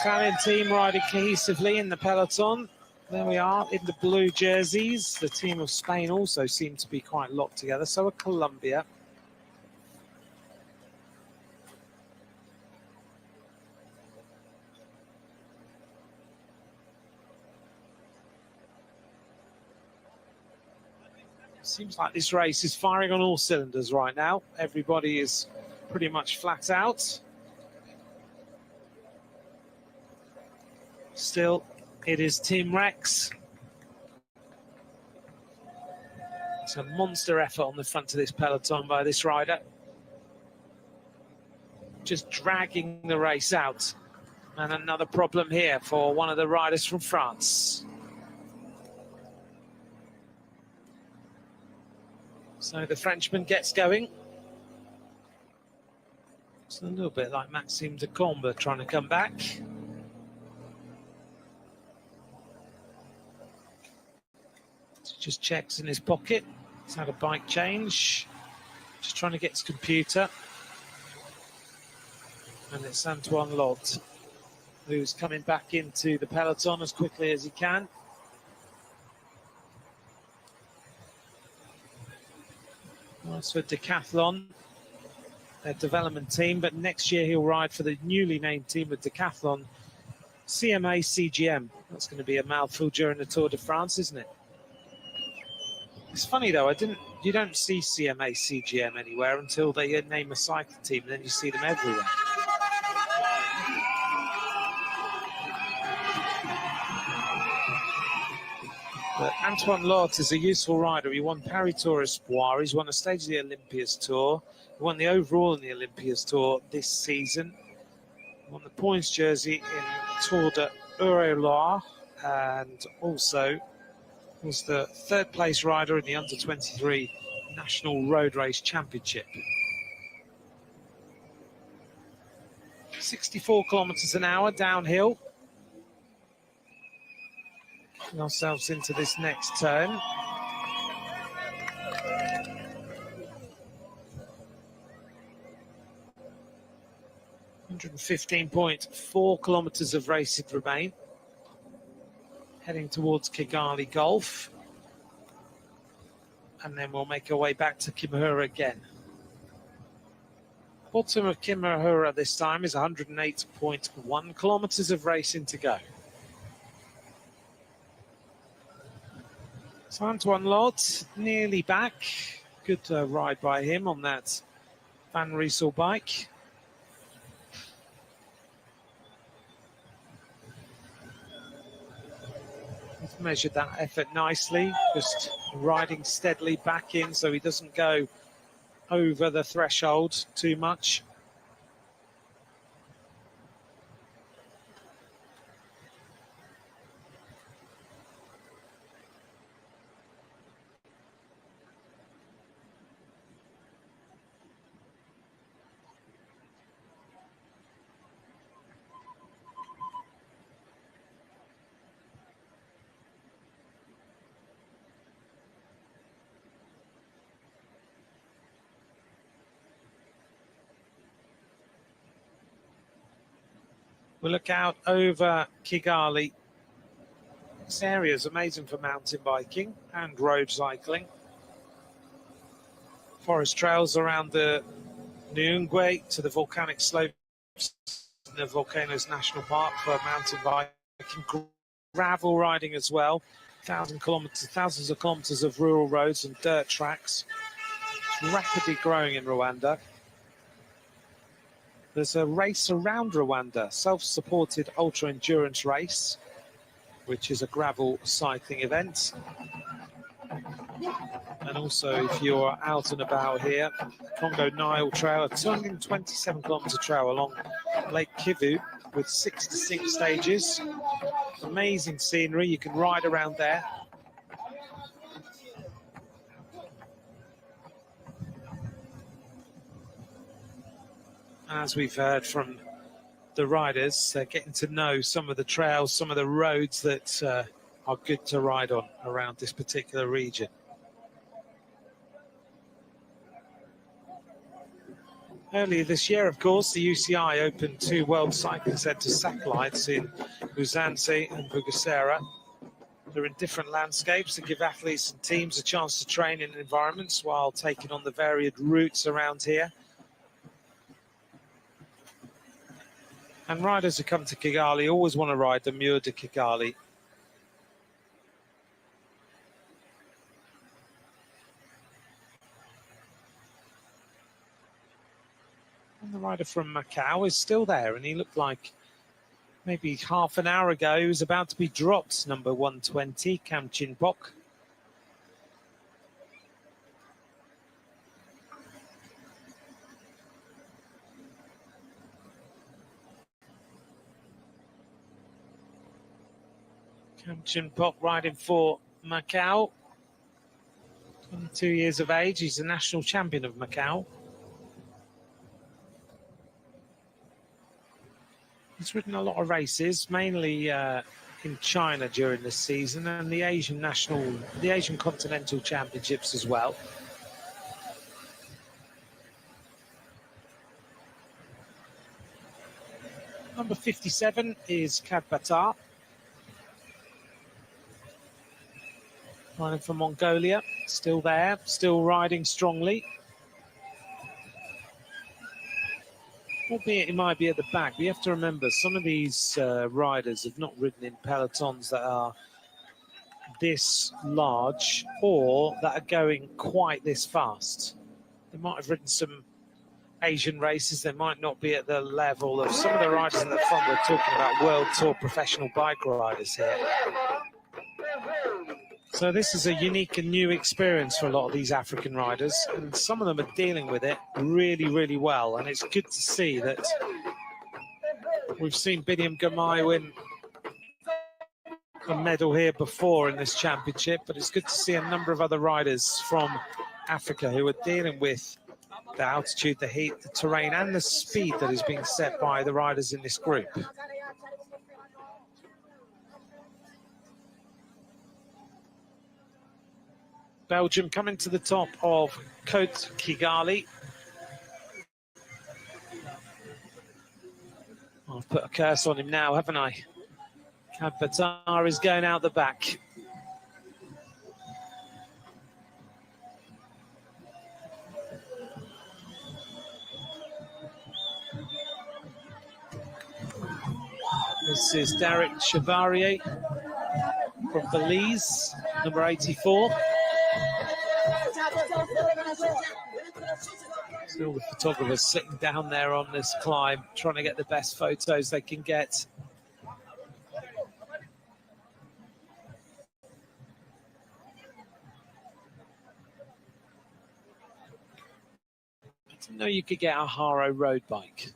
Italian team riding cohesively in the peloton. There we are in the blue jerseys. The team of Spain also seem to be quite locked together. So are Colombia. Seems like this race is firing on all cylinders right now. Everybody is pretty much flat out. Still, it is Team Rex. It's a monster effort on the front of this peloton by this rider. Just dragging the race out. And another problem here for one of the riders from France. So the Frenchman gets going. It's a little bit like Maxime de Combe trying to come back. Just checks in his pocket. He's had a bike change. Just trying to get his computer. And it's Antoine Lott, who's coming back into the peloton as quickly as he can. That's for Decathlon, their development team, but next year he'll ride for the newly named team of Decathlon, CMA CGM. That's going to be a mouthful during the Tour de France, isn't it? It's funny though, you don't see CMA CGM anywhere until they name a cycling team, and then you see them everywhere. But Antoine Lott is a useful rider. He won Paris Tour Espoir. He's won a stage of the Olympias Tour. He won the overall in the Olympias Tour this season. He won the points jersey in Tour de Eure-et-Loire, and also was the third place rider in the Under-23 National Road Race Championship. 64 kilometers an hour downhill. Getting ourselves into this next turn. .4 kilometers of racing remain. Heading towards Kigali Gulf. And then we'll make our way back to Kimihura again. Bottom of Kimihura this time is 108.1 kilometers of racing to go. So Antoine Lott nearly back. Good ride by him on that Van Riesel bike. He's measured that effort nicely, just riding steadily back in so he doesn't go over the threshold too much. We'll look out over Kigali. This area is amazing for mountain biking and road cycling. Forest trails around the Nyungwe to the volcanic slopes in the Volcanoes National Park for mountain biking. Gravel riding as well. Thousands of kilometers of rural roads and dirt tracks. It's rapidly growing in Rwanda. There's a race around Rwanda, self-supported ultra-endurance race, which is a gravel cycling event. And also, if you're out and about here, Congo Nile Trail, a 227-kilometer trail along Lake Kivu with 6 distinct stages. Amazing scenery, you can ride around there. As we've heard from the riders, getting to know some of the trails, some of the roads that are good to ride on around this particular region. Earlier this year, of course, the UCI opened 2 World Cycling Centre satellites in Busancy and Bugesera. They're in different landscapes to give athletes and teams a chance to train in environments while taking on the varied routes around here. And riders who come to Kigali always want to ride the Mur de Kigali. And the rider from Macau is still there, and he looked like maybe half an hour ago he was about to be dropped, number 120, Kam Chinpok. Kam Chinpok riding for Macau, 22 years of age. He's the national champion of Macau. He's ridden a lot of races, mainly in China during this season, and the Asian Continental Championships as well. Number 57 is Kadbatar, riding from Mongolia, still there, still riding strongly. Albeit he might be at the back. We have to remember some of these riders have not ridden in pelotons that are this large or that are going quite this fast. They might have ridden some Asian races. They might not be at the level of some of the riders in the front. We're talking about World Tour professional bike riders here. So this is a unique and new experience for a lot of these African riders, and some of them are dealing with it really, really well. And it's good to see that we've seen Binyam Gamai win a medal here before in this championship, but it's good to see a number of other riders from Africa who are dealing with the altitude, the heat, the terrain, and the speed that is being set by the riders in this group. Belgium coming to the top of Côte Kigali. I've put a curse on him now, haven't I? Kadbatar is going out the back. This is Derek Chevalier from Belize, number 84. Still the photographers sitting down there on this climb, trying to get the best photos they can get. I didn't know you could get a Haro road bike.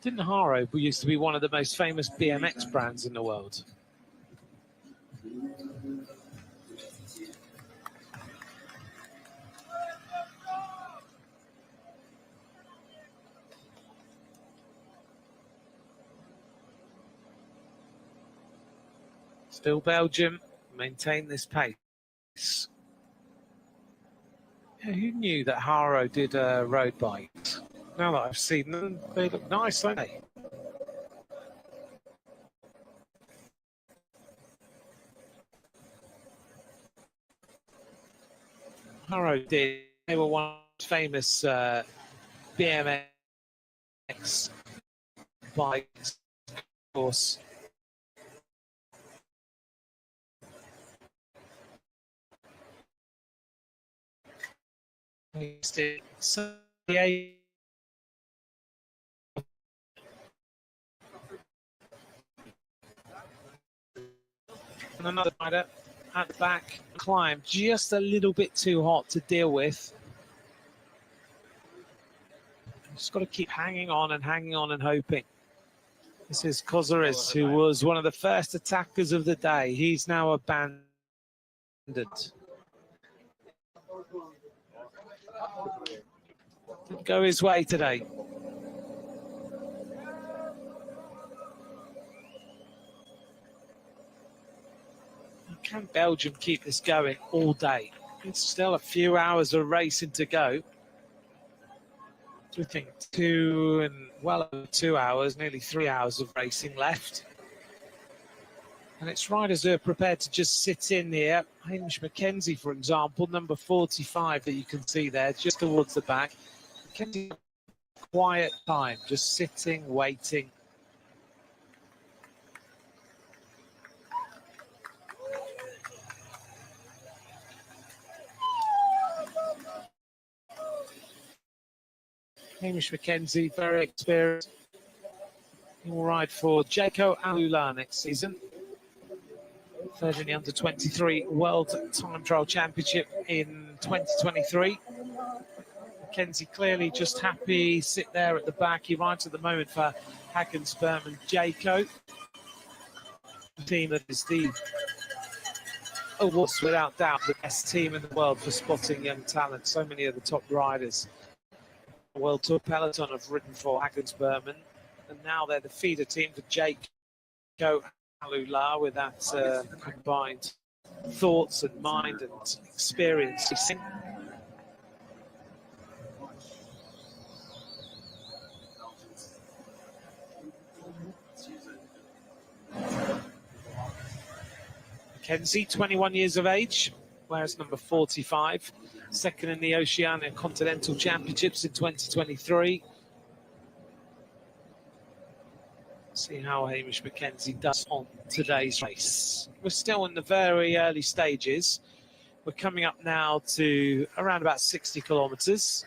Didn't Haro used to be one of the most famous BMX brands in the world? Still Belgium, maintain this pace. Yeah, who knew that Haro did road bikes? Now that I've seen them, they look nice, don't they? Haro did. They were one of the famous BMX bikes, of course. And another rider at the back, climb just a little bit too hot to deal with. Just got to keep hanging on and hoping. This is Kozaris, who was one of the first attackers of the day. He's now abandoned. Didn't go his way today. Can Belgium keep this going all day? It's still a few hours of racing to go. I think well over 2 hours, nearly 3 hours of racing left. And it's riders who are prepared to just sit in here. Hamish Mackenzie, for example, number 45 that you can see there, just towards the back. Mackenzie, quiet time, just sitting, waiting. Hamish Mackenzie, very experienced. He will ride for Jaco Alula next season. Third in the Under-23 World Time Trial Championship in 2023. Mackenzie clearly just happy, sit there at the back. He rides at the moment for Hagensperm and Jaco. The team that is was without doubt the best team in the world for spotting young talent. So many of the top riders. The World Tour peloton have ridden for Hagensperm, and now they're the feeder team for Jaco Alula with that combined thoughts and mind and experience. Mackenzie, 21 years of age, wears number 45, second in the Oceania Continental Championships in 2023. See how Hamish Mackenzie does on today's race. We're still in the very early stages. We're coming up now to around about 60 kilometres.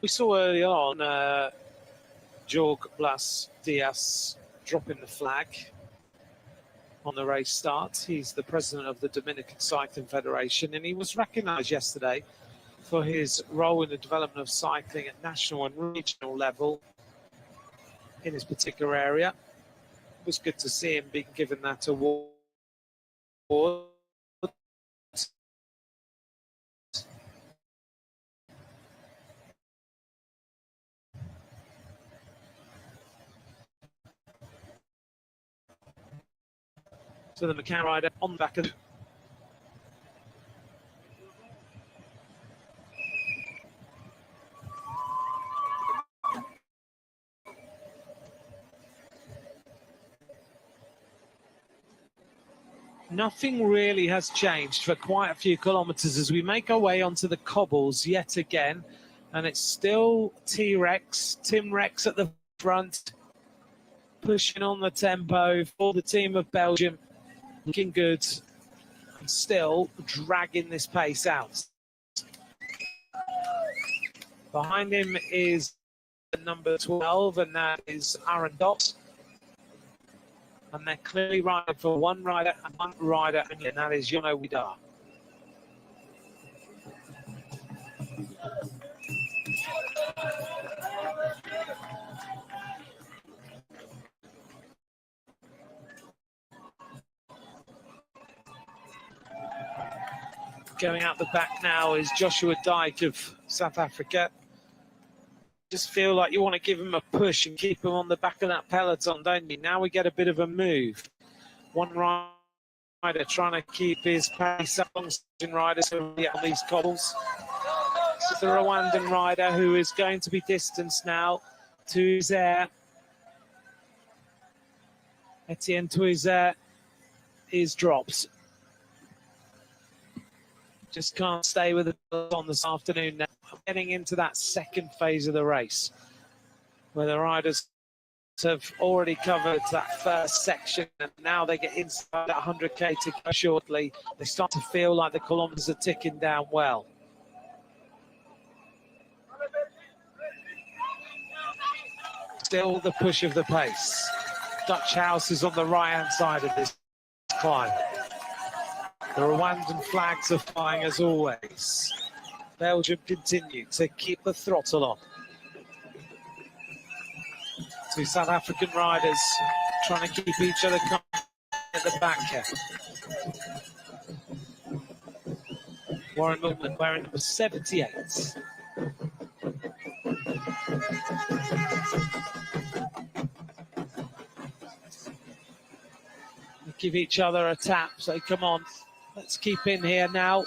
We saw early on Jorge Blas Diaz dropping the flag on the race start. He's the president of the Dominican Cycling Federation, and he was recognised yesterday for his role in the development of cycling at national and regional level in his particular area. It was good to see him being given that award. So the McCann rider on the back of nothing really has changed for quite a few kilometres as we make our way onto the cobbles yet again, and it's still Tim Rex at the front, pushing on the tempo for the team of Belgium. Looking good and still dragging this pace out. Behind him is number 12, and that is Aaron Dott. And they're clearly riding for one rider, and that is Jono Widar. Going out the back now is Joshua Dyke of South Africa. Just feel like you want to give him a push and keep him on the back of that peloton, don't you? Now we get a bit of a move. One rider trying to keep his pace up on riders on these cobbles. This is the Rwandan rider who is going to be distanced now. Tuizere. Etienne Tuizere is dropped. Just can't stay with it on this afternoon now. Getting into that second phase of the race, where the riders have already covered that first section, and now they get inside that 100k to go shortly. They start to feel like the kilometres are ticking down well. Still the push of the pace. Dutch House is on the right-hand side of this climb. The Rwandan flags are flying as always. Belgium continue to keep the throttle on. Two South African riders trying to keep each other calm at the back here. Warren Milman wearing number 78. They give each other a tap, so come on, let's keep in here now.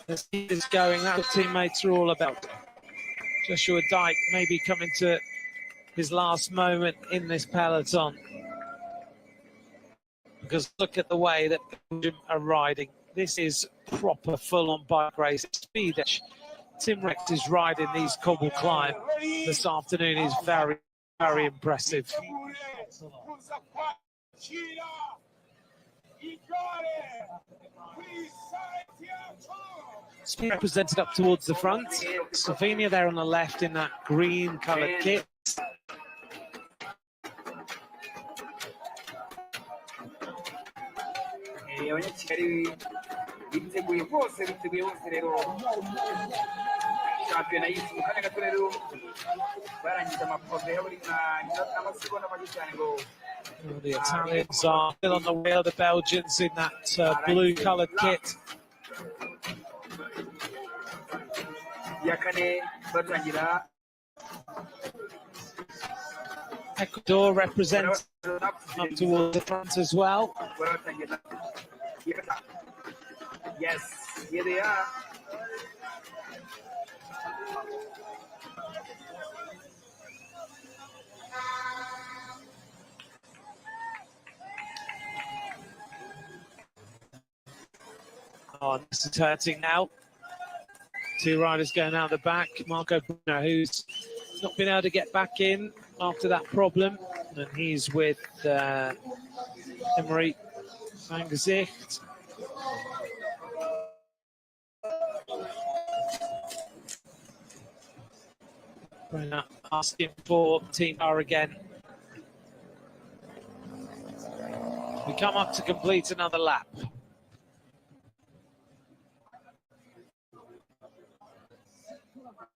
Let's keep this going. That's what teammates are all about. Joshua Dyke maybe coming to his last moment in this peloton. Because look at the way that Belgium are riding. This is proper full-on bike race. Speed that Tim Rex is riding these cobble climb this afternoon is very, very impressive. Speed represented up towards the front. Slovenia there on the left in that green-coloured kit. The Italians are still on the wheel, the Belgians in that blue-coloured kit. Ecuador represents up towards the front as well. Yes, here they are. Oh, this is hurting now. Two riders going out the back. Marco Bruno, who's not been able to get back in after that problem, and he's with Emery van Gezicht. Bruno asking for team power again. We come up to complete another lap.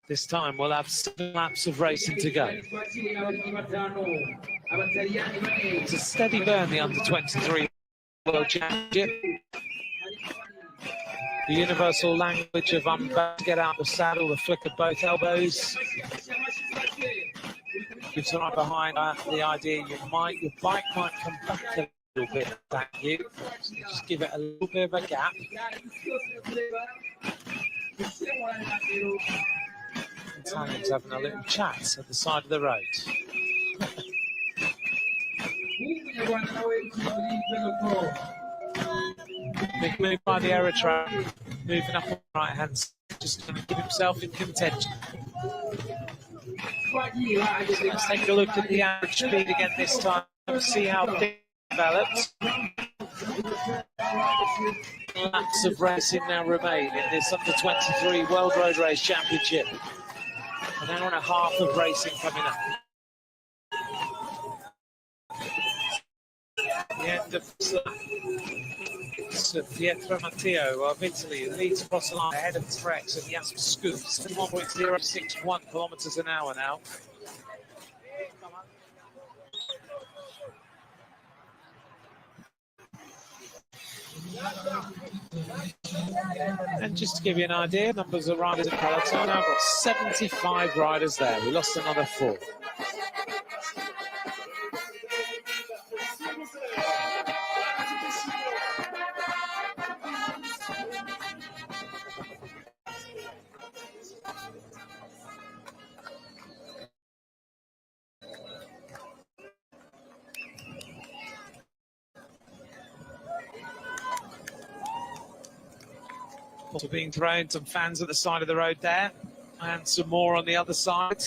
This time we'll have 7 laps of racing to go. It's a steady burn, the Under-23 World Championship. The universal language of I'm about to get out of the saddle, the flick of both elbows. Gives right behind the idea your bike might come back a little bit, thank you. Just give it a little bit of a gap. Italians having a little chat at the side of the road. Big move by the Eritrean, moving up on the right hand side, just going to keep himself in contention. Let's take a look at the average speed again this time, see how it develops. Laps of racing now remain in this Under-23 World Road Race Championship. An hour and a half of racing coming up. The end of Pietro Matteo of Italy leads across the line ahead of Trex and Jasper Scoops. 1.061 kilometers an hour now. And just to give you an idea, numbers of riders in peloton, now got 75 riders there. We lost another 4. Also being thrown, some fans at the side of the road there, and some more on the other side.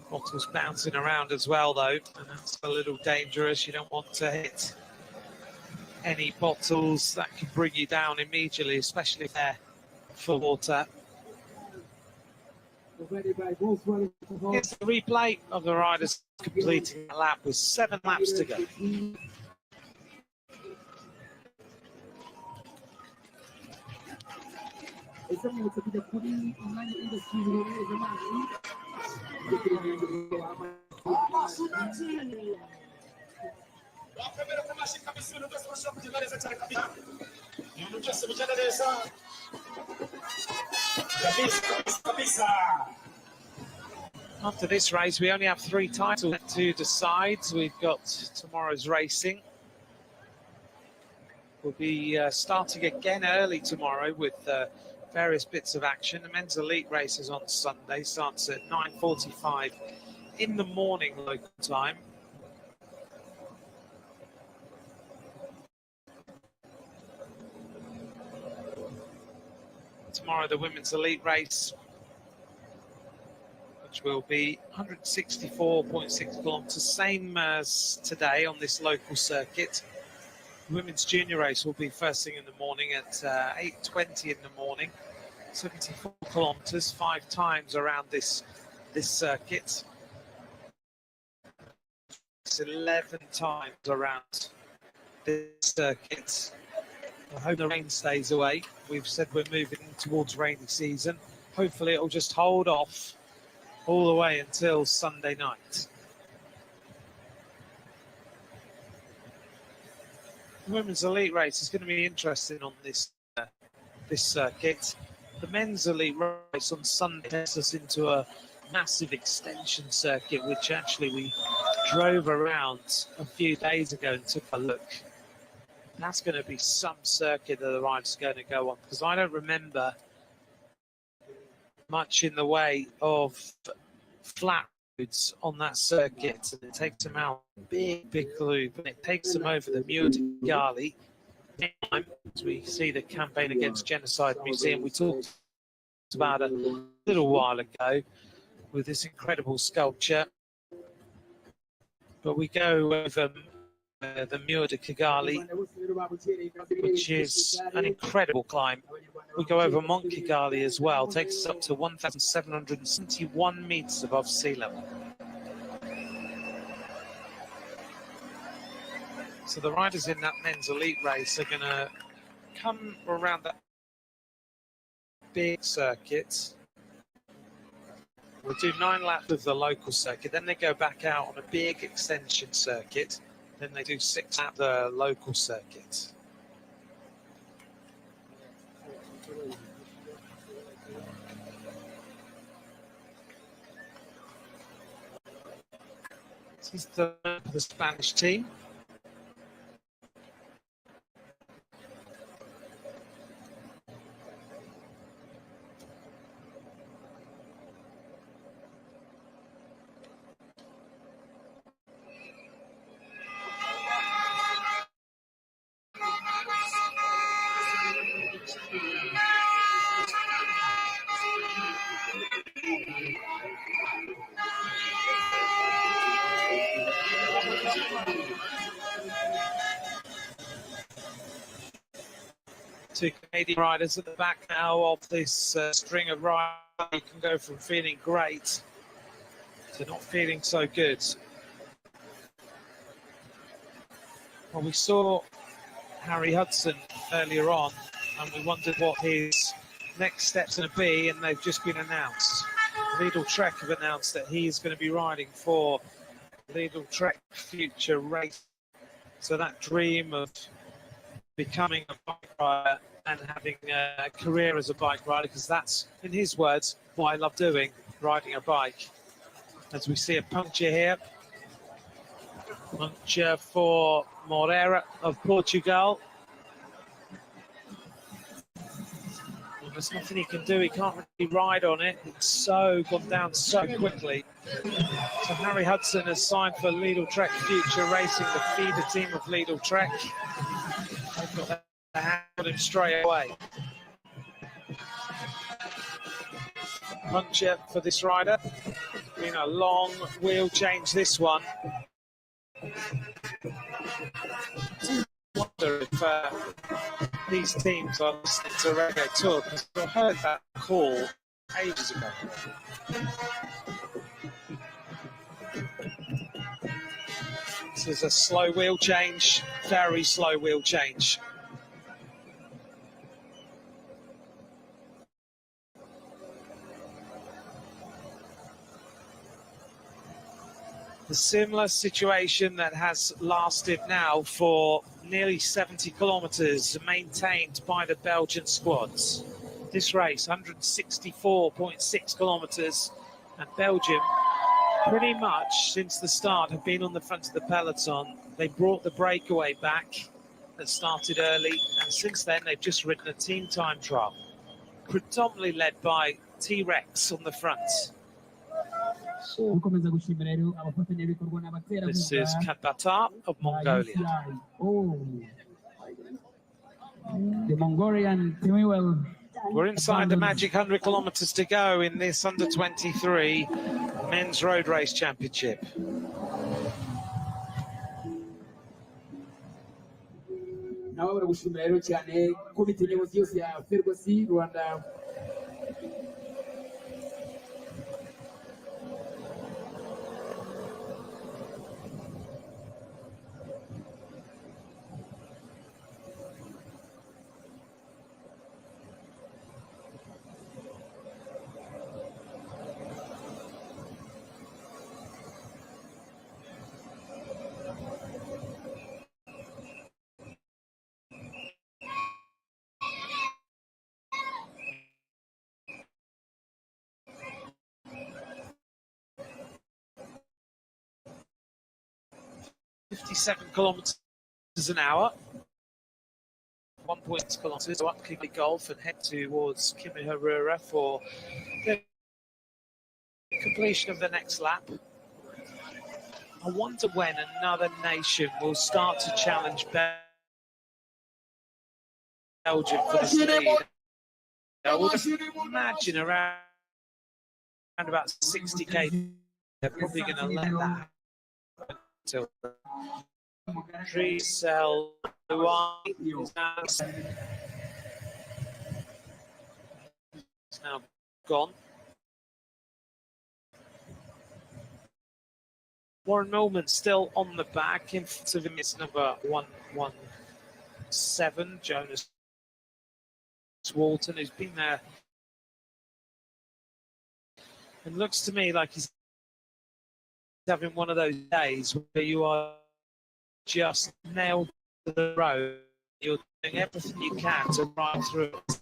Bottles bouncing around as well, though, and that's a little dangerous. You don't want to hit any bottles that can bring you down immediately, especially if they're full water. Here's the replay of the riders completing the lap with 7 laps to go. After this race, we only have 3 titles to decide. We've got tomorrow's racing. We'll be starting again early tomorrow with various bits of action. The men's elite races on Sunday starts at 9:45 in the morning local time. Tomorrow the women's elite race, which will be 164.6 kilometres, same as today on this local circuit. The women's junior race will be first thing in the morning at 8:20 in the morning, 74 kilometres, 5 times around this circuit. It's 11 times around this circuit. I hope the rain stays away. We've said we're moving towards rainy season. Hopefully it'll just hold off all the way until Sunday night. The women's elite race is going to be interesting on this circuit. The men's elite race on Sunday takes us into a massive extension circuit, which actually we drove around a few days ago and took a look. That's going to be some circuit that the rider's going to go on, because I don't remember much in the way of flat roads on that circuit, and it takes them out big loop, and it takes them over the Muir de Kigali. As we see the campaign against Genocide Museum we talked about a little while ago with this incredible sculpture, but we go over the Muir de Kigali, which is an incredible climb. We go over Mont Kigali as well, takes us up to 1,771 metres above sea level. So the riders in that men's elite race are going to come around that big circuit. We'll do 9 laps of the local circuit, then they go back out on a big extension circuit. Then they do 6 at the local circuit. This is the Spanish team. Two Canadian riders at the back now of this string of riders. You can go from feeling great to not feeling so good. Well, we saw Harry Hudson earlier on, and we wondered what his next steps are going to be, and they've just been announced. Lidl Trek have announced that he is going to be riding for Lidl Trek Future Race. So that dream of becoming a bike rider and having a career as a bike rider, because that's, in his words, what I love doing, riding a bike. As we see a puncture here. Puncture for Moreira of Portugal. Well, there's nothing he can do. He can't really ride on it. It's so gone down so quickly. So Harry Hudson has signed for Lidl Trek Future Racing, the feeder team of Lidl Trek. They've got their hand on him straight away. Puncture for this rider. Been a long wheel change, this one. I wonder if these teams are listening to Radio Tour, because I heard that call ages ago. This is a slow wheel change, very slow wheel change. The similar situation that has lasted now for nearly 70 kilometres, maintained by the Belgian squads. This race, 164.6 kilometres, and Belgium, pretty much since the start, have been on the front of the peloton. They brought the breakaway back that started early, and since then they've just ridden a team time trial, predominantly led by T-Rex on the front. This is Katbata of Mongolia. The Mongolian Timuel. We're inside the magic 100 kilometres to go in this Under-23 Men's Road Race Championship. Nawe baragushimira rero cyane komite nyobozi yose ya Fergusi Rwanda. .57 kilometres an hour. 1.6 kilometres up Kigley Golf and head towards Kimihurura for the completion of the next lap. I wonder when another nation will start to challenge Belgium for the lead. I would imagine around about 60k. They're probably going to let that happen until Driesel is now gone. Warren Millman still on the back. In front of him is number 117, Jonas Walton, who's been there. And looks to me like he's having one of those days where you are just nailed to the road. You're doing everything you can to ride through it.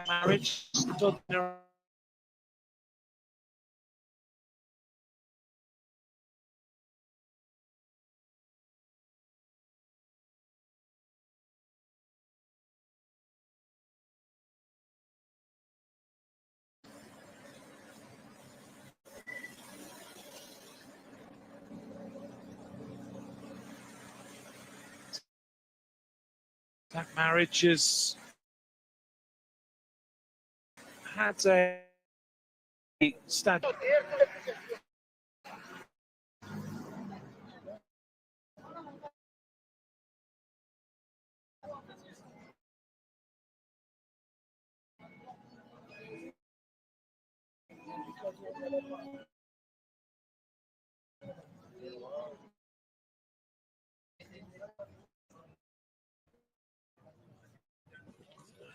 Marriage, that marriage has had a stand.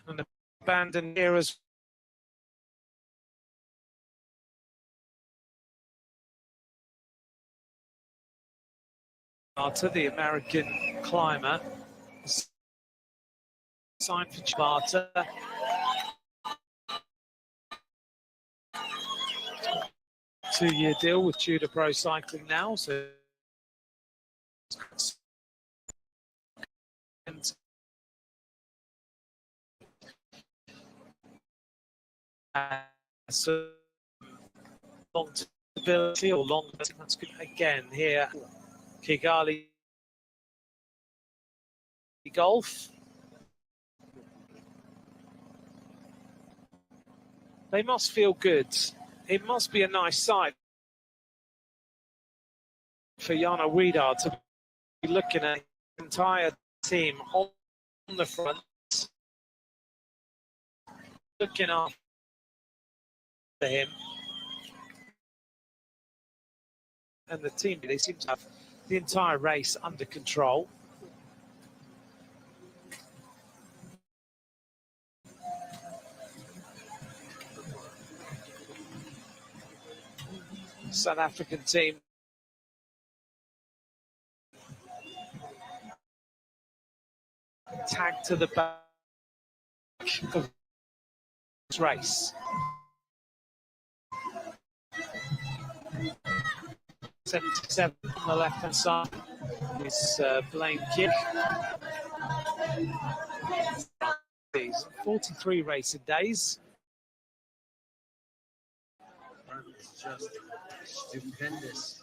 And abandoned here as to the American climber. Signed for Sparta. Two-year deal with Tudor Pro Cycling now, so so long stability or long, that's good again here. Kigali Golf. They must feel good. It must be a nice sight for Jana Wiedard to be looking at the entire team on the front, looking after him. And the team, they seem to have the entire race under control. South African team tagged to the back of this race. 77 on the left-hand side is Blaine Kidd. 43 racing days. It's just stupendous.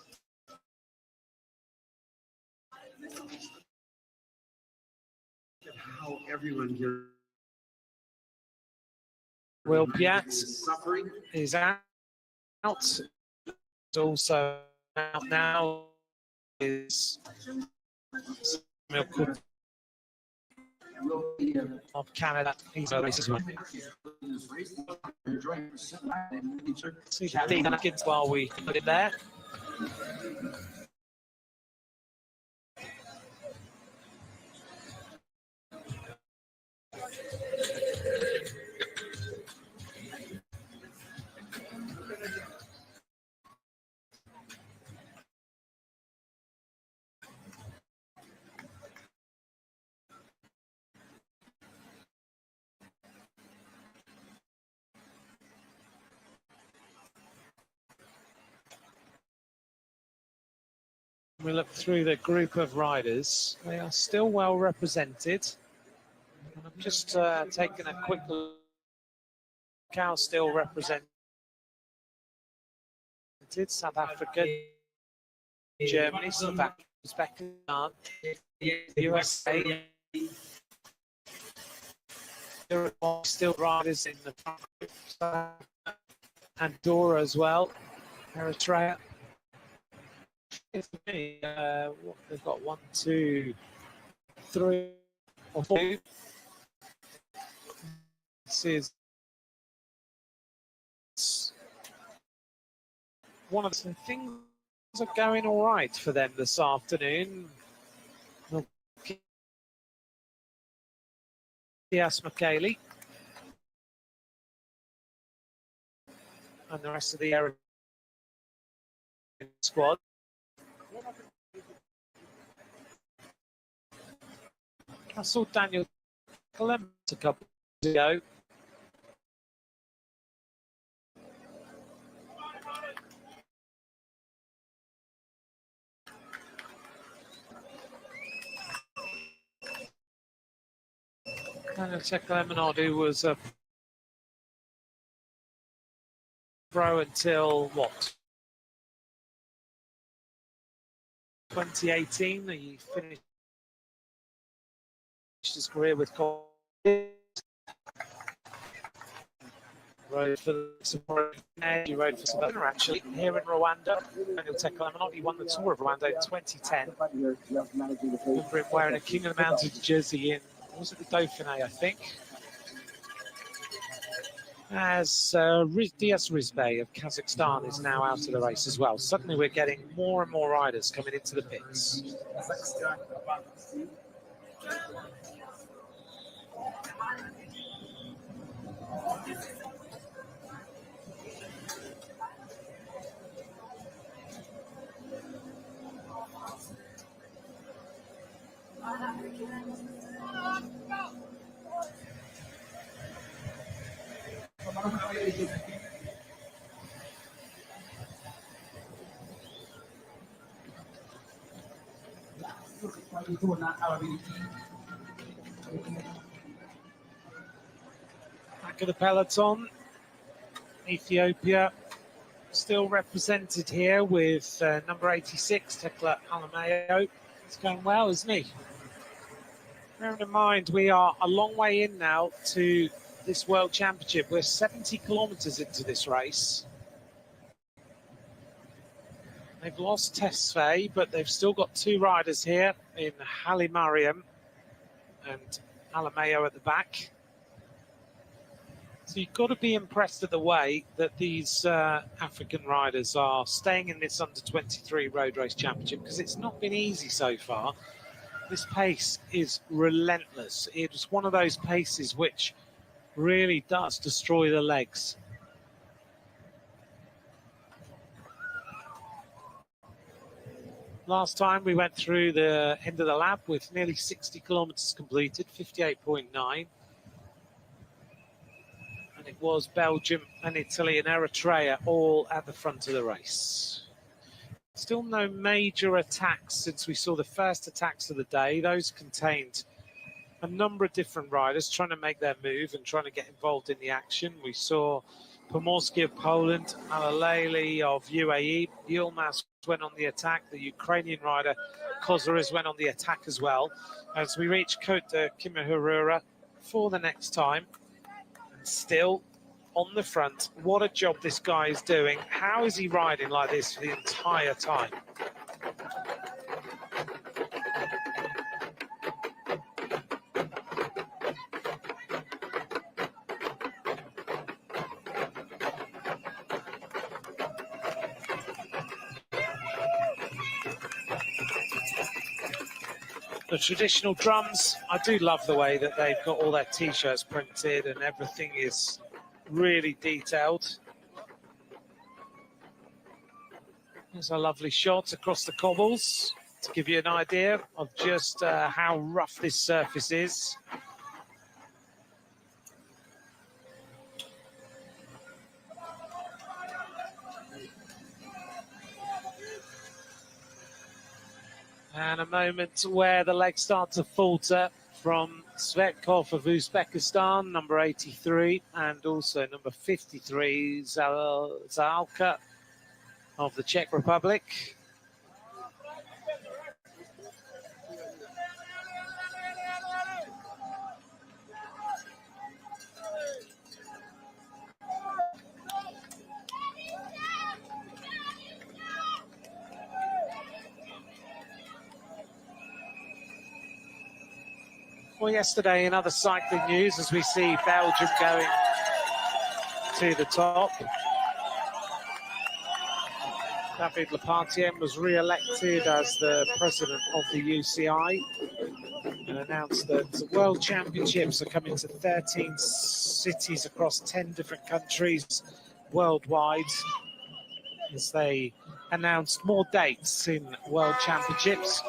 How everyone here. Will Piat suffering is out. Also out now is Samuel Cook of Canada. He's a race as well. See Dean Atkins while we put it there. We look through the group of riders. They are still well represented. And I'm just taking a quick look. Cal still represented. South Africa, Germany, Slovakia, Uzbekistan, USA. There are still riders in the front group. Andorra as well. Eritrea. For me, they've got 1, 2, 3, or 4. This is one of the things are going all right for them this afternoon. Yes, McKaylee and the rest of the Eritrean squad. I saw Daniel Clements a couple of days ago. Daniel Clements, who was a pro until what? 2018. He finished his career with rode for he rode for Savannah actually here in Rwanda. Daniel Clements, he won the Tour of Rwanda in 2010. Remember him wearing a King of the Mountains jersey in, was it the Dauphiné, I think? As Diaz Rizbey of Kazakhstan is now out of the race as well. Suddenly we're getting more and more riders coming into the pits. Back of the peloton, Ethiopia still represented here with number 86, Tekla Alameo. It's going well, isn't he? Bearing in mind, we are a long way in now to this World Championship. We're 70 kilometres into this race. They've lost Tesfaye, but they've still got 2 riders here in Haile Mariam and Alameo at the back. So you've got to be impressed at the way that these African riders are staying in this Under-23 Road Race Championship, because it's not been easy so far. This pace is relentless. It's one of those paces which really does destroy the legs. Last time we went through the end of the lap with nearly 60 kilometers completed, 58.9. And it was Belgium and Italy and Eritrea all at the front of the race. Still no major attacks since we saw the first attacks of the day. Those contained a number of different riders trying to make their move and trying to get involved in the action. We saw Pomorski of Poland, Alaleli of UAE, Yilmaz went on the attack. The Ukrainian rider Kozares went on the attack as well. As we reach Côte de Kimihurura for the next time. And still on the front. What a job this guy is doing. How is he riding like this for the entire time? The traditional drums, I do love the way that they've got all their t-shirts printed and everything is really detailed. There's a lovely shot across the cobbles to give you an idea of just how rough this surface is. And a moment where the legs start to falter from Svetkov of Uzbekistan, number 83, and also number 53, Zalka of the Czech Republic. Well, yesterday in other cycling news, as we see Belgium going to the top, David Lepantien was re-elected as the president of the UCI and announced that World Championships are coming to 13 cities across 10 different countries worldwide as they announced more dates in World Championships.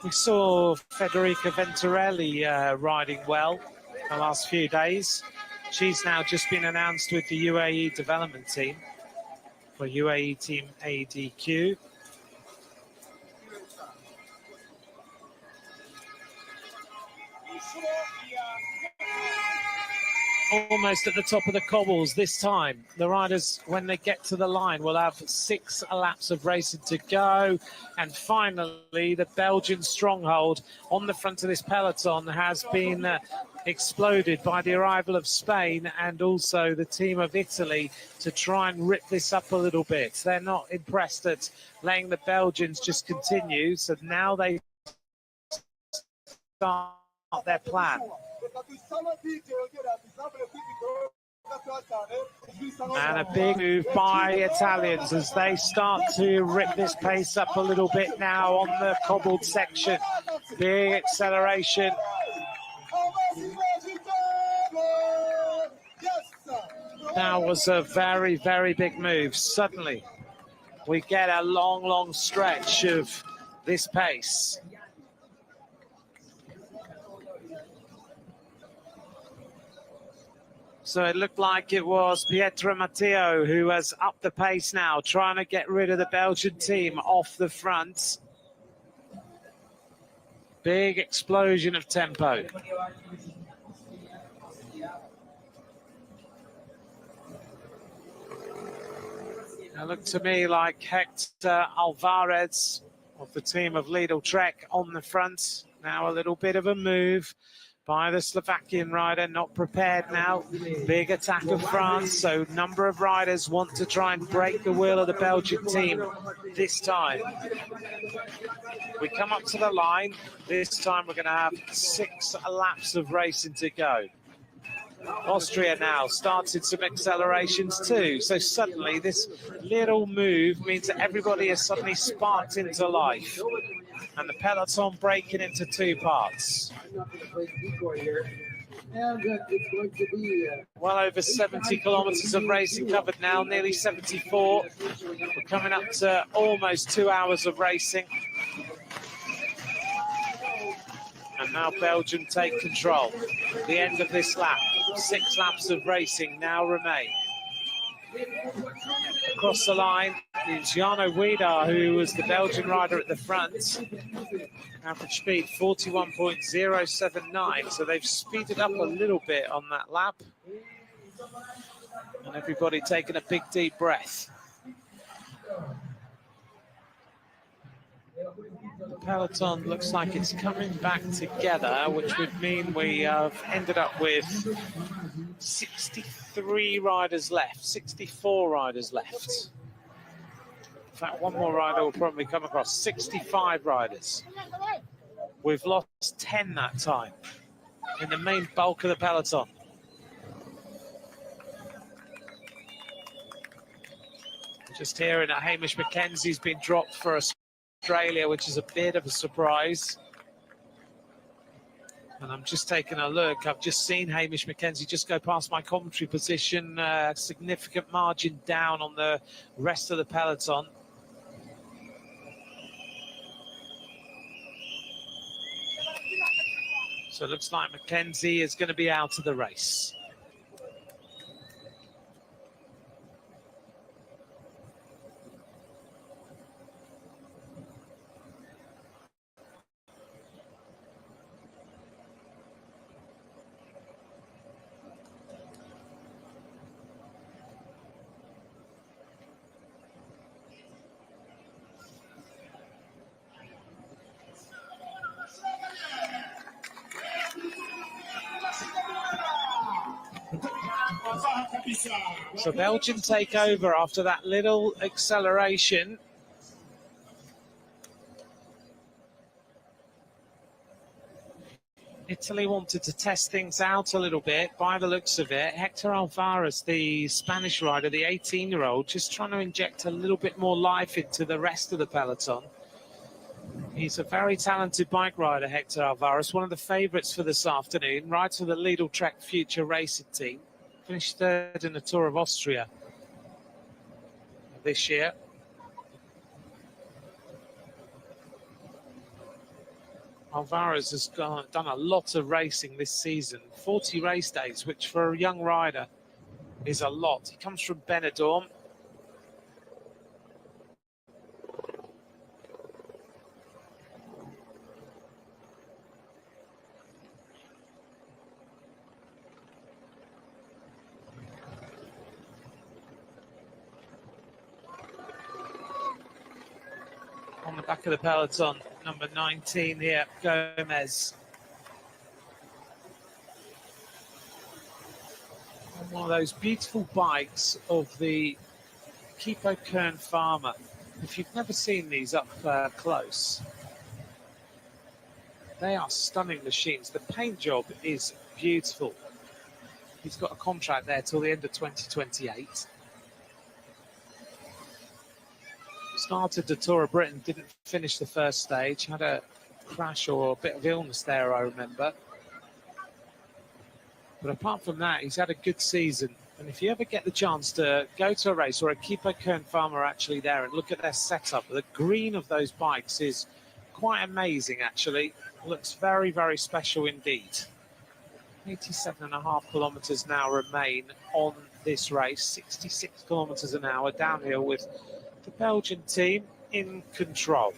We saw Federica Venturelli riding well the last few days. She's now just been announced with the UAE development team for UAE Team ADQ. Almost at the top of the cobbles this time. The riders, when they get to the line, will have 6 laps of racing to go. And finally, the Belgian stronghold on the front of this peloton has been exploded by the arrival of Spain and also the team of Italy to try and rip this up a little bit. They're not impressed at letting the Belgians just continue. So now they start their plan. And a big move by Italians as they start to rip this pace up a little bit now on the cobbled section. Big acceleration. That was a very, very big move. Suddenly, we get a long, long stretch of this pace. So it looked like it was Pietro Matteo who has upped the pace now, trying to get rid of the Belgian team off the front. Big explosion of tempo. It looked to me like Hector Alvarez of the team of Lidl Trek on the front. Now a little bit of a move by the Slovakian rider, not prepared now. Big attack of France, so number of riders want to try and break the will of the Belgian team this time. We come up to the line. This time we're going to have 6 laps of racing to go. Austria now started some accelerations too, so suddenly this little move means that everybody is suddenly sparked into life. And the peloton breaking into two parts. I'm not going to play the decoy here. And it's going to be... Well over 70 kilometres of racing covered now, nearly 74. We're coming up to almost 2 hours of racing. And now Belgium take control. The end of this lap. 6 laps of racing now remain. Across the line is Jarno Wiedar, who was the Belgian rider at the front. Average speed 41.079, so they've speeded up a little bit on that lap. And everybody taking a big deep breath. The peloton looks like it's coming back together, which would mean we have ended up with 63 riders left, 64 riders left. In fact, one more rider will probably come across, 65 riders. We've lost 10 that time in the main bulk of the peloton. Just hearing that Hamish Mackenzie's been dropped for Australia, which is a bit of a surprise. And I'm just taking a look. I've just seen Hamish Mackenzie just go past my commentary position. Significant margin down on the rest of the peloton. So it looks like Mackenzie is going to be out of the race. So Belgium take over after that little acceleration. Italy wanted to test things out a little bit by the looks of it. Hector Alvarez, the Spanish rider, the 18-year-old, just trying to inject a little bit more life into the rest of the peloton. He's a very talented bike rider, Hector Alvarez, one of the favourites for this afternoon, rides for the Lidl Trek Future Racing team. Finished third in the Tour of Austria this year. Alvarez has done a lot of racing this season, 40 race days, which for a young rider is a lot. He comes from Benidorm. On the back of the peloton, number 19 here, Gomez. And one of those beautiful bikes of the Keepo Kern Farmer. If you've never seen these up close, they are stunning machines. The paint job is beautiful. He's got a contract there till the end of 2028. Started the Tour of Britain, didn't finish the first stage, had a crash or a bit of illness there, I remember. But apart from that, he's had a good season. And if you ever get the chance to go to a race or a Keepo Kern Farmer actually there and look at their setup, the green of those bikes is quite amazing, actually. Looks very, very special indeed. 87.5 kilometres now remain on this race, 66 kilometres an hour downhill with the Belgian team in control.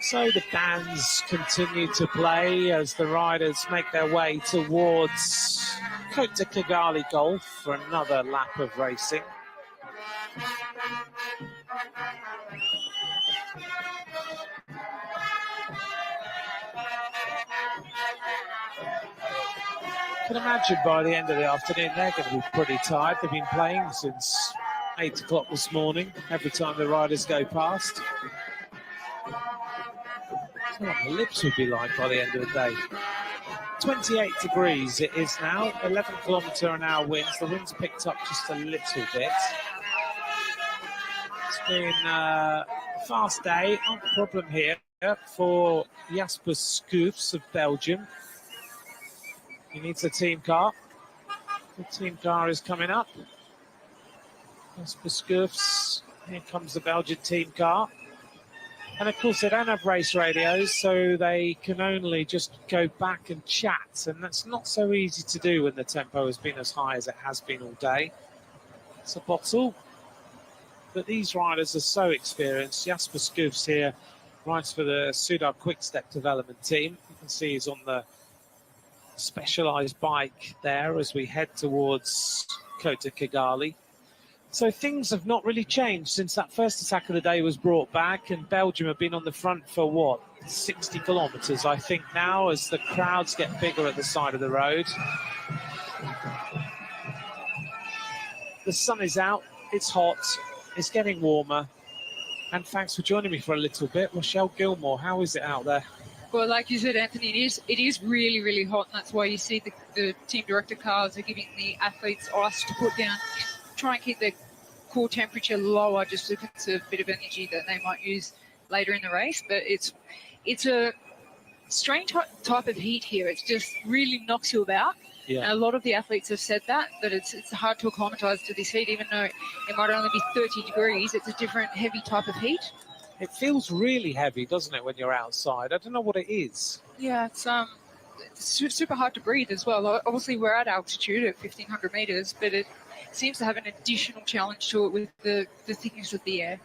So the bands continue to play as the riders make their way towards Cote de Kigali Golf for another lap of racing. I can imagine by the end of the afternoon they're going to be pretty tired. They've been playing since 8 o'clock this morning, every time the riders go past. That's what the lips would be like by the end of the day. 28 degrees it is now, 11 km/h winds. The wind's picked up just a little bit. It's been a fast day, not a problem here for Jasper Schoofs of Belgium. He needs a team car. The team car is coming up. Jasper Schoofs, here comes the Belgian team car. And of course, they don't have race radios, so they can only just go back and chat. And that's not so easy to do when the tempo has been as high as it has been all day. It's a bottle. But these riders are so experienced. Jasper Schoofs here rides for the Soudal Quick-Step Development Team. You can see he's on the specialised bike there as we head towards Cote de Kigali. So things have not really changed since that first attack of the day was brought back, and Belgium have been on the front for, what, 60 kilometres, I think, now, as the crowds get bigger at the side of the road. The sun is out, it's hot, it's getting warmer, and thanks for joining me for a little bit. Rochelle Gilmore, how is it out there? Well, like you said, Anthony, it is really, really hot, and that's why you see the team director cars are giving the athletes ice to put down, try and keep their core temperature lower just to conserve a bit of energy that they might use later in the race. But it's a strange type of heat here. It just really knocks you about. Yeah. And a lot of the athletes have said that it's hard to acclimatise to this heat, even though it might only be 30 degrees. It's a different heavy type of heat. It feels really heavy, doesn't it, when you're outside? I don't know what it is. Yeah, it's super hard to breathe as well. Obviously, we're at altitude at 1,500 metres, but it seems to have an additional challenge to it with the thickness of the air.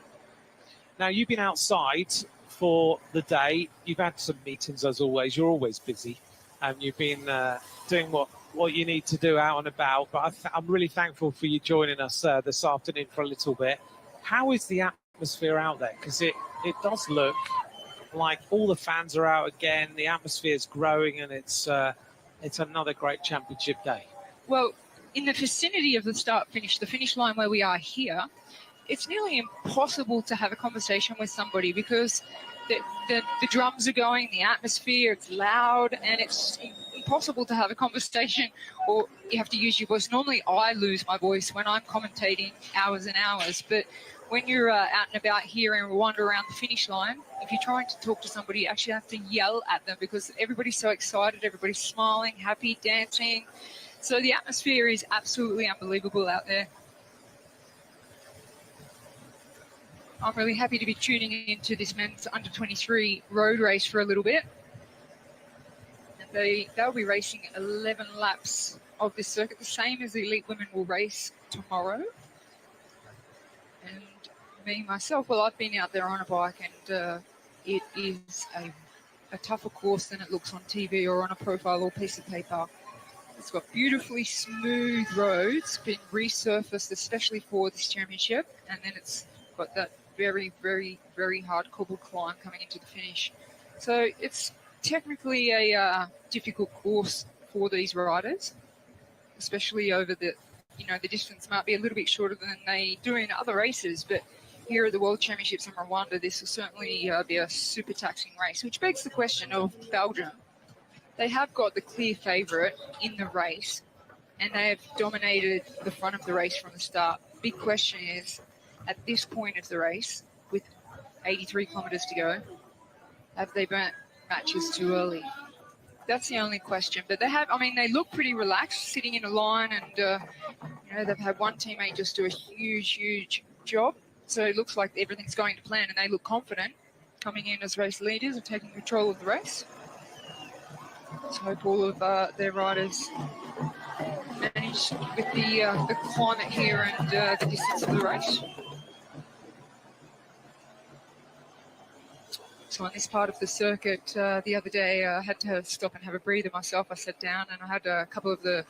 Now, you've been outside for the day. You've had some meetings, as always. You're always busy. And you've been doing what you need to do out and about. But I'm really thankful for you joining us this afternoon for a little bit. How is the atmosphere out there? Because it does look like all the fans are out again. The atmosphere is growing, and it's another great championship day. Well, in the vicinity of the start-finish, the finish line where we are here, it's nearly impossible to have a conversation with somebody because the drums are going, the atmosphere, it's loud, and it's impossible to have a conversation, or you have to use your voice. Normally, I lose my voice when I'm commentating hours and hours, but when you're out and about here and wander around the finish line, if you're trying to talk to somebody, you actually have to yell at them because everybody's so excited, everybody's smiling, happy, dancing. So the atmosphere is absolutely unbelievable out there. I'm really happy to be tuning into this men's Under-23 road race for a little bit. And they'll be racing 11 laps of this circuit, the same as the elite women will race tomorrow. And me, myself, well, I've been out there on a bike, and it is a tougher course than it looks on TV or on a profile or piece of paper. It's got beautifully smooth roads, been resurfaced especially for this championship, and then it's got that very, very, very hard cobble climb coming into the finish. So it's technically a difficult course for these riders, especially over the distance might be a little bit shorter than they do in other races, but here at the World Championships in Rwanda, this will certainly be a super taxing race, which begs the question of Belgium. They have got the clear favourite in the race, and they have dominated the front of the race from the start. Big question is, at this point of the race, with 83 kilometres to go, have they burnt matches too early? That's the only question. But they look pretty relaxed, sitting in a line, and they've had one teammate just do a huge job. So it looks like everything's going to plan, and they look confident coming in as race leaders and taking control of the race. Let's hope all of their riders manage with the climate here and the distance of the race. So on this part of the circuit, the other day I had to stop and have a breather myself. I sat down and I had a couple of the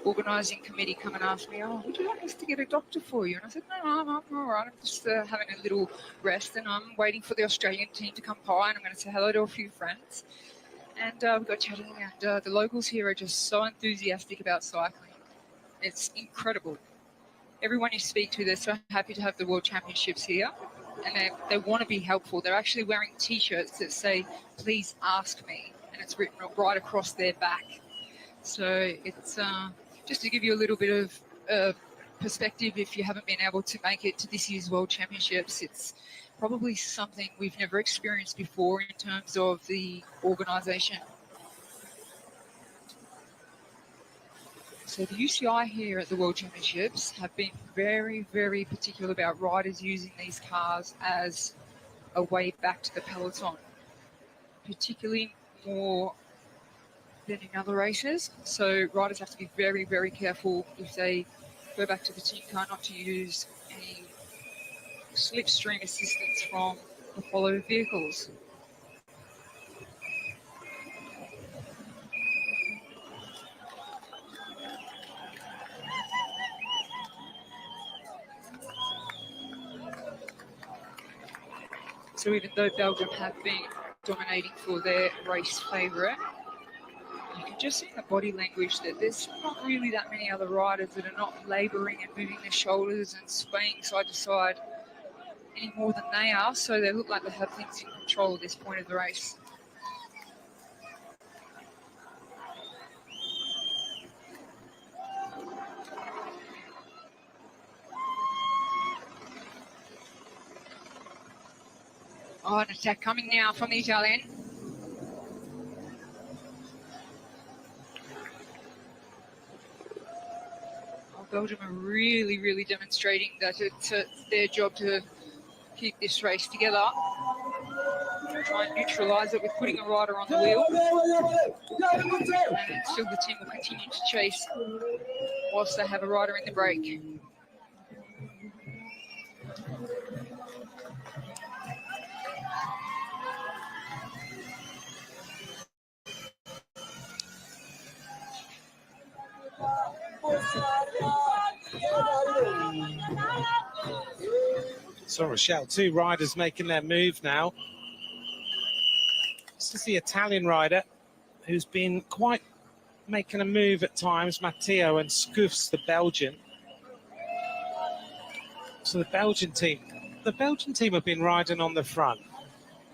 organising committee come and ask me, "Oh, would you like us to get a doctor for you?" And I said, "No, I'm all right. I'm just having a little rest, and I'm waiting for the Australian team to come by, and I'm going to say hello to a few friends." And we got chatting, and the locals here are just so enthusiastic about cycling. It's incredible. Everyone you speak to, they're so happy to have the World Championships here, and they want to be helpful. They're actually wearing T-shirts that say, "Please ask me," and it's written right across their back. So it's just to give you a little bit of perspective, if you haven't been able to make it to this year's World Championships, it's probably something we've never experienced before in terms of the organisation. So the UCI here at the World Championships have been very, very particular about riders using these cars as a way back to the peloton, particularly more than in other races. So riders have to be very, very careful if they go back to the team car not to use any slipstream assistance from the follow vehicles. So even though Belgium have been dominating for their race favourite, you can just see in the body language that there's not really that many other riders that are not labouring and moving their shoulders and swaying side to side any more than they are. So they look like they have things in control at this point of the race. Oh, an attack coming now from the Italian. Oh, Belgium are really, really demonstrating that it's their job to keep this race together. Try and neutralise it with putting a rider on the wheel. And still the team will continue to chase whilst they have a rider in the break. So Rochelle, two riders making their move now. This is the Italian rider who's been quite making a move at times, Matteo, and Scoufs, the Belgian. So the Belgian team have been riding on the front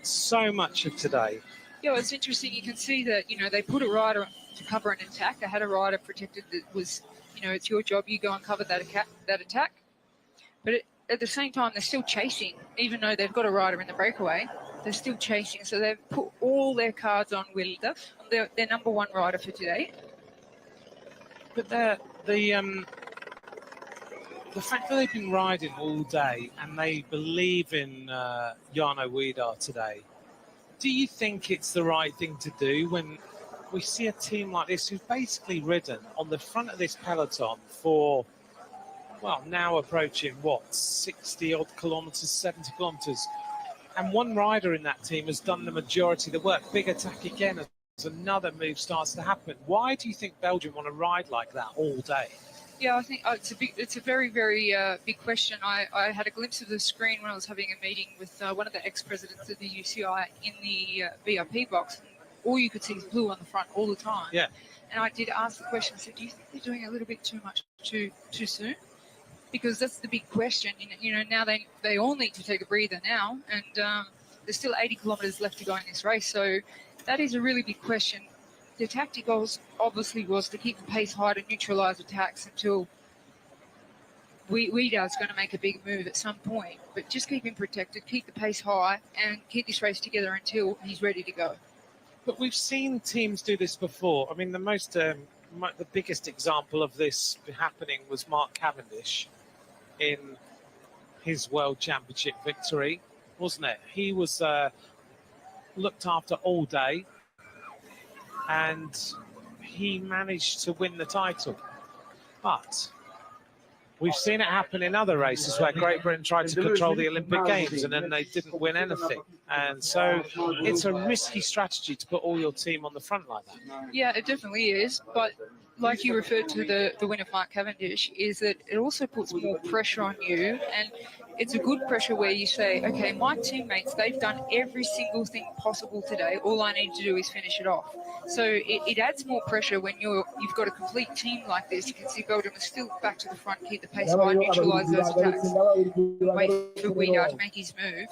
so much of today. Yeah, well, it's interesting. You can see that, they put a rider to cover an attack. They had a rider protected that was, it's your job, you go and cover that attack. But at the same time, they're still chasing, even though they've got a rider in the breakaway. They're still chasing, so they've put all their cards on Wilder, their number one rider for today. But the fact that they've been riding all day and they believe in Jarno Wiedar today, do you think it's the right thing to do when we see a team like this who've basically ridden on the front of this peloton for, well, now approaching, 60-odd kilometres, 70 kilometres, and one rider in that team has done the majority of the work. Big attack again as another move starts to happen. Why do you think Belgium want to ride like that all day? Yeah, I think it's a very, very big question. I had a glimpse of the screen when I was having a meeting with one of the ex-presidents of the UCI in the VIP box. All you could see was blue on the front all the time. Yeah. And I did ask the question, I said, do you think they're doing a little bit too much too soon? Because that's the big question. Now they all need to take a breather now, and there's still 80 kilometres left to go in this race. So that is a really big question. The tactic obviously was to keep the pace high to neutralise attacks until Wiedar's going to make a big move at some point. But just keep him protected, keep the pace high, and keep this race together until he's ready to go. But we've seen teams do this before. I mean, the biggest example of this happening was Mark Cavendish in his World Championship victory, wasn't it? He was looked after all day, and he managed to win the title. But we've seen it happen in other races where Great Britain tried to control the Olympic Games and then they didn't win anything. And so it's a risky strategy to put all your team on the front like that. Yeah, it definitely is. But like you referred to the win of Mark Cavendish, is that it also puts more pressure on you, and it's a good pressure where you say, okay, my teammates, they've done every single thing possible today. All I need to do is finish it off. So it adds more pressure when you've got a complete team like this. You can see Belgium is still back to the front, keep the pace high, neutralise those attacks, wait for Weidar to make his move.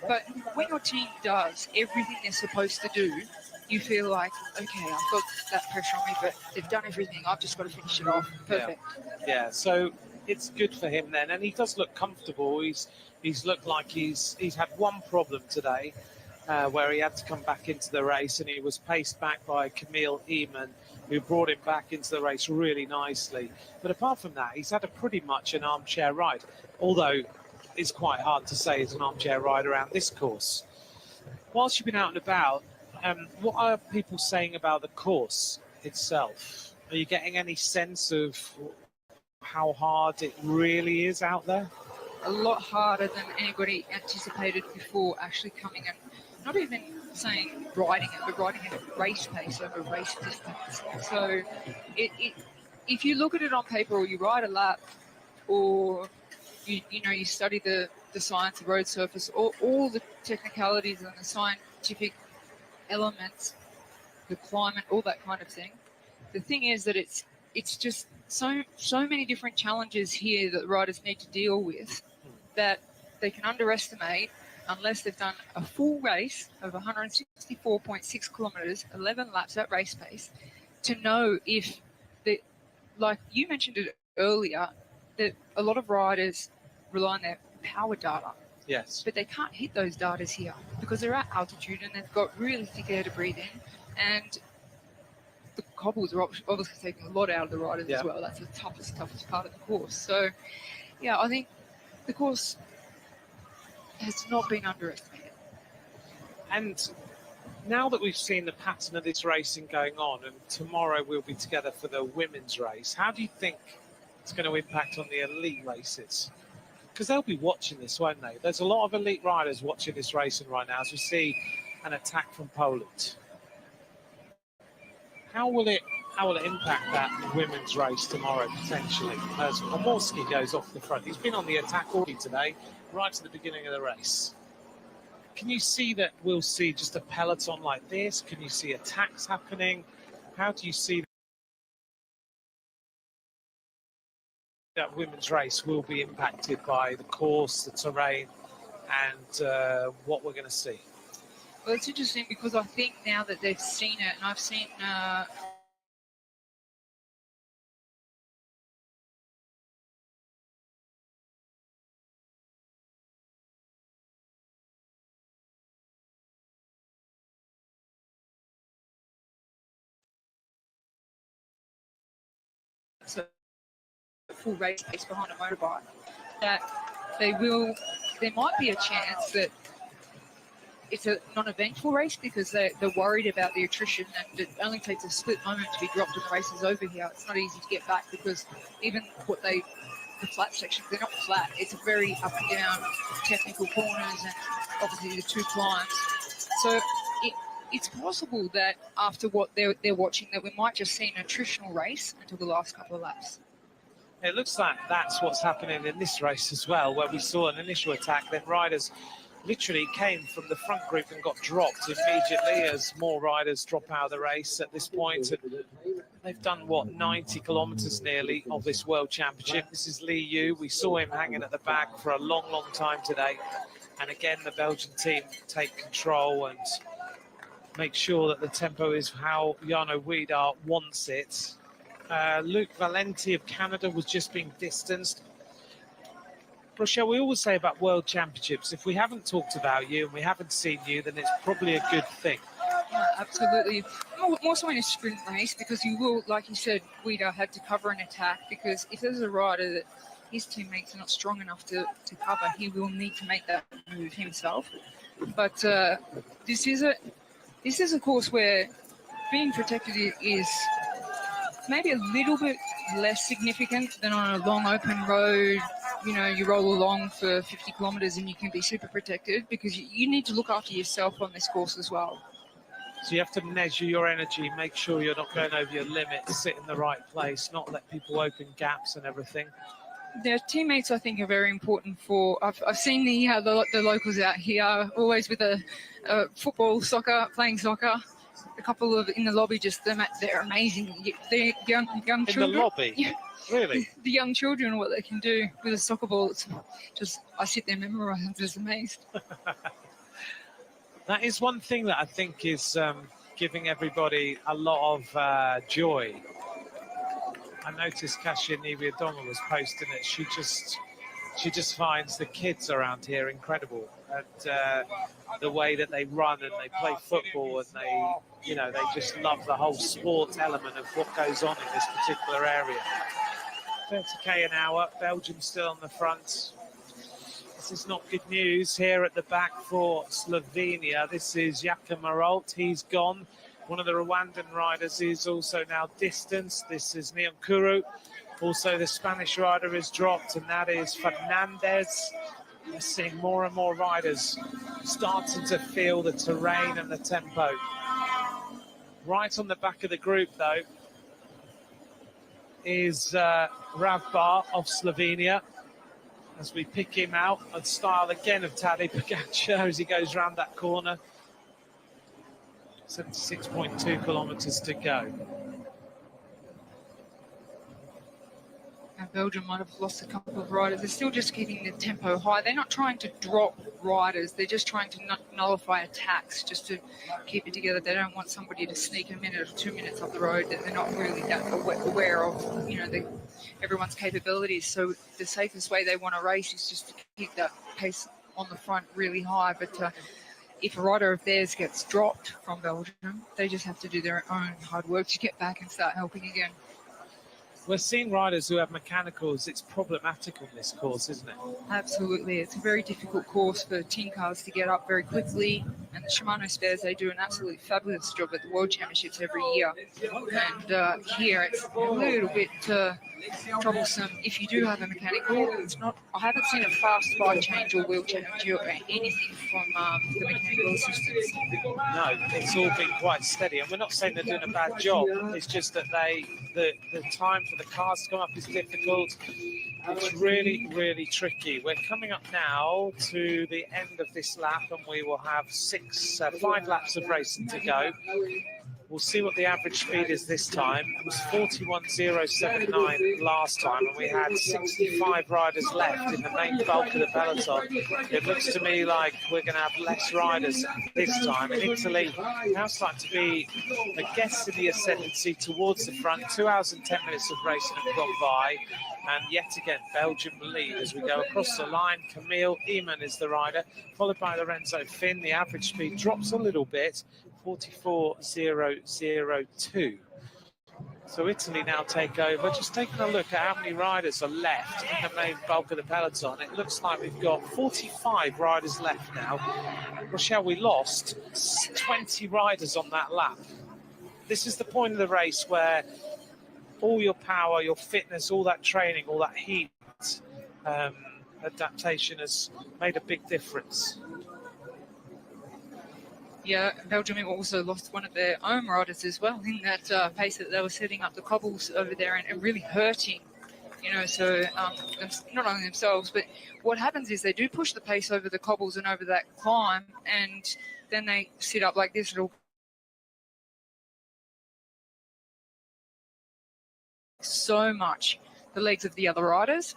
But when your team does everything they're supposed to do, you feel like, okay, I've got that pressure on me, but they've done everything. I've just got to finish it off. Perfect. Yeah. So it's good for him then, and he does look comfortable. He's looked like he's had one problem today, where he had to come back into the race, and he was paced back by Camille Eamon, who brought him back into the race really nicely. But apart from that, he's had a pretty much an armchair ride, although it's quite hard to say it's an armchair ride around this course. Whilst you've been out and about, what are people saying about the course itself? Are you getting any sense of how hard it really is out there? A lot harder than anybody anticipated before actually coming in. Not even saying riding it, but riding it at race pace over race distance. So if you look at it on paper, or you ride a lap, or you study the science of road surface, or all the technicalities and the scientific elements, the climate, all that kind of thing. The thing is that it's just so many different challenges here that riders need to deal with that they can underestimate unless they've done a full race of 164.6 kilometres, 11 laps at race pace, to know if like you mentioned it earlier, that a lot of riders rely on their power data. Yes. But they can't hit those data here because they're at altitude and they've got really thick air to breathe in. And the cobbles are obviously taking a lot out of the riders as well. That's the toughest part of the course. So, yeah, I think the course has not been underestimated. And now that we've seen the pattern of this racing going on, and tomorrow we'll be together for the women's race, how do you think it's going to impact on the elite races? Because they'll be watching this, won't they? There's a lot of elite riders watching this racing right now as we see an attack from Poland. How will it impact that women's race tomorrow, potentially, as Pomorski goes off the front? He's been on the attack already today, right to the beginning of the race. Can you see that we'll see just a peloton like this? Can you see attacks happening? How do you see that women's race will be impacted by the course, the terrain, and what we're going to see? Well, it's interesting because I think now that they've seen it, and I've seen full race pace behind a motorbike, that there might be a chance that it's a non-eventful race because they're worried about the attrition, and it only takes a split moment to be dropped and the race is over here. It's not easy to get back because even the flat sections, they're not flat. It's a very up and down technical corners and obviously the two climbs. So it's possible that after what they're watching, that we might just see an attritional race until the last couple of laps. It looks like that's what's happening in this race as well, where we saw an initial attack, then riders literally came from the front group and got dropped immediately as more riders drop out of the race at this point. And they've done, 90 kilometres nearly of this World Championship. This is Lee Yu. We saw him hanging at the back for a long, long time today. And again, the Belgian team take control and make sure that the tempo is how Jarno Weidar wants it. Luc Valenti of Canada was just being distanced. Rochelle, we always say about World Championships, if we haven't talked about you and we haven't seen you, then it's probably a good thing. Yeah, absolutely. More so in a sprint race, because you will, like you said, Weidar had to cover an attack, because if there's a rider that his teammates are not strong enough to cover, he will need to make that move himself. But this is a course where being protected is maybe a little bit less significant than on a long open road. You know, you roll along for 50 kilometres and you can be super protected, because you need to look after yourself on this course as well. So you have to measure your energy, make sure you're not going over your limit, sit in the right place, not let people open gaps and everything. Their teammates, I think, are very important for. I've seen the locals out here always with a playing soccer. A couple of in the lobby, they're amazing. They're young children. In the lobby, yeah. Really? The young children, what they can do with a soccer ball, it's just I sit there memorising, I'm just amazed. That is one thing that I think is giving everybody a lot of joy. I noticed Kasia Niviadoma was posting it. She just finds the kids around here incredible, and the way that they run and they play football, and they just love the whole sports element of what goes on in this particular area. 30k an hour, Belgium still on the front. This is not good news here at the back for Slovenia. This is Jakob Marolt, he's gone. One of the Rwandan riders is also now distanced. This is Nyankuru. Also, the Spanish rider is dropped, and that is Fernandez. We're seeing more and more riders starting to feel the terrain and the tempo. Right on the back of the group, though, is Ravbar of Slovenia. As we pick him out, and style again of Tadej Pogačar as he goes round that corner. 76.2 kilometres to go. And Belgium might have lost a couple of riders. They're still just keeping the tempo high. They're not trying to drop riders. They're just trying to nullify attacks, just to keep it together. They don't want somebody to sneak a minute or 2 minutes up the road that they're not really that aware of, everyone's capabilities. So the safest way they want to race is just to keep that pace on the front really high. But if a rider of theirs gets dropped from Belgium, they just have to do their own hard work to get back and start helping again. We're seeing riders who have mechanicals. It's problematic on this course, isn't it? Absolutely. It's a very difficult course for team cars to get up very quickly. And the Shimano spares, they do an absolutely fabulous job at the World Championships every year. And here it's a little bit troublesome. If you do have a mechanical, I haven't seen a fast bike change or wheel change or anything from the mechanical assistance. No, it's all been quite steady. And we're not saying they're doing a bad job. It's just that the time for the cars to come up is difficult. It's really, really tricky. We're coming up now to the end of this lap, and we will have 5 laps of racing to go. We'll see what the average speed is this time. It was 41.079 last time, and we had 65 riders left in the main bulk of the peloton. It looks to me like we're going to have less riders this time. In Italy, now starting to be, I guess, in the ascendancy towards the front. 2 hours and 10 minutes of racing have gone by, and yet again, Belgium lead as we go across the line. Camille Eamon is the rider, followed by Lorenzo Finn. The average speed drops a little bit. 44.002. So Italy now take over. Just taking a look at how many riders are left in the main bulk of the peloton. It looks like we've got 45 riders left now. Rochelle, we lost 20 riders on that lap. This is the point of the race where all your power, your fitness, all that training, all that heat, adaptation has made a big difference. Yeah, Belgium also lost one of their own riders as well in that pace that they were setting up the cobbles over there and really hurting, so not only themselves, but what happens is they do push the pace over the cobbles and over that climb, and then they sit up like this. It'll so much the legs of the other riders.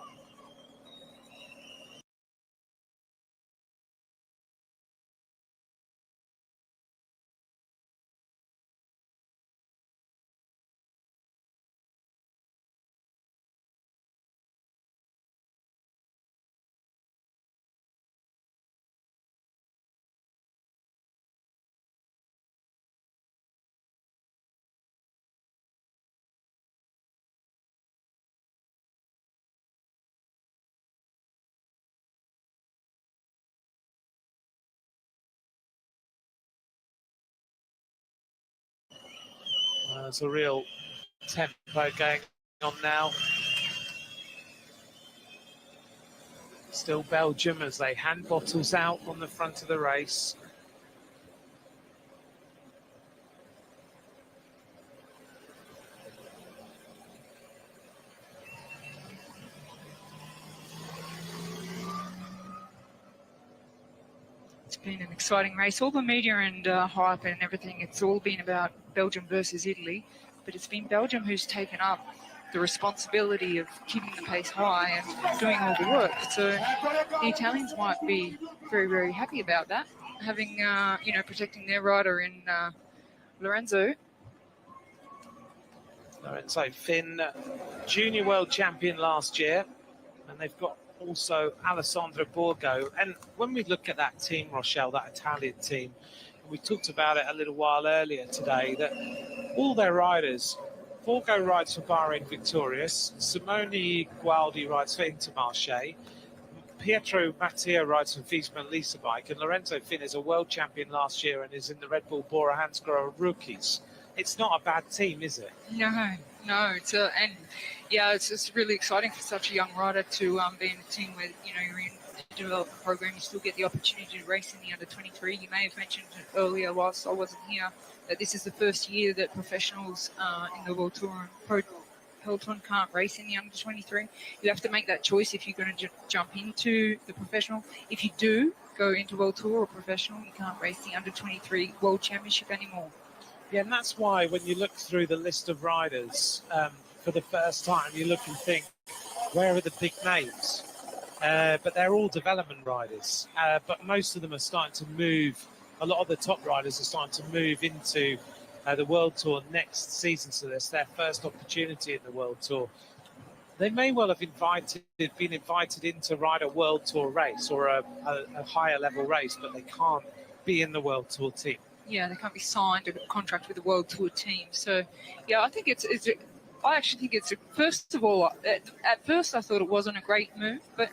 There's a real tempo going on now. Still Belgium as they hand bottles out on the front of the race. It's been an exciting race. All the media and hype and everything, it's all been about Belgium versus Italy, but it's been Belgium who's taken up the responsibility of keeping the pace high and doing all the work. So the Italians might be very, very happy about that, having, protecting their rider in Lorenzo. Lorenzo Finn, junior world champion last year, and they've got also Alessandro Borgo. And when we look at that team, Rochelle, that Italian team, we talked about it a little while earlier today, that all their riders, Borgo rides for Bahrain Victorious, Simone Gualdi rides for Intermarché, Pietro Mattia rides for Wiesmann Lisa Bike, and Lorenzo Finn is a world champion last year and is in the Red Bull Bora Hansgrohe rookies. It's not a bad team, is it? No. It's just really exciting for such a young rider to be in a team where you're in a development program. You still get the opportunity to race in the under-23. You may have mentioned earlier, whilst I wasn't here, that this is the first year that professionals in the World Tour and Pro Peloton can't race in the under-23. You have to make that choice if you're going to jump into the professional. If you do go into World Tour or professional, you can't race the under-23 World Championship anymore. Yeah, and that's why when you look through the list of riders for the first time, you look and think, where are the big names? But they're all development riders. But most of them are starting to move. A lot of the top riders are starting to move into the World Tour next season. So that's their first opportunity in the World Tour. They may well have been invited in to ride a World Tour race or a higher level race, but they can't be in the World Tour team. Yeah, they can't be signed a contract with the World Tour team. So, I think I actually think it's first of all, at first I thought it wasn't a great move, but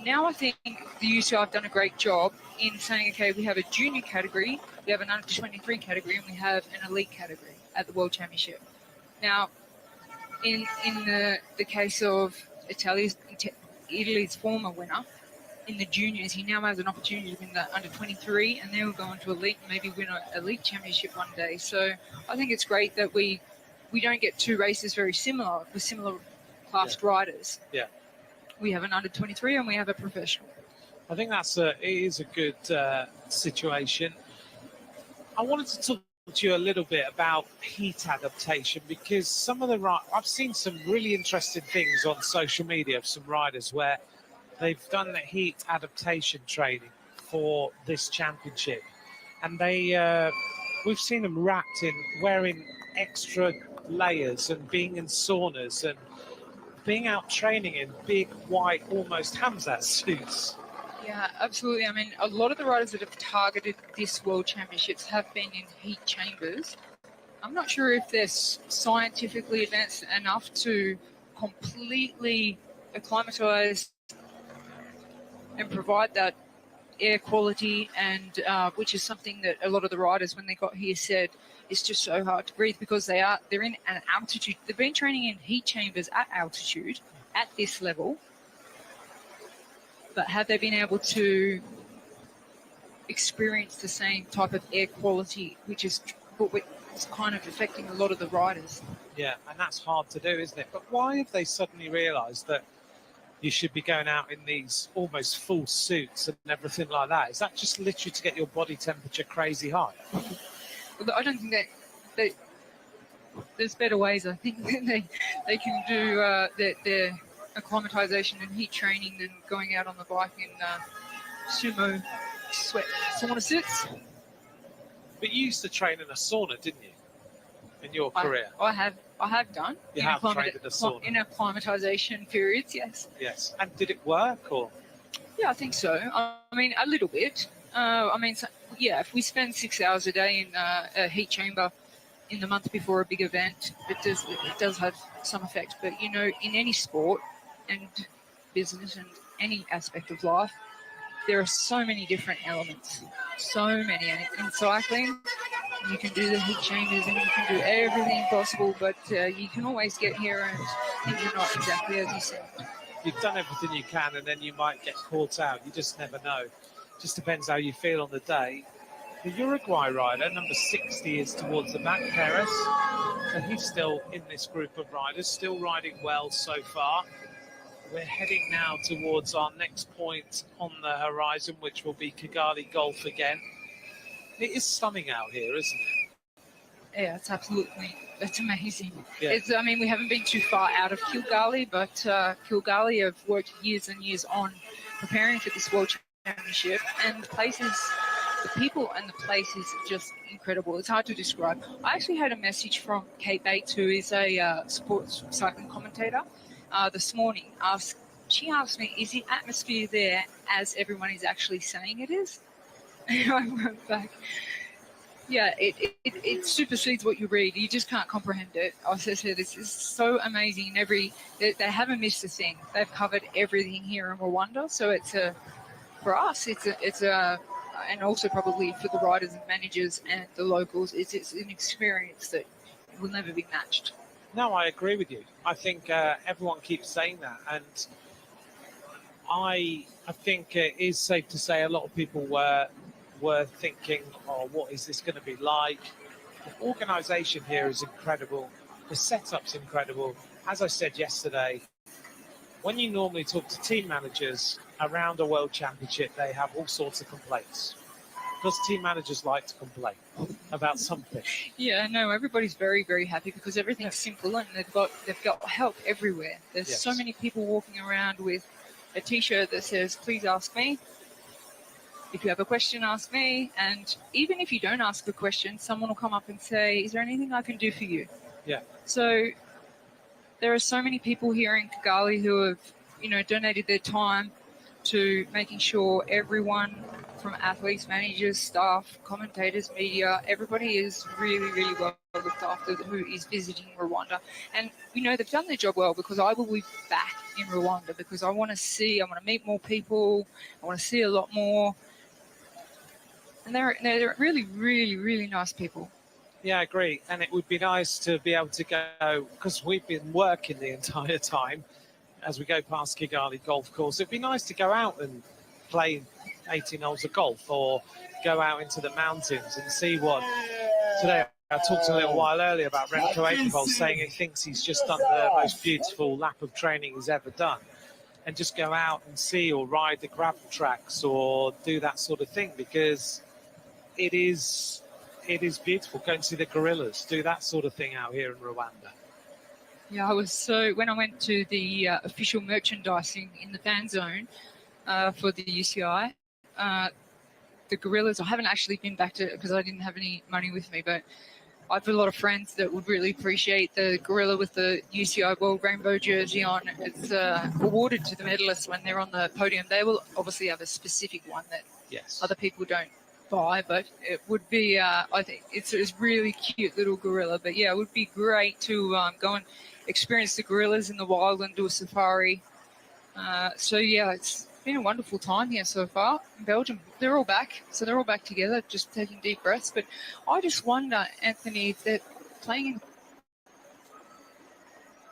now I think the UCI have done a great job in saying, okay, we have a junior category, we have an under-23 category, and we have an elite category at the World Championship. Now, in the case of Italy's former winner, in the juniors, he now has an opportunity to win the under-23, and then we'll go on to elite and maybe win an elite championship one day. So I think it's great that we don't get two races very similar with similar classed riders. Yeah. We have an under-23 and we have a professional. I think it is a good situation. I wanted to talk to you a little bit about heat adaptation, because I've seen some really interesting things on social media of some riders where they've done the heat adaptation training for this championship, and we've seen them wrapped in wearing extra layers and being in saunas and being out training in big white, almost Hamzat suits. Yeah, absolutely. I mean, a lot of the riders that have targeted this World Championships have been in heat chambers. I'm not sure if they're scientifically advanced enough to completely acclimatise and provide that air quality, and which is something that a lot of the riders, when they got here, said it's just so hard to breathe because they're in an altitude. They've been training in heat chambers at altitude at this level, but have they been able to experience the same type of air quality, which is it's kind of affecting a lot of the riders? Yeah, and that's hard to do, isn't it? But why have they suddenly realised that you should be going out in these almost full suits and everything like that? Is that just literally to get your body temperature crazy high? Well, I don't think that there's better ways. I think that they can do their acclimatization and heat training than going out on the bike in sumo sweat sauna suits. But you used to train in a sauna, didn't you, in your career? I have done. You have trained in a sauna? In acclimatization periods, yes. Yes. And did it work, or? Yeah, I think so. I mean, a little bit. If we spend 6 hours a day in a heat chamber in the month before a big event, it does have some effect. But, in any sport and business and any aspect of life, there are so many different elements. So many. And in cycling, you can do the heat chambers and you can do everything possible, but you can always get here and things are not exactly as you said. You've done everything you can, and then you might get caught out. You just never know. Just depends how you feel on the day. The Uruguay rider, number 60, is towards the back, Perez. So he's still in this group of riders, still riding well so far. We're heading now towards our next point on the horizon, which will be Kigali Golf again. It is stunning out here, isn't it? Yeah, it's amazing. Yeah. I mean, we haven't been too far out of Kigali, but Kigali have worked years and years on preparing for this World Championship, and the people and the place is just incredible. It's hard to describe. I actually had a message from Kate Bates, who is a sports cycling commentator, this morning. She asked me, is the atmosphere there as everyone is actually saying it is? And I wrote back, yeah, it supersedes what you read. You just can't comprehend it. I said, this is so amazing. They haven't missed a thing. They've covered everything here in Rwanda. So for us, and also probably for the riders and managers and the locals, it's an experience that will never be matched. No, I agree with you. I think everyone keeps saying that, and I think it is safe to say a lot of people were thinking, oh, what is this going to be like? The organisation here is incredible. The setup's incredible. As I said yesterday, when you normally talk to team managers around a World Championship, they have all sorts of complaints. Because team managers like to complain about something. Yeah, no, everybody's very, very happy because everything's simple and they've got help everywhere. There's so many people walking around with a T-shirt that says, "Please ask me. If you have a question, ask me." And even if you don't ask a question, someone will come up and say, "Is there anything I can do for you?" Yeah. So there are so many people here in Kigali who have, donated their time to making sure everyone, from athletes, managers, staff, commentators, media, everybody is really, really well looked after who is visiting Rwanda. And, they've done their job well, because I will be back in Rwanda because I want to meet more people. I want to see a lot more. And they're really, really, really nice people. Yeah, I agree. And it would be nice to be able to go, because we've been working the entire time as we go past Kigali Golf Course. It'd be nice to go out and play 18 holes of golf or go out into the mountains and see what. Today, I talked a little while earlier about Remco Evenepoel saying he thinks he's just done the most beautiful lap of training he's ever done. And just go out and see or ride the gravel tracks or do that sort of thing, because it is beautiful. Go and see the gorillas, do that sort of thing out here in Rwanda. Yeah, when I went to the official merchandising in the fan zone for the UCI, the gorillas, I haven't actually been back to it because I didn't have any money with me, but I've got a lot of friends that would really appreciate the gorilla with the UCI World Rainbow jersey on. It's awarded to the medalists when they're on the podium. They will obviously have a specific one that other people don't buy, but it would be, I think it's a really cute little gorilla. But yeah, it would be great to go and experience the gorillas in the wild and do a safari. So yeah, it's been a wonderful time here so far in Belgium. They're all back, so they're all back together, just taking deep breaths. But I just wonder, Anthony, if they're playing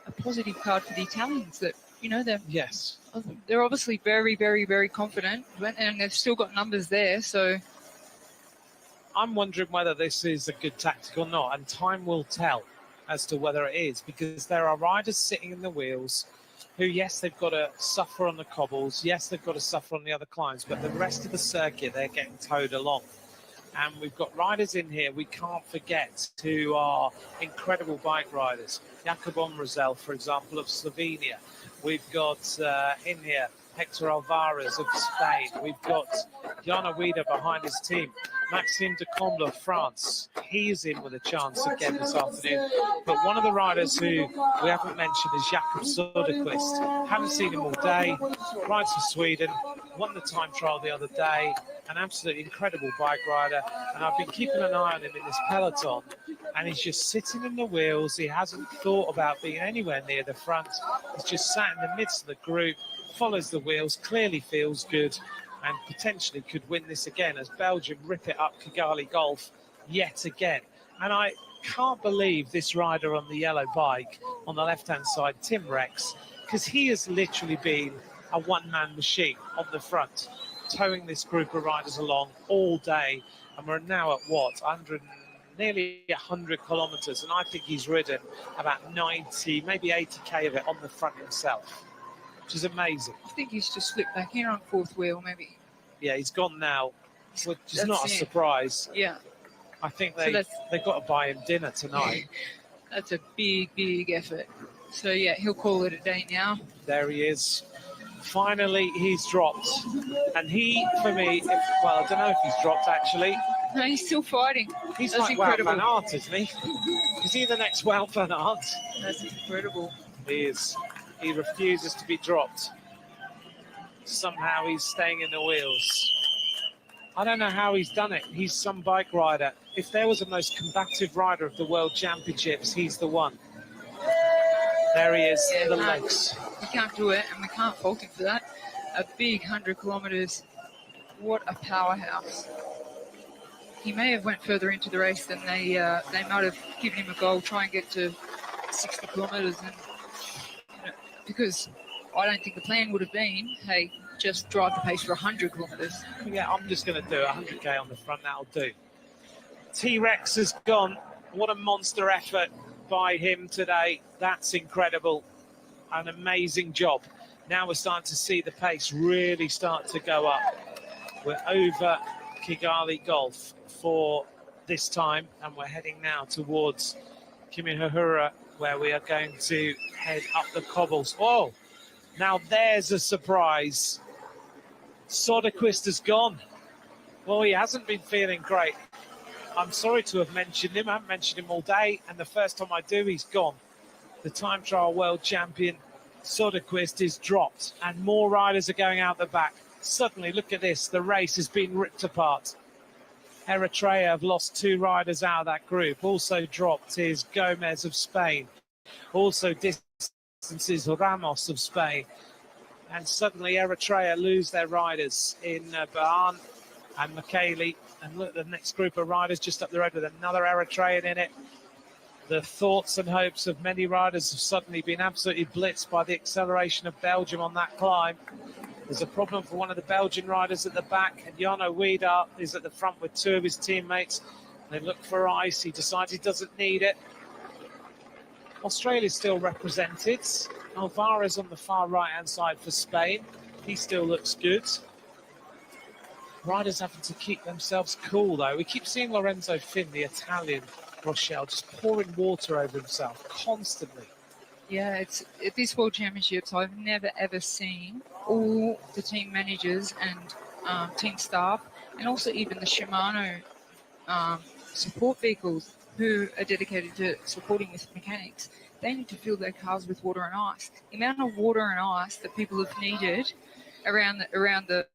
a positive card for the Italians, that they're obviously very, very, very confident, and they've still got numbers there. So I'm wondering whether this is a good tactic or not, and time will tell as to whether it is, because there are riders sitting in the wheels who, yes, they've got to suffer on the cobbles, yes, they've got to suffer on the other climbs, but the rest of the circuit, they're getting towed along. And we've got riders in here we can't forget who are incredible bike riders. Jakub Omrazel, for example, of Slovenia. We've got in here Hector Alvarez of Spain. We've got Jana Wieder behind his team. Maxime de Comble of France. He's in with a chance again this afternoon. But one of the riders who we haven't mentioned is Jakob Söderqvist. Haven't seen him all day. Rides for Sweden. Won the time trial the other day. An absolutely incredible bike rider. And I've been keeping an eye on him in this peloton. And he's just sitting in the wheels. He hasn't thought about being anywhere near the front. He's just sat in the midst of the group, follows the wheels, clearly feels good, and potentially could win this again as Belgium rip it up Kigali Golf yet again. And I can't believe this rider on the yellow bike on the left-hand side, Tim Rex, because he has literally been a one-man machine on the front, towing this group of riders along all day. And we're now at, nearly 100 kilometres, and I think he's ridden about 90, maybe 80k of it on the front himself. which is amazing. I think he's just slipped back in on fourth wheel, maybe. Yeah, he's gone now, which is That's not a it. surprise. Yeah, I think So they've got to buy him dinner tonight. that's a big effort. So yeah, he'll call it a day now. There he is. Finally, he's dropped. And he, for me, I don't know if he's dropped actually. No, he's still fighting. He's That's like Wout incredible. van Aert, isn't he? Is he the next Wout van Aert? That's incredible. He is. He refuses to be dropped. Somehow he's staying in the wheels. I don't know how he's done it. He's some bike rider. If there was a most combative rider of the World Championships, he's the one. There he is, Yeah, the no. legs. He can't do it, and we can't fault him for that. A big 100 kilometres. What a powerhouse. He may have went further into the race than they might have given him a goal, try and get to 60 kilometres. And because I don't think the plan would have been, hey, just drive the pace for 100 kilometres. Yeah, I'm just going to do 100k on the front. That'll do. T-Rex has gone. What a monster effort by him today. That's incredible. An amazing job. Now we're starting to see the pace really start to go up. We're over Kigali Golf for this time, and we're heading now towards Kimihurura, where we are going to head up the cobbles. Oh, now there's a surprise. Soderquist has gone. Well, he hasn't been feeling great. I'm sorry to have mentioned him. I haven't mentioned him all day, and the first time I do, he's gone. The time trial world champion, Soderquist, is dropped, and more riders are going out the back. Suddenly, look at this. The race has been ripped apart. Eritrea have lost 2 riders out of that group. Also dropped is Gomez of Spain. Also distances Ramos of Spain. And suddenly Eritrea lose their riders in Bahan and Michele. And look, the next group of riders just up the road with another Eritrean in it. The thoughts and hopes of many riders have suddenly been absolutely blitzed by the acceleration of Belgium on that climb. There's a problem for one of the Belgian riders at the back, and Jarno Wieder is at the front with 2 of his teammates. They look for ice. He decides he doesn't need it. Australia's still represented. Alvarez on the far right-hand side for Spain. He still looks good. Riders having to keep themselves cool, though. We keep seeing Lorenzo Fin, the Italian, Rochelle, just pouring water over himself constantly. Yeah, it's at this World Championships, I've never ever seen all the team managers and team staff, and also even the Shimano support vehicles who are dedicated to supporting with mechanics. They need to fill their cars with water and ice. The amount of water and ice that people have needed around the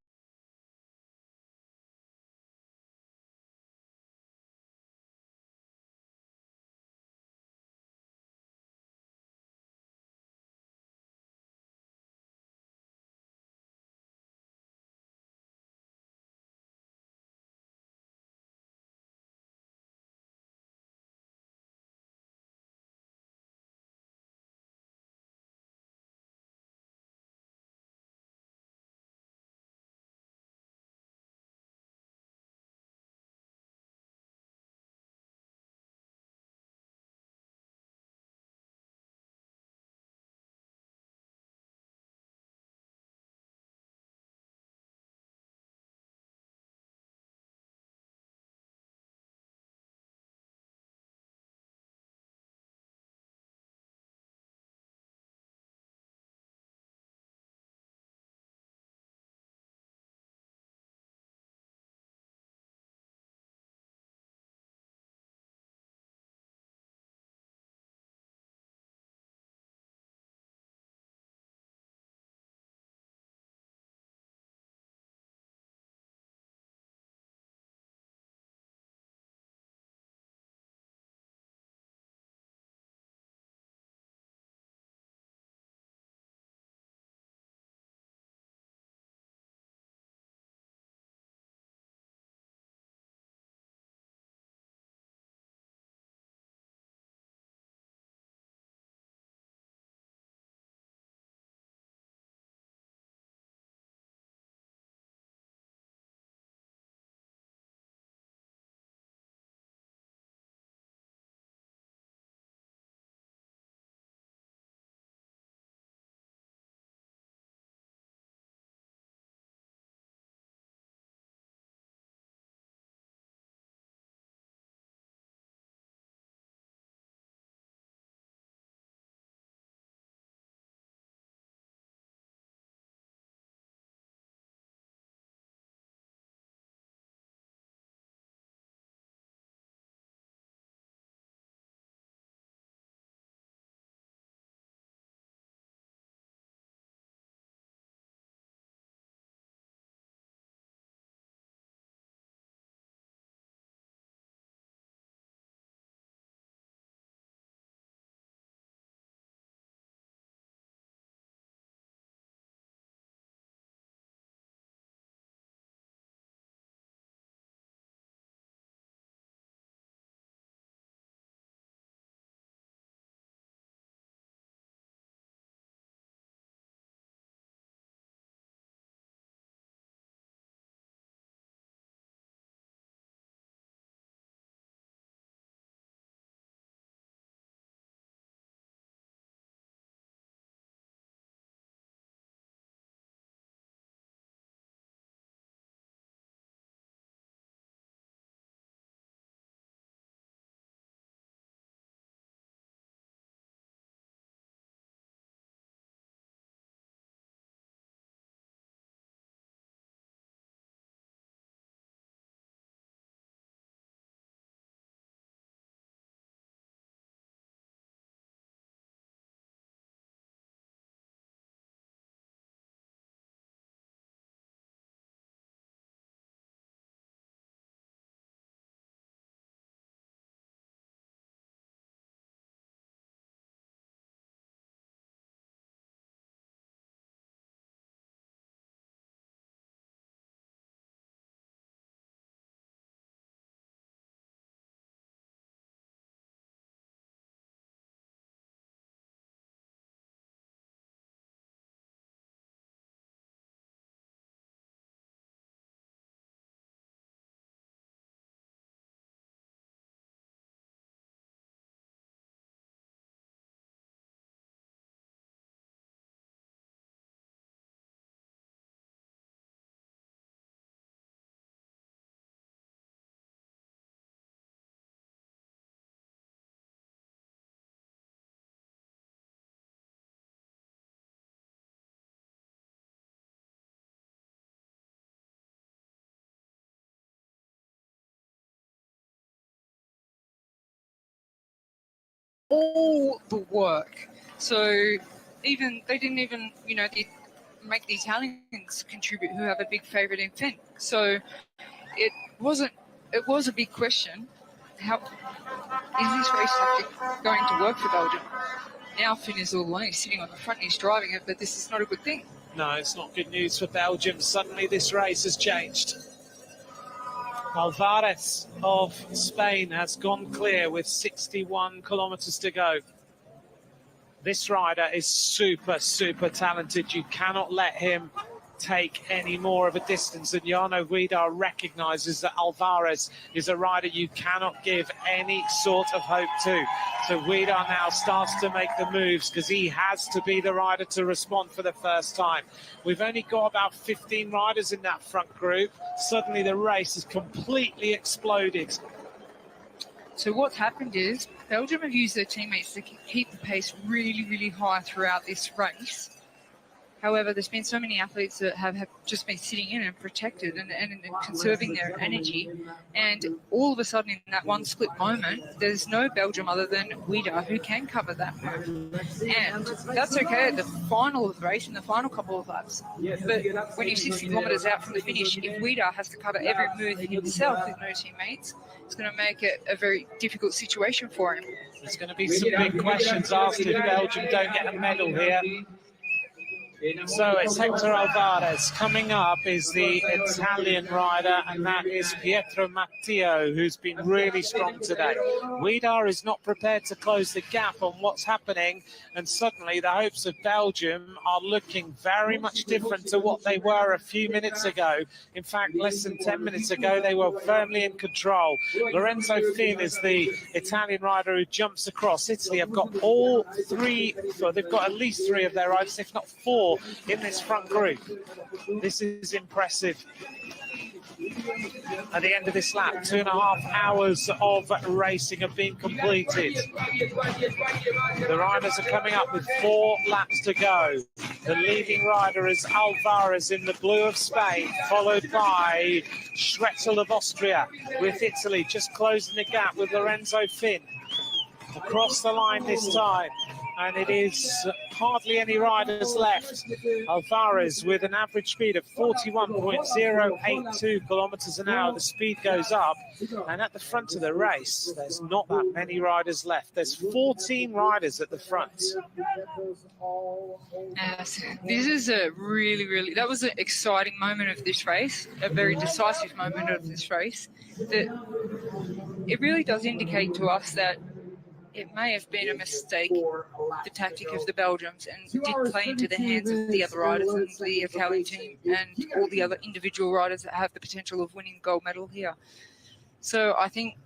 all the work. So they didn't even, make the Italians contribute, who have a big favourite in Finn. So it was a big question. How is this race tactic going to work for Belgium? Now Finn is all alone. He's sitting on the front. He's driving it, but this is not a good thing. No, it's not good news for Belgium. Suddenly this race has changed. Alvarez of Spain has gone clear with 61 kilometres to go. This rider is super, super talented. You cannot let him take any more of a distance, and Jarno Widar recognises that Alvarez is a rider you cannot give any sort of hope to. So Widar now starts to make the moves because he has to be the rider to respond for the first time. We've only got about 15 riders in that front group. Suddenly the race has completely exploded. So what's happened is Belgium have used their teammates to keep the pace really, really high throughout this race. However, there's been so many athletes that have just been sitting in and protected and conserving their energy. And all of a sudden, in that one split moment, there's no Belgium other than Widar who can cover that move. And that's okay at the final of the race, in the final couple of laps. But when you're 60 kilometres out from the finish, if Widar has to cover every move himself with no teammates, it's going to make it a very difficult situation for him. There's going to be some big questions asked if Belgium don't get a medal here. So it's Hector Alvarez. Coming up is the Italian rider, and that is Pietro Matteo, who's been really strong today. Widar is not prepared to close the gap on what's happening, and suddenly the hopes of Belgium are looking very much different to what they were a few minutes ago. In fact, less than 10 minutes ago, they were firmly in control. Lorenzo Finn is the Italian rider who jumps across. Italy have got all three, well, they've got at least three of their riders, if not four, in this front group. This is impressive. At the end of this lap, 2.5 hours of racing have been completed. The riders are coming up with 4 laps to go. The leading rider is Alvarez in the blue of Spain, followed by Schretzel of Austria, with Italy just closing the gap with Lorenzo Finn. Across the line this time, and it is hardly any riders left. Alvarez with an average speed of 41.082 kilometres an hour. The speed goes up, and at the front of the race, there's not that many riders left. There's 14 riders at the front. This is a really, that was an exciting moment of this race, a very decisive moment of this race. That it really does indicate to us that it may have been a mistake, the tactic of the Belgians, and did play into the hands of the other riders and the Italian team and all the other individual riders that have the potential of winning gold medal here. So I think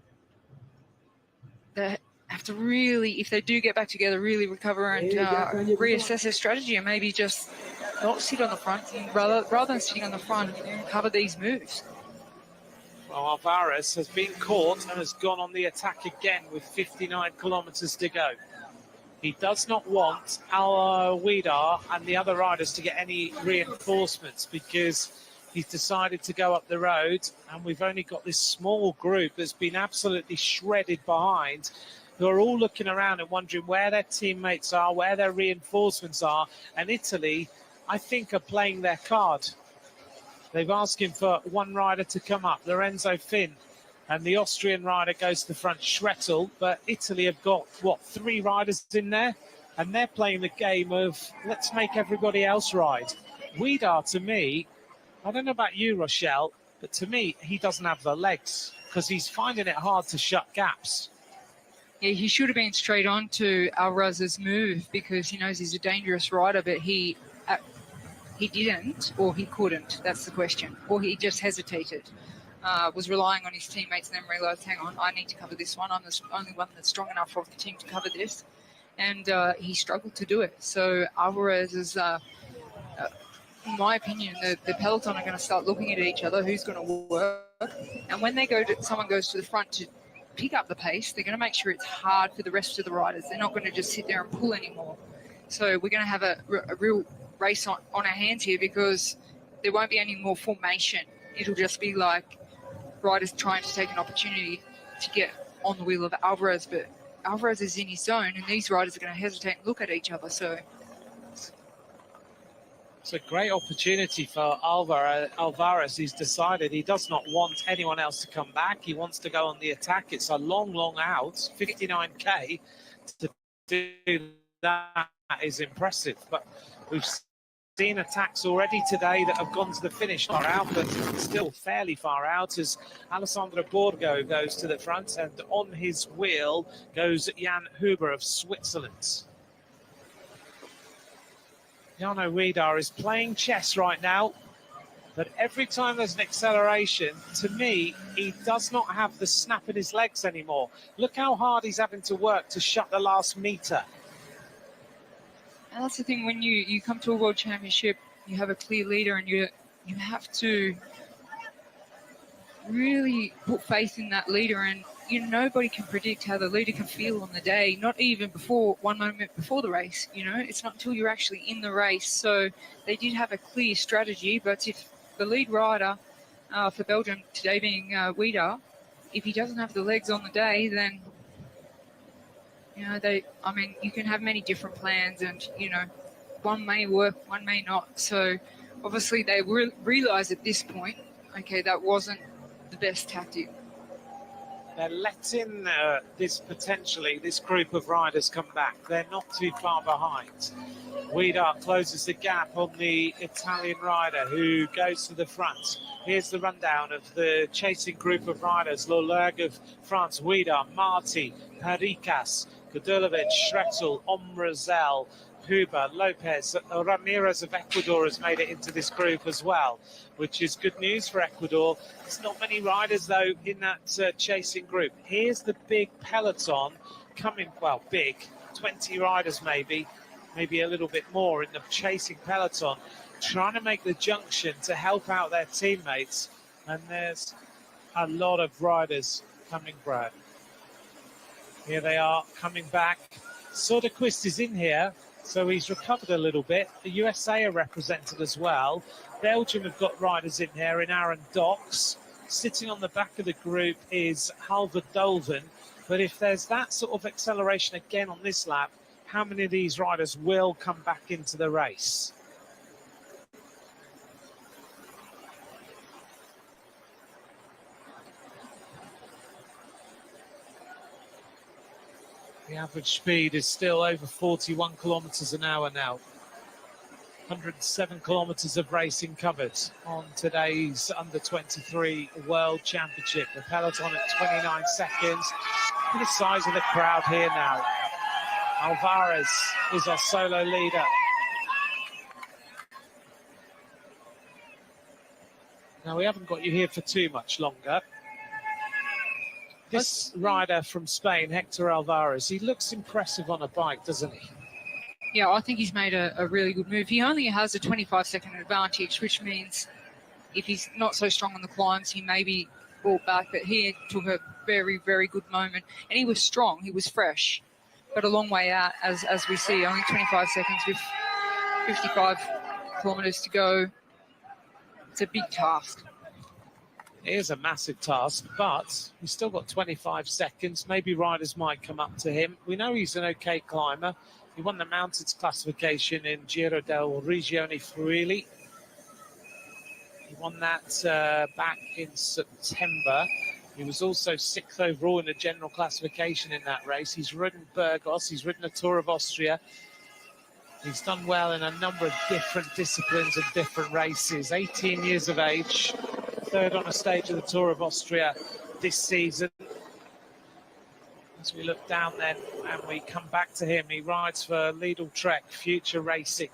they have to really, if they do get back together, really recover and reassess their strategy and maybe just not sit on the front, and rather than sitting on the front, cover these moves. Well, Alvarez has been caught and has gone on the attack again with 59 kilometres to go. He does not want Widar and the other riders to get any reinforcements because he's decided to go up the road, and we've only got this small group that's been absolutely shredded behind, who are all looking around and wondering where their teammates are, where their reinforcements are, and Italy, I think, are playing their card. They've asked him for one rider to come up, Lorenzo Finn, and the Austrian rider goes to the front, Schretzel, but Italy have got, 3 riders in there? And they're playing the game of, let's make everybody else ride. Widar, to me, I don't know about you, Rochelle, but to me, he doesn't have the legs because he's finding it hard to shut gaps. Yeah, he should have been straight on to Alvarez's move because he knows he's a dangerous rider, but he didn't, or he couldn't. That's the question. Or he just hesitated, was relying on his teammates, and then realised, hang on, I need to cover this one. I'm the only one that's strong enough for the team to cover this. And he struggled to do it. So Alvarez is, in my opinion, the peloton are going to start looking at each other, who's going to work. And when someone goes to the front to pick up the pace, they're going to make sure it's hard for the rest of the riders. They're not going to just sit there and pull anymore. So we're going to have a real race on our hands here because there won't be any more formation. It'll just be like riders trying to take an opportunity to get on the wheel of Alvarez, but Alvarez is in his zone, and these riders are going to hesitate and look at each other. So it's a great opportunity for Alvarez. He's decided he does not want anyone else to come back. He wants to go on the attack. It's a long, long out, 59k. To do that is impressive. But we've seen attacks already today that have gone to the finish far out, but still fairly far out as Alessandro Borgo goes to the front, and on his wheel goes Jan Huber of Switzerland. Jarno Widar is playing chess right now, but every time there's an acceleration, to me, he does not have the snap in his legs anymore. Look how hard he's having to work to shut the last meter. and that's the thing, when you come to a world championship, you have a clear leader, and you have to really put faith in that leader. And nobody can predict how the leader can feel on the day, not even before 1 moment before the race. It's not until you're actually in the race. So they did have a clear strategy, but if the lead rider for Belgium today being Widar, if he doesn't have the legs on the day, then you can have many different plans, and one may work, one may not. So obviously they realize at this point, okay, that wasn't the best tactic. They're letting this group of riders come back. They're not too far behind. Widar closes the gap on the Italian rider who goes to the front. Here's the rundown of the chasing group of riders. Lolerg of France, Widar, Marti, Paricas, Kudulovic, Schretzel, Omrazel, Huber, Lopez. Ramirez of Ecuador has made it into this group as well, which is good news for Ecuador. There's not many riders, though, in that chasing group. Here's the big peloton coming, well, big, 20 riders maybe a little bit more in the chasing peloton, trying to make the junction to help out their teammates. And there's a lot of riders coming, Brad. Here they are coming back. Soderquist is in here, so he's recovered a little bit. The USA are represented as well. Belgium have got riders in here in Aaron Docks. Sitting on the back of the group is Halvard Dolven. But if there's that sort of acceleration again on this lap, how many of these riders will come back into the race? The average speed is still over 41 kilometres an hour now. 107 kilometres of racing covered on today's Under-23 World Championship. The peloton at 29 seconds. Look at the size of the crowd here now. Alvarez is our solo leader. Now, we haven't got you here for too much longer. This rider from Spain, Hector Alvarez, he looks impressive on a bike, doesn't he? Yeah, I think he's made a really good move. He only has a 25-second advantage, which means if he's not so strong on the climbs, he may be brought back. But he took a very, very good moment. And he was strong. He was fresh. But a long way out, as we see, only 25 seconds with 55 kilometres to go. It's a big task. It is a massive task, but he's still got 25 seconds. Maybe riders might come up to him. We know he's an okay climber. He won the mountains classification in Giro del Regione Friuli. He won that back in September. He was also 6th overall in the general classification in that race. He's ridden Burgos. He's ridden the Tour of Austria. He's done well in a number of different disciplines and different races. 18 years of age, 3rd on a stage of the Tour of Austria this season. As we look down then and we come back to him, he rides for Lidl Trek Future Racing.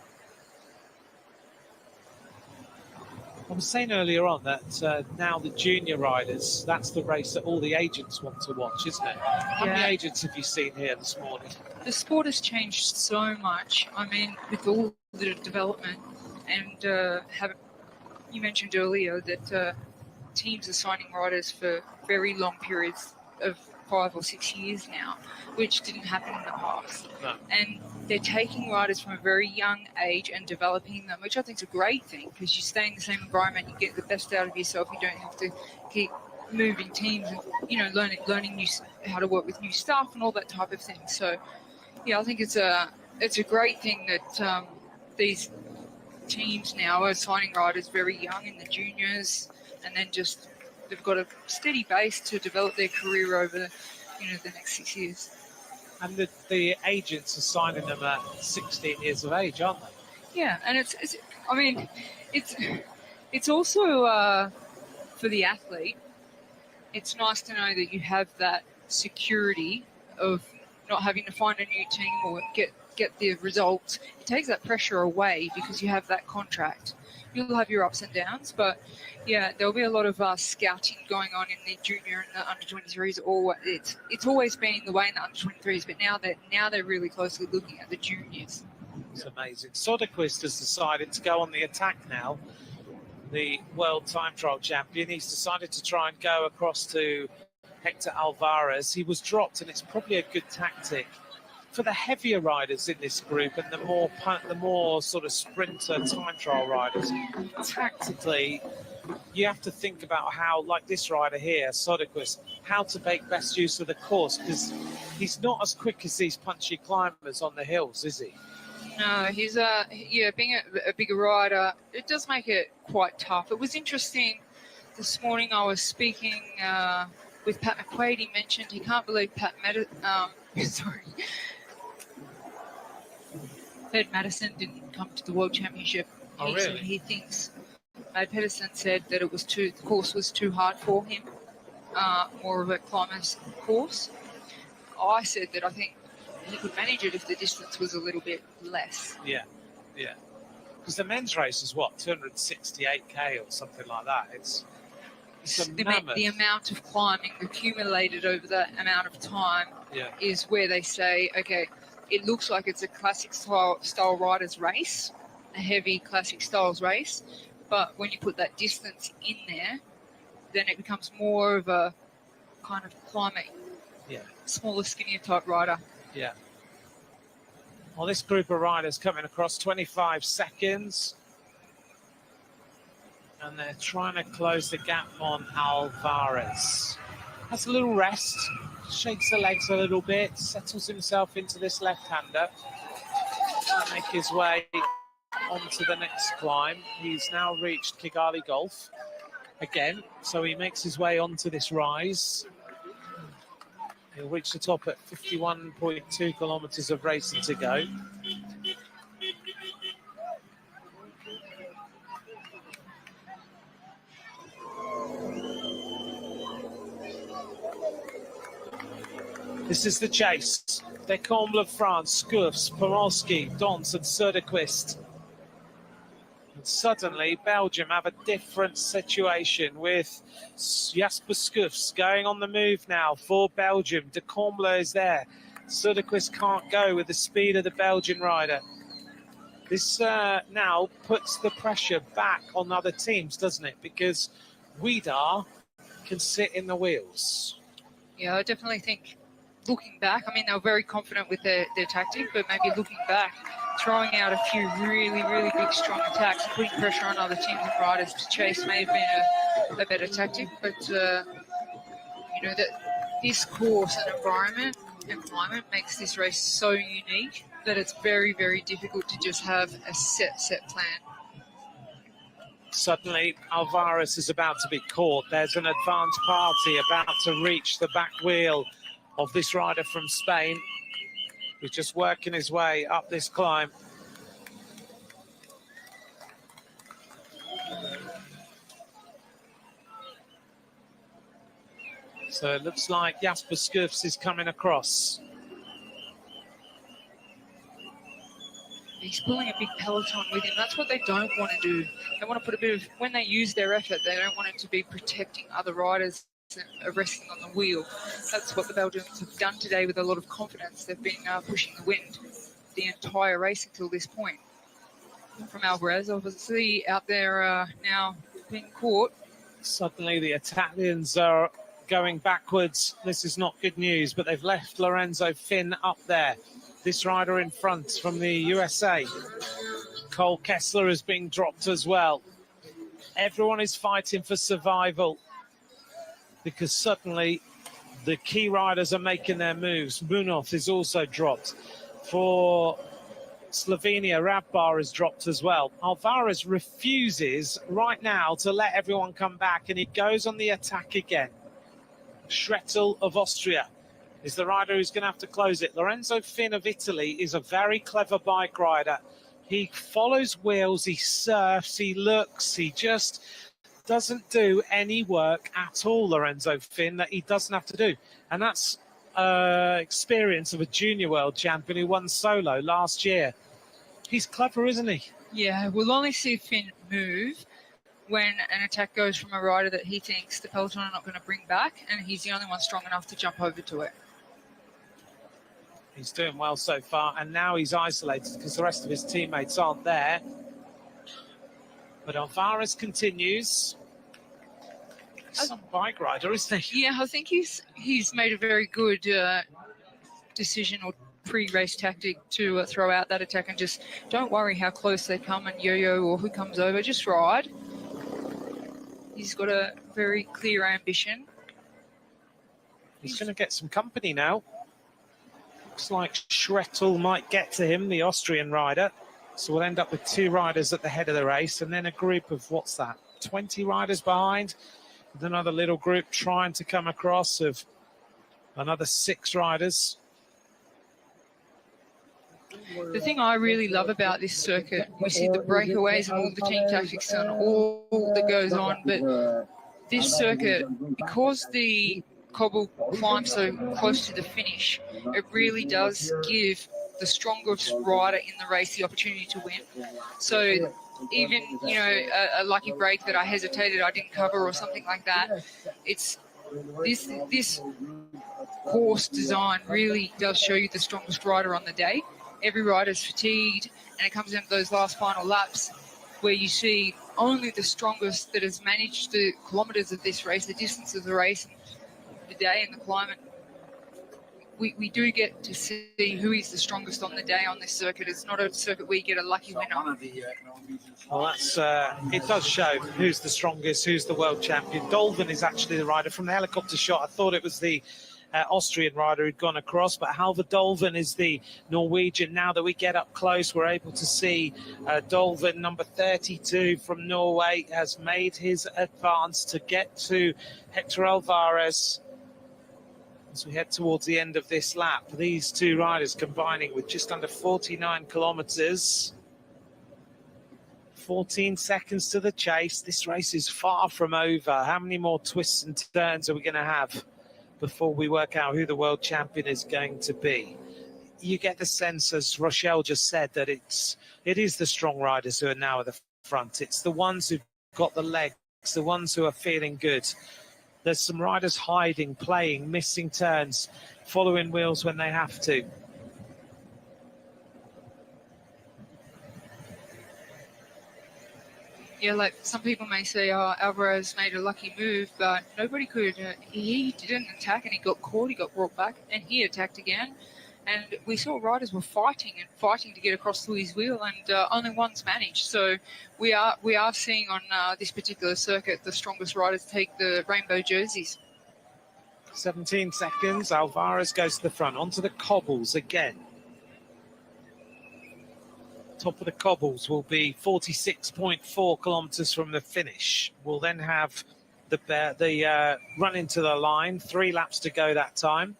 I was saying earlier on that now the junior riders, that's the race that all the agents want to watch, isn't it? How many agents have you seen here this morning? The sport has changed so much. I mean, with all the development, and you mentioned earlier that teams are signing riders for very long periods of 5 or 6 years now, which didn't happen in the past. No. And they're taking riders from a very young age and developing them, which I think is a great thing, because you stay in the same environment, you get the best out of yourself, you don't have to keep moving teams and, you know, learning how to work with new staff and all that type of thing. So, yeah, I think it's a great thing that these teams now are signing riders very young in the juniors, and then just they've got a steady base to develop their career over, you know, the next 6 years. And the agents are signing them at 16 years of age, aren't they? Yeah, and it's also for the athlete. It's nice to know that you have that security of not having to find a new team or get the results. It takes that pressure away because you have that contract. You'll have your ups and downs, but yeah, there'll be a lot of scouting going on in the junior and the under-23s. It's always been the way in the under-23s, but now they're really closely looking at the juniors. It's amazing. Soderquist has decided to go on the attack now. The world time trial champion. He's decided to try and go across to Hector Alvarez. He was dropped, and it's probably a good tactic for the heavier riders in this group and the more sort of sprinter time trial riders. Tactically, you have to think about how, like this rider here, Soderquist, how to make best use of the course, because he's not as quick as these punchy climbers on the hills, is he? No, he's being a bigger rider, it does make it quite tough. It was interesting this morning. I was speaking with Pat McQuaid. He mentioned he can't believe Ed Madison didn't come to the World Championship. Oh, really? He thinks Mad Pedersen said that the course was too hard for him, more of a climber's course. I said that I think he could manage it if the distance was a little bit less. Yeah. Because the men's race is what, 268k or something like that. It's the amount of climbing accumulated over that amount of time is where they say, okay, it looks like it's a classic style riders race, a heavy classic styles race, but when you put that distance in there, then it becomes more of a kind of climber, smaller, skinnier type rider. Yeah. Well, this group of riders coming across 25 seconds. And they're trying to close the gap on Alvarez. Has a little rest, shakes the legs a little bit, settles himself into this left-hander. And make his way onto the next climb. He's now reached Kigali Golf again. So he makes his way onto this rise. He'll reach the top at 51.2 kilometers of racing to go. This is the chase. Decomble of France, Scoufs, Pomorski, Dons and Soderquist. And suddenly, Belgium have a different situation with Jasper Scoufs going on the move now for Belgium. Decomble is there. Soderquist can't go with the speed of the Belgian rider. This now puts the pressure back on other teams, doesn't it? Because Widar can sit in the wheels. Yeah, I definitely think looking back, I mean, they were very confident with their tactic, but maybe looking back, throwing out a few really, really big, strong attacks, putting pressure on other teams and riders to chase may have been a better tactic. But, you know, that this course and environment and climate makes this race so unique that it's very, very difficult to just have a set plan. Suddenly, Alvarez is about to be caught. There's an advance party about to reach the back wheel of this rider from Spain, who's just working his way up this climb. So it looks like Jasper Scoufs is coming across. He's pulling a big peloton with him. That's what they don't want to do. They want to put a bit of, when they use their effort, they don't want it to be protecting other riders and resting on the wheel. That's what the Belgians have done today with a lot of confidence. They've been pushing the wind the entire race until this point. From Alvarez, obviously, out there now being caught. Suddenly the Italians are going backwards. This is not good news, but they've left Lorenzo Finn up there. This rider in front from the USA. Cole Kessler is being dropped as well. Everyone is fighting for survival. because suddenly the key riders are making their moves. Munoz is also dropped. For Slovenia, Radbar is dropped as well. Alvarez refuses right now to let everyone come back, and he goes on the attack again. Schrettel of Austria is the rider who's going to have to close it. Lorenzo Finn of Italy is a very clever bike rider. He follows wheels, he surfs, he looks, he just doesn't do any work at all, Lorenzo Finn, that he doesn't have to do. And that's experience of a junior world champion who won solo last year. He's clever, isn't he? Yeah, we'll only see Finn move when an attack goes from a rider that he thinks the peloton are not going to bring back, and he's the only one strong enough to jump over to it. He's doing well so far, and now he's isolated because the rest of his teammates aren't there. But Alvarez continues. Some bike rider, isn't he? Yeah, I think he's made a very good decision or pre-race tactic to throw out that attack and just don't worry how close they come and yo-yo or who comes over, just ride. He's got a very clear ambition. He's going to get some company now. Looks like Schrettel might get to him, the Austrian rider. So we'll end up with 2 riders at the head of the race and then a group of, 20 riders behind. With another little group trying to come across of another 6 riders. The thing I really love about this circuit, we see the breakaways and all the team tactics and all that goes on, but this circuit, because the cobble climbs so close to the finish, it really does give the strongest rider in the race the opportunity to win. So even, you know, a lucky break that I hesitated, I didn't cover or something like that, it's this course design really does show you the strongest rider on the day. Every rider's fatigued, and it comes down to those last final laps where you see only the strongest that has managed the kilometres of this race, the distance of the race, the day and the climate. We do get to see who is the strongest on the day on this circuit. It's not a circuit where you get a lucky winner. Well, that's it does show who's the strongest, who's the world champion. Dolven is actually the rider from the helicopter shot. I thought it was the Austrian rider who'd gone across, but Halvor Dolven is the Norwegian. Now that we get up close, we're able to see Dolven, number 32 from Norway, has made his advance to get to Hector Alvarez. As we head towards the end of this lap, these 2 riders combining with just under 49 kilometres. 14 seconds to the chase. This race is far from over. How many more twists and turns are we going to have before we work out who the world champion is going to be? You get the sense, as Rochelle just said, that it is the strong riders who are now at the front. It's the ones who've got the legs, the ones who are feeling good. There's some riders hiding, playing, missing turns, following wheels when they have to. Yeah, like some people may say, oh, Alvarez made a lucky move, but nobody could. He didn't attack and he got caught, he got brought back, and he attacked again. And we saw riders were fighting to get across Louis' wheel, and only one's managed. So we are seeing on this particular circuit the strongest riders take the rainbow jerseys. 17 seconds. Alvarez goes to the front, onto the cobbles again. Top of the cobbles will be 46.4 kilometres from the finish. We'll then have the run into the line. 3 laps to go that time.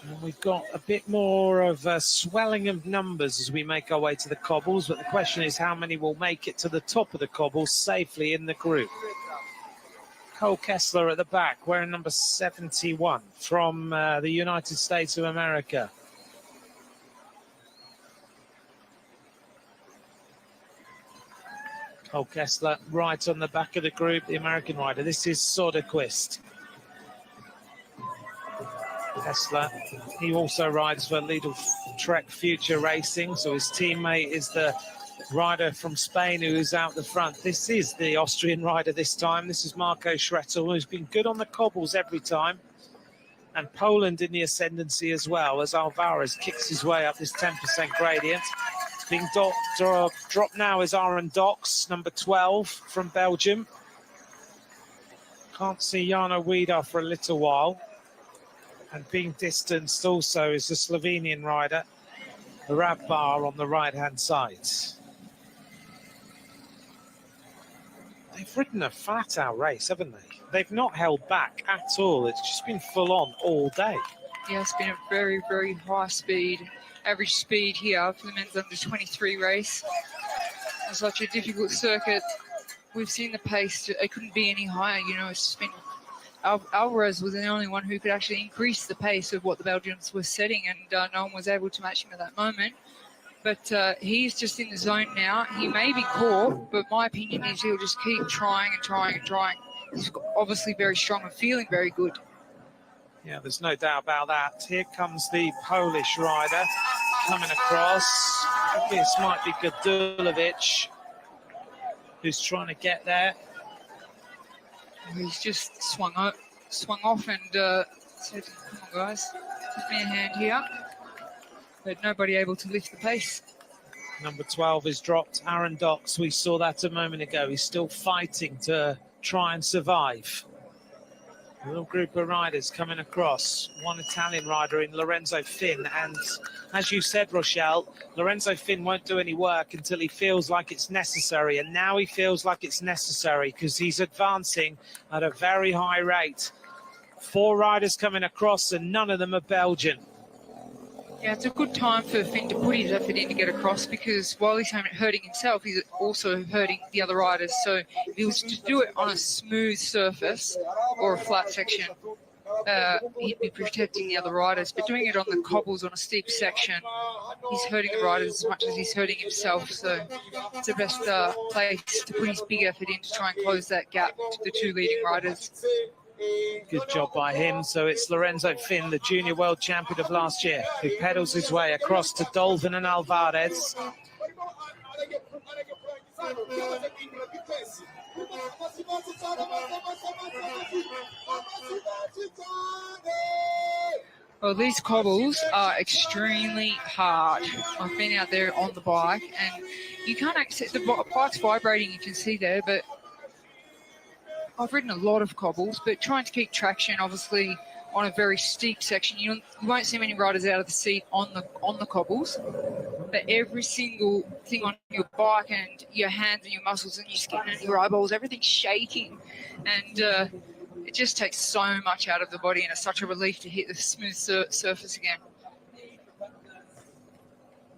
And we've got a bit more of a swelling of numbers as we make our way to the cobbles, but the question is how many will make it to the top of the cobbles safely in the group. Cole Kessler at the back, wearing number 71 from the United States of America. Cole Kessler right on the back of the group, the American rider. This is Soderquist. Kessler, he also rides for Lidl Trek Future Racing, so his teammate is the rider from Spain who is out the front. This is the Austrian rider this time. This is Marco Schrettel, who's been good on the cobbles every time. And Poland in the ascendancy as well, as Alvarez kicks his way up this 10% gradient. Being dropped now is Aaron Dox, number 12 from Belgium. Can't see Jana Wiedar for a little while. And being distanced also is the Slovenian rider, Rabbar, on the right-hand side. They've ridden a flat-out race, haven't they? They've not held back at all. It's just been full-on all day. Yeah, it's been a very, very high speed, average speed here for the men's under-23 race. It's such a difficult circuit. We've seen the pace. It couldn't be any higher. You know, it's just been... Alvarez was the only one who could actually increase the pace of what the Belgians were setting, and no one was able to match him at that moment. But he's just in the zone now. He may be caught, but my opinion is he'll just keep trying and trying and trying. He's obviously very strong and feeling very good. Yeah, there's no doubt about that. Here comes the Polish rider coming across. This might be Gadulovic, who's trying to get there. He's just swung off and said, come on, guys, give me a hand here. But nobody able to lift the pace. Number 12 is dropped. Aaron Docks, we saw that a moment ago. He's still fighting to try and survive. A little group of riders coming across. One Italian rider in Lorenzo Finn. And as you said, Rochelle, Lorenzo Finn won't do any work until he feels like it's necessary. And now he feels like it's necessary because he's advancing at a very high rate. 4 riders coming across and none of them are Belgian. Yeah, it's a good time for Finn to put his effort in to get across, because while he's hurting himself, he's also hurting the other riders. So if he was to do it on a smooth surface or a flat section, he'd be protecting the other riders. But doing it on the cobbles on a steep section, he's hurting the riders as much as he's hurting himself. So it's the best place to put his big effort in to try and close that gap to the 2 leading riders. Good job by him. So it's Lorenzo Finn, the junior world champion of last year, who pedals his way across to Dolvin and Alvarez. Well, these cobbles are extremely hard. I've been out there on the bike, and you can't access the bike's vibrating, you can see there, but I've ridden a lot of cobbles, but trying to keep traction, obviously, on a very steep section. You won't see many riders out of the seat on the cobbles, but every single thing on your bike and your hands and your muscles and your skin and your eyeballs, everything's shaking, and it just takes so much out of the body, and it's such a relief to hit the smooth surface again.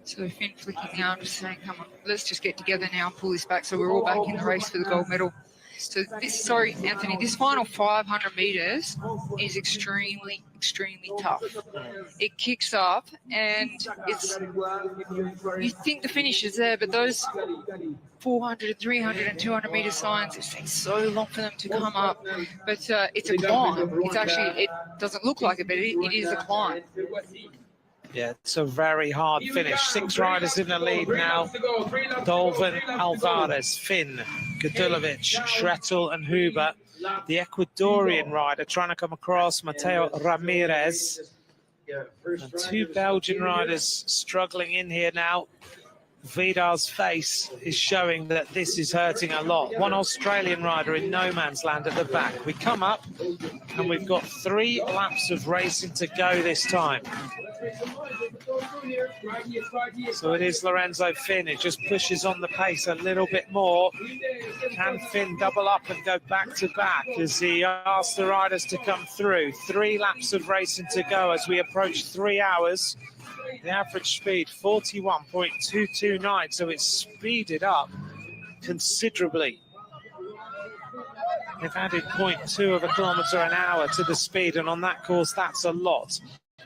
So Finn flicking now, I'm just saying, come on, let's just get together now and pull this back so we're all back in the race for the gold medal. So Anthony, this final 500 metres is extremely, extremely tough. It kicks up, and you think the finish is there, but those 400, 300 and 200 metre signs, it takes so long for them to come up. But it's a climb. It doesn't look like it, but it is a climb. Yeah, it's a very hard finish. 6 riders in the lead now. Dolvin, Alvarez, Finn, Gadulovic, Schrettel and Huber. The Ecuadorian rider trying to come across, Mateo Ramirez. And 2 Belgian riders struggling in here now. Vidar's face is showing that this is hurting a lot. 1 Australian rider in no man's land at the back. We come up and we've got 3 laps of racing to go this time. So it is Lorenzo Finn. It just pushes on the pace a little bit more. Can Finn double up and go back to back as he asks the riders to come through? 3 laps of racing to go as we approach 3 hours. The average speed 41.229, so it's speeded up considerably. They've added 0.2 of a kilometre an hour to the speed, and on that course, that's a lot.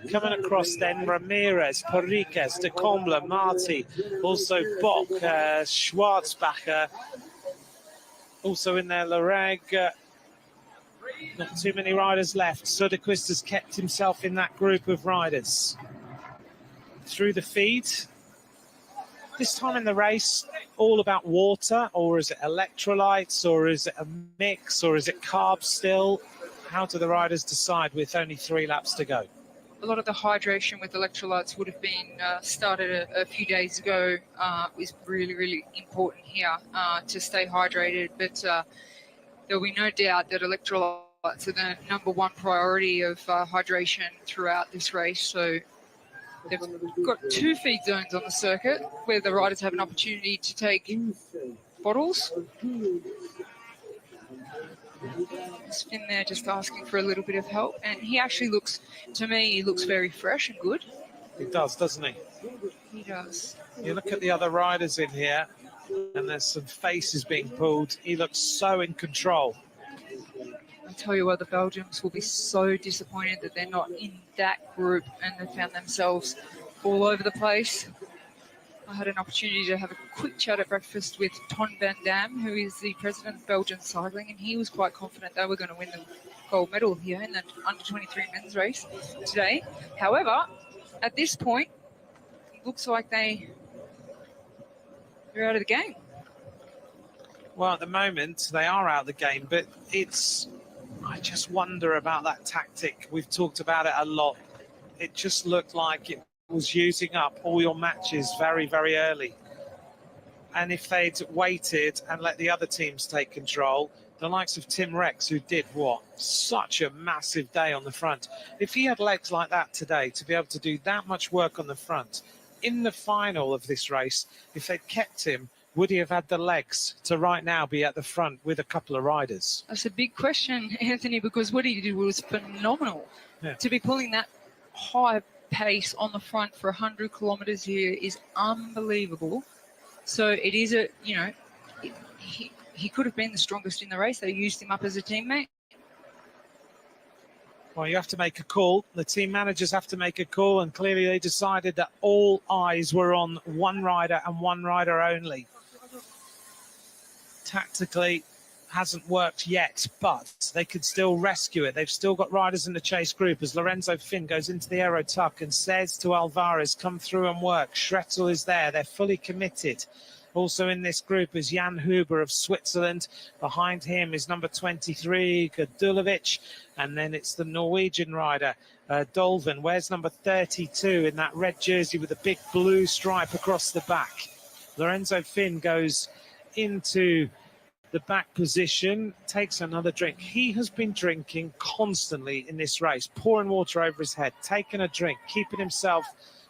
Coming across then, Ramirez, Pariquez, De Combla, Marti, also Bock, Schwarzbacher, also in there, Lareg. Not too many riders left. Söderqvist has kept himself in that group of riders. Through the feed. This time in the race, all about water, or is it electrolytes, or is it a mix, or is it carbs still? How do the riders decide with only 3 laps to go? A lot of the hydration with electrolytes would have been started a few days ago. Is really, really important here to stay hydrated. But there'll be no doubt that electrolytes are the number one priority of hydration throughout this race. So they've got 2 feed zones on the circuit where the riders have an opportunity to take bottles. Finn there just asking for a little bit of help, and he actually looks, to me, he looks very fresh and good. He does, doesn't he? He does. You look at the other riders in here, and there's some faces being pulled. He looks so in control. I tell you what, the Belgians will be so disappointed that they're not in that group and they found themselves all over the place. I had an opportunity to have a quick chat at breakfast with Ton van Dam, who is the president of Belgian cycling, and he was quite confident they were going to win the gold medal here in the Under-23 men's race today. However, at this point, it looks like they're out of the game. Well, at the moment, they are out of the game, but I just wonder about that tactic. We've talked about it a lot. It just looked like it was using up all your matches very, very early. And if they'd waited and let the other teams take control, the likes of Tim Rex, who did such a massive day on the front. If he had legs like that today, to be able to do that much work on the front, in the final of this race, if they'd kept him, would he have had the legs to right now be at the front with a couple of riders? That's a big question, Anthony, because what he did was phenomenal. Yeah. To be pulling that high pace on the front for 100 kilometres here is unbelievable. So it is he could have been the strongest in the race. They used him up as a teammate. Well, you have to make a call. The team managers have to make a call, and clearly they decided that all eyes were on one rider and one rider only. Tactically, hasn't worked yet, but they could still rescue it. They've still got riders in the chase group as Lorenzo Finn goes into the aero tuck and says to Alvarez, come through and work. Schretzel is there. They're fully committed. Also in this group is Jan Huber of Switzerland. Behind him is number 23, Gadulovic. And then it's the Norwegian rider, Dolven. Where's number 32 in that red jersey with a big blue stripe across the back? Lorenzo Finn goes into the back position, takes another drink. He has been drinking constantly in this race, pouring water over his head, taking a drink, keeping himself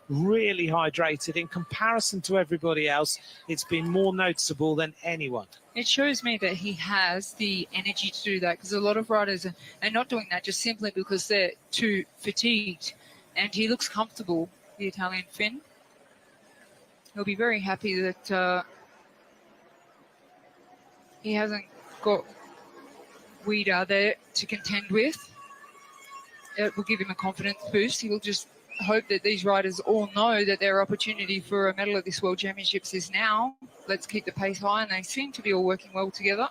really hydrated. In comparison to everybody else, it's been more noticeable than anyone. It shows me that he has the energy to do that, because a lot of riders are not doing that just simply because they're too fatigued. And he looks comfortable, the Italian Finn. He'll be very happy that he hasn't got Weida there to contend with. It will give him a confidence boost. He will just hope that these riders all know that their opportunity for a medal at this World Championships is now. Let's keep the pace high, and they seem to be all working well together.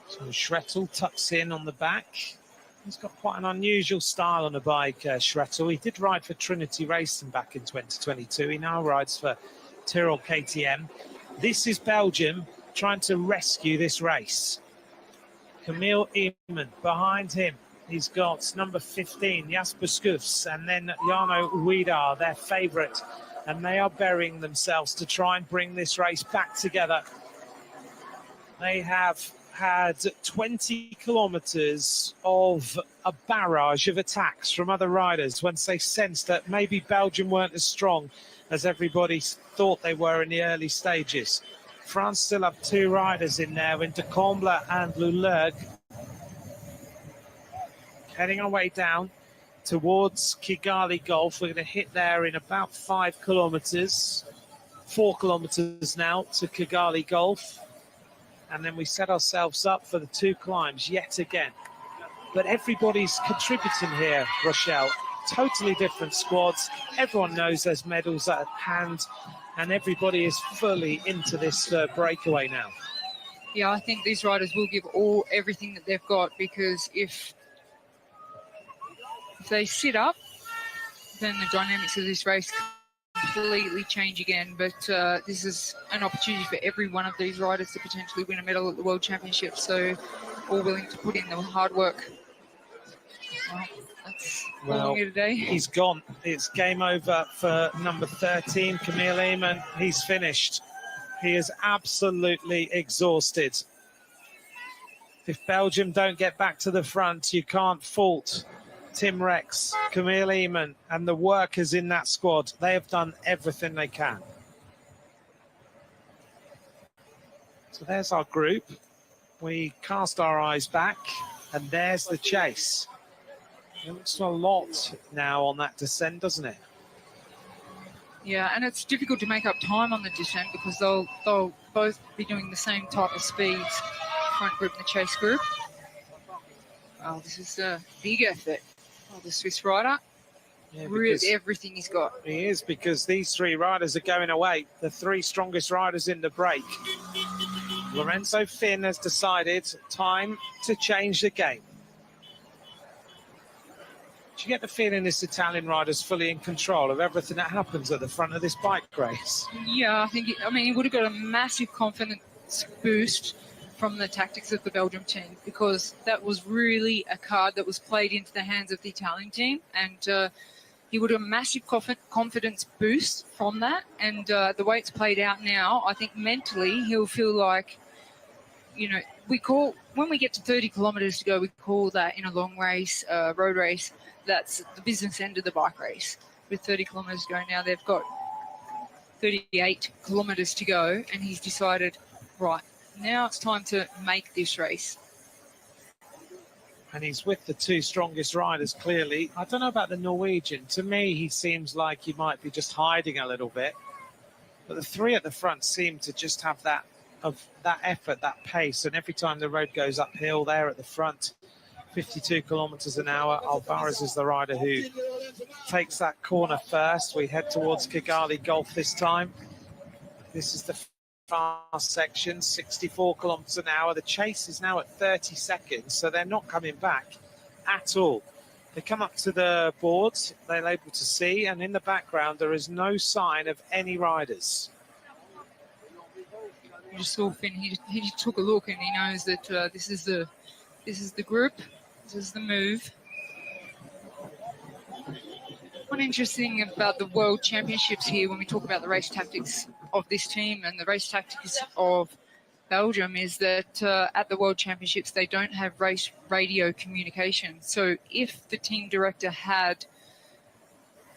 So Schretzel tucks in on the back. He's got quite an unusual style on a bike, Schretzel. He did ride for Trinity Racing back in 2022. He now rides for Tyrrell KTM. This is Belgium trying to rescue this race. Camille Eamon behind him. He's got number 15, Jasper Skufs, and then Jarno Weida, their favourite. And they are burying themselves to try and bring this race back together. They have had 20 kilometres of a barrage of attacks from other riders once they sensed that maybe Belgium weren't as strong as everybody thought they were in the early stages. France still have 2 riders in there, in De Comble and Lulurg. Heading our way down towards Kigali Gulf. We're going to hit there in about 5 kilometres. 4 kilometres now to Kigali Gulf. And then we set ourselves up for the 2 climbs yet again. But everybody's contributing here, Rochelle. Totally different squads. Everyone knows there's medals at hand. And everybody is fully into this breakaway now. Yeah, I think these riders will give everything that they've got, because if they sit up, then the dynamics of this race completely change again. But this is an opportunity for every one of these riders to potentially win a medal at the World Championships. So all willing to put in the hard work. Well, today. He's gone. It's game over for number 13, Camille Eamon. He's finished. He is absolutely exhausted. If Belgium don't get back to the front, you can't fault Tim Rex, Camille Eamon, and the workers in that squad. They have done everything they can. So there's our group. We cast our eyes back, and there's the chase. It looks a lot now on that descent, doesn't it? Yeah, and it's difficult to make up time on the descent because they'll both be doing the same type of speeds, front group and the chase group. Oh, this is a big effort. Oh, the Swiss rider, really everything he's got. He is, because these three riders are going away, the three strongest riders in the break. Lorenzo Finn has decided time to change the game. Do you get the feeling this Italian rider's fully in control of everything that happens at the front of this bike race? Yeah, I think, he would have got a massive confidence boost from the tactics of the Belgium team, because that was really a card that was played into the hands of the Italian team, and he would have a massive confidence boost from that. And the way it's played out now, I think mentally he'll feel like, when we get to 30 kilometres to go, we call that in a long race, road race, that's the business end of the bike race. With 30 kilometres to go now, they've got 38 kilometres to go, and he's decided, right, now it's time to make this race. And he's with the two strongest riders, clearly. I don't know about the Norwegian. To me, he seems like he might be just hiding a little bit. But the three at the front seem to just have that effort, that pace. And every time the road goes uphill, they're at the front. 52 kilometres an hour. Alvarez is the rider who takes that corner first. We head towards Kigali Golf this time. This is the fast section, 64 kilometres an hour. The chase is now at 30 seconds, so they're not coming back at all. They come up to the boards, they're able to see, and in the background there is no sign of any riders. You just saw Finn, he just took a look, and he knows that this is the group, this is the move. One interesting thing about the World Championships here, when we talk about the race tactics of this team and the race tactics of Belgium, is that at the World Championships they don't have race radio communication. So if the team director had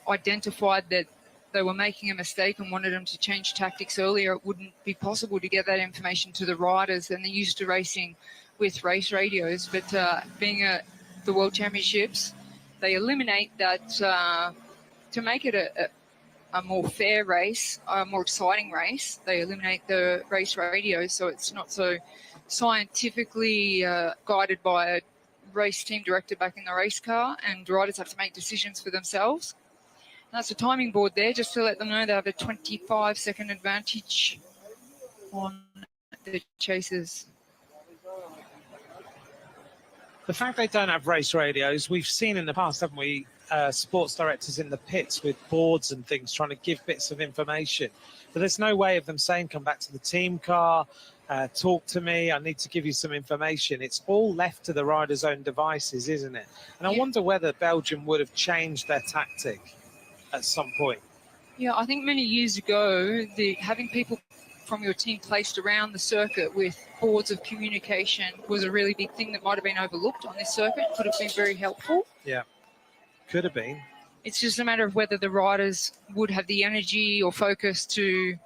identified that they were making a mistake and wanted them to change tactics earlier, it wouldn't be possible to get that information to the riders, and they're used to racing with race radios. But being at the World Championships, they eliminate that to make it a more fair race, a more exciting race. They eliminate the race radio, so it's not so scientifically guided by a race team director back in the race car, and riders have to make decisions for themselves. And that's a timing board there, just to let them know they have a 25-second advantage on the chasers. The fact they don't have race radios, we've seen in the past, haven't we, sports directors in the pits with boards and things trying to give bits of information. But there's no way of them saying, come back to the team car, talk to me, I need to give you some information. It's all left to the rider's own devices, isn't it? And I wonder whether Belgium would have changed their tactic at some point. Yeah, I think many years ago, having people from your team placed around the circuit with boards of communication was a really big thing that might have been overlooked on this circuit. Could have been very helpful. Yeah, could have been. It's just a matter of whether the riders would have the energy or focus to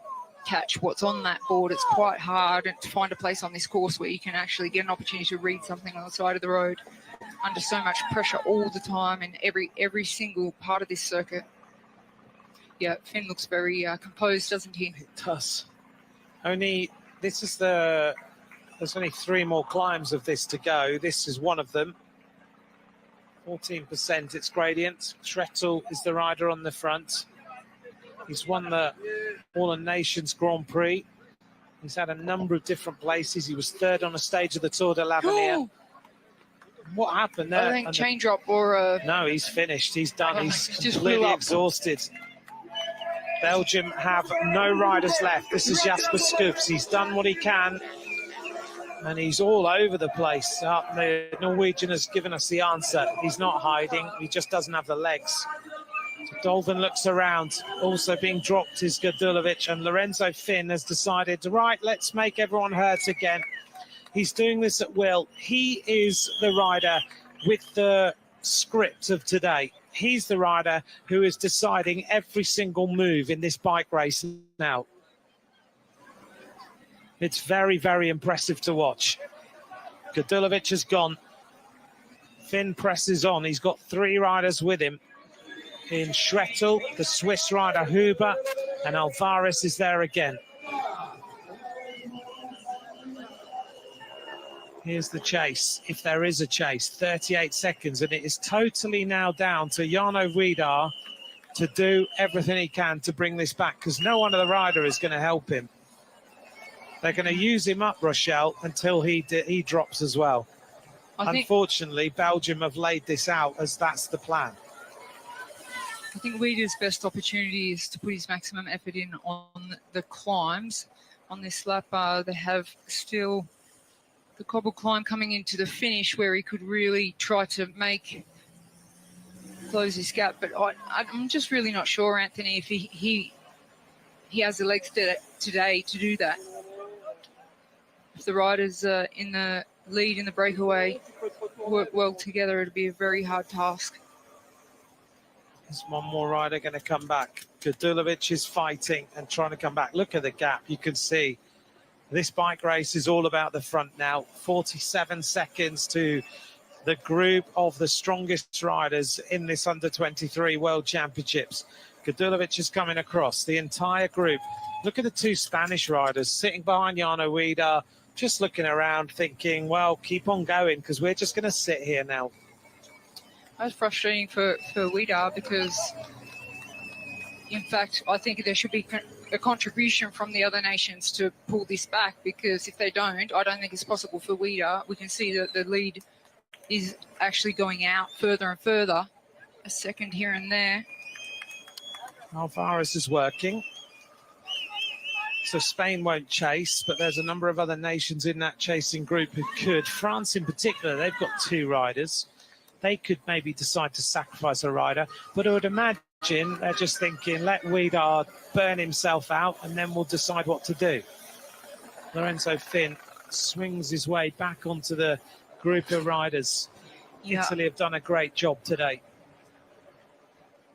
catch what's on that board. It's quite hard to find a place on this course where you can actually get an opportunity to read something on the side of the road under so much pressure all the time in every single part of this circuit. Yeah, Finn looks very composed, doesn't he? It does. There's only 3 more climbs of this to go. This is one of them. 14% its gradient. Trettel is the rider on the front. He's won the All Nations Grand Prix. He's had a number of different places. He was 3rd on a stage of the Tour de l'Avenir. What happened there? I think chain drop or... No, he's finished. He's done. He's completely exhausted. Belgium have no riders left. This is Jasper Scoops. He's done what he can, and he's all over the place. The Norwegian has given us the answer. He's not hiding. He just doesn't have the legs. So Dolvin looks around. Also being dropped is Gadulovic, and Lorenzo Finn has decided, right, let's make everyone hurt again. He's doing this at will. He is the rider with the script of today. He's the rider who is deciding every single move in this bike race now. It's very, very impressive to watch. Gadulovic has gone. Finn presses on. He's got 3 riders with him. In Schrettel, the Swiss rider Huber, and Alvarez is there again. Here's the chase, if there is a chase, 38 seconds, and it is totally now down to Jarno Widar to do everything he can to bring this back, because no one of the rider is going to help him. They're going to use him up, Rochelle, until he drops as well. Unfortunately, Belgium have laid this out as that's the plan. I think Widar's best opportunity is to put his maximum effort in on the climbs. On this lap, they have still the cobble climb coming into the finish where he could really try to close his gap. But I'm just really not sure, Anthony, if he has the legs today to do that. If the riders in the lead in the breakaway work well together, it'll be a very hard task. There's one more rider going to come back. Gadulovic is fighting and trying to come back. Look at the gap. You can see this bike race is all about the front now. 47 seconds to the group of the strongest riders in this Under-23 World Championships. Gadulovic is coming across the entire group. Look at the 2 Spanish riders sitting behind Jarno Widar, just looking around thinking, well, keep on going because we're just going to sit here now. That's frustrating for Widar because, in fact, I think there should be a contribution from the other nations to pull this back, because if they don't, I don't think it's possible for Widar. We can see that the lead is actually going out further and further, a second here and there. Alvarez is working. So Spain won't chase, but there's a number of other nations in that chasing group who could. France in particular, they've got 2 riders. They could maybe decide to sacrifice a rider, but I would imagine they're just thinking, let Widar burn himself out and then we'll decide what to do. Lorenzo Finn swings his way back onto the group of riders. Yeah. Italy have done a great job today.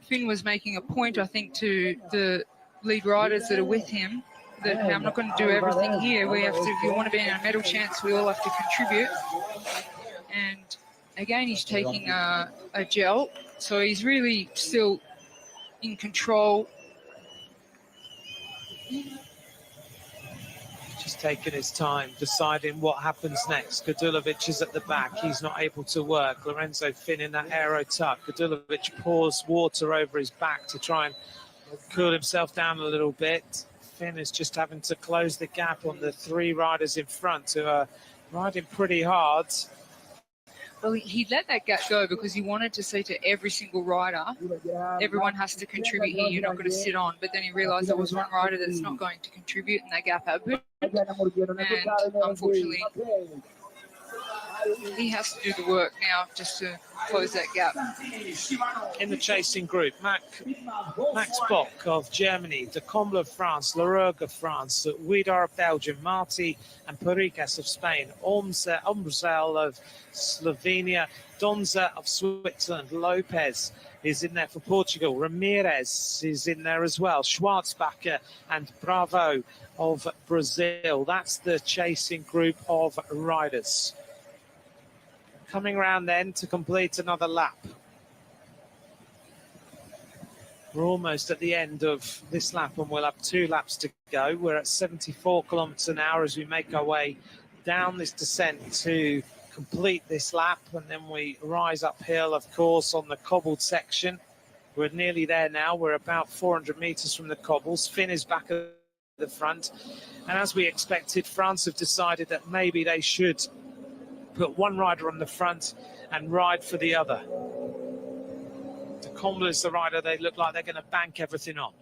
Finn was making a point, I think, to the lead riders that are with him, that hey, I'm not going to do everything here. We have to, if you want to be in a medal chance, we all have to contribute. And again, he's taking a gel, so he's really still in control. Just taking his time, deciding what happens next. Gadulovic is at the back. He's not able to work. Lorenzo Finn in that aero tuck. Gadulovic pours water over his back to try and cool himself down a little bit. Finn is just having to close the gap on the 3 riders in front who are riding pretty hard. Well, he let that gap go because he wanted to say to every single rider, everyone has to contribute here, you're not going to sit on. But then he realised there was one rider that's not going to contribute, and that gap happened. And unfortunately, he has to do the work now just to close that gap. In the chasing group, Max Bock of Germany, De Comble of France, Leroux of France, Widar of Belgium, Marti and Perikas of Spain, Ombrzel of Slovenia, Donza of Switzerland, Lopez is in there for Portugal, Ramirez is in there as well, Schwarzbacher and Bravo of Brazil. That's the chasing group of riders. Coming around then to complete another lap. We're almost at the end of this lap and we'll have 2 laps to go. We're at 74 kilometers an hour as we make our way down this descent to complete this lap, and then we rise uphill, of course, on the cobbled section. We're nearly there now. We're about 400 meters from the cobbles. Finn is back at the front, and as we expected, France have decided that maybe they should put one rider on the front and ride for the other. De Comble is the rider they look like they're going to bank everything on.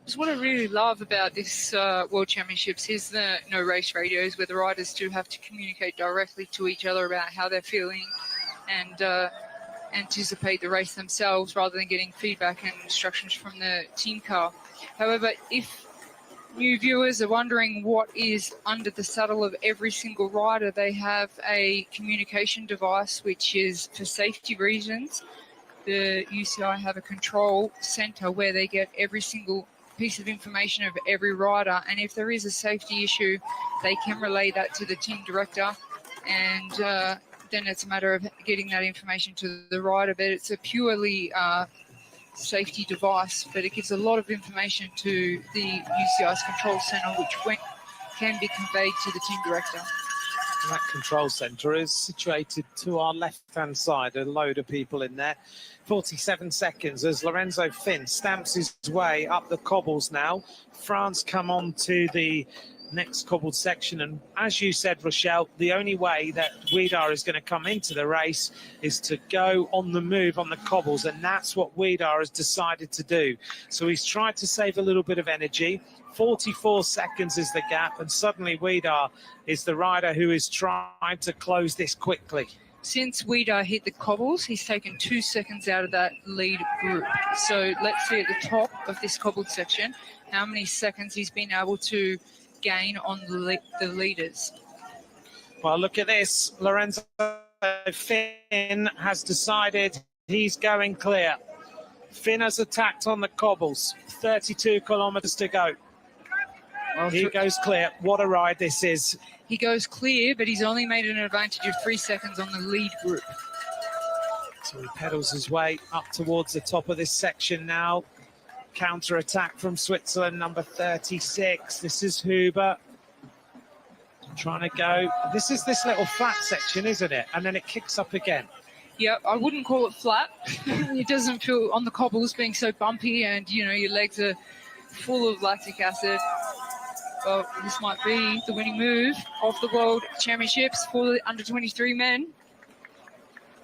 Just what I really love about this World Championships is the no race radios, where the riders do have to communicate directly to each other about how they're feeling and anticipate the race themselves rather than getting feedback and instructions from the team car. However, if new viewers are wondering what is under the saddle of every single rider, they have a communication device which is for safety reasons. The UCI have a control centre where they get every single piece of information of every rider, and if there is a safety issue, they can relay that to the team director, and then it's a matter of getting that information to the rider. But it's a purely safety device, but it gives a lot of information to the UCI's control centre, which can be conveyed to the team director. And that control centre is situated to our left-hand side, a load of people in there. 47 seconds as Lorenzo Finn stamps his way up the cobbles now. France come on to the next cobbled section, and as you said, Rochelle, the only way that Weedar is going to come into the race is to go on the move on the cobbles, and that's what Weedar has decided to do. So he's tried to save a little bit of energy. 44 seconds is the gap, and suddenly Weedar is the rider who is trying to close this quickly. Since Weedar hit the cobbles, he's taken 2 seconds out of that lead group. So let's see at the top of this cobbled section how many seconds he's been able to gain on the leaders. Well, look at this. Lorenzo Finn has decided he's going clear. Finn has attacked on the cobbles. 32 kilometres to go. Well, he goes clear. What a ride this is. He goes clear, but he's only made an advantage of 3 seconds on the lead group. So he pedals his way up towards the top of this section now. Counter-attack from Switzerland, number 36. This is Huber trying to go. This is this little flat section, isn't it? And then it kicks up again. Yeah, I wouldn't call it flat. It doesn't feel on the cobbles being so bumpy, and you know your legs are full of lactic acid. Well, this might be the winning move of the World Championships for the Under-23 men.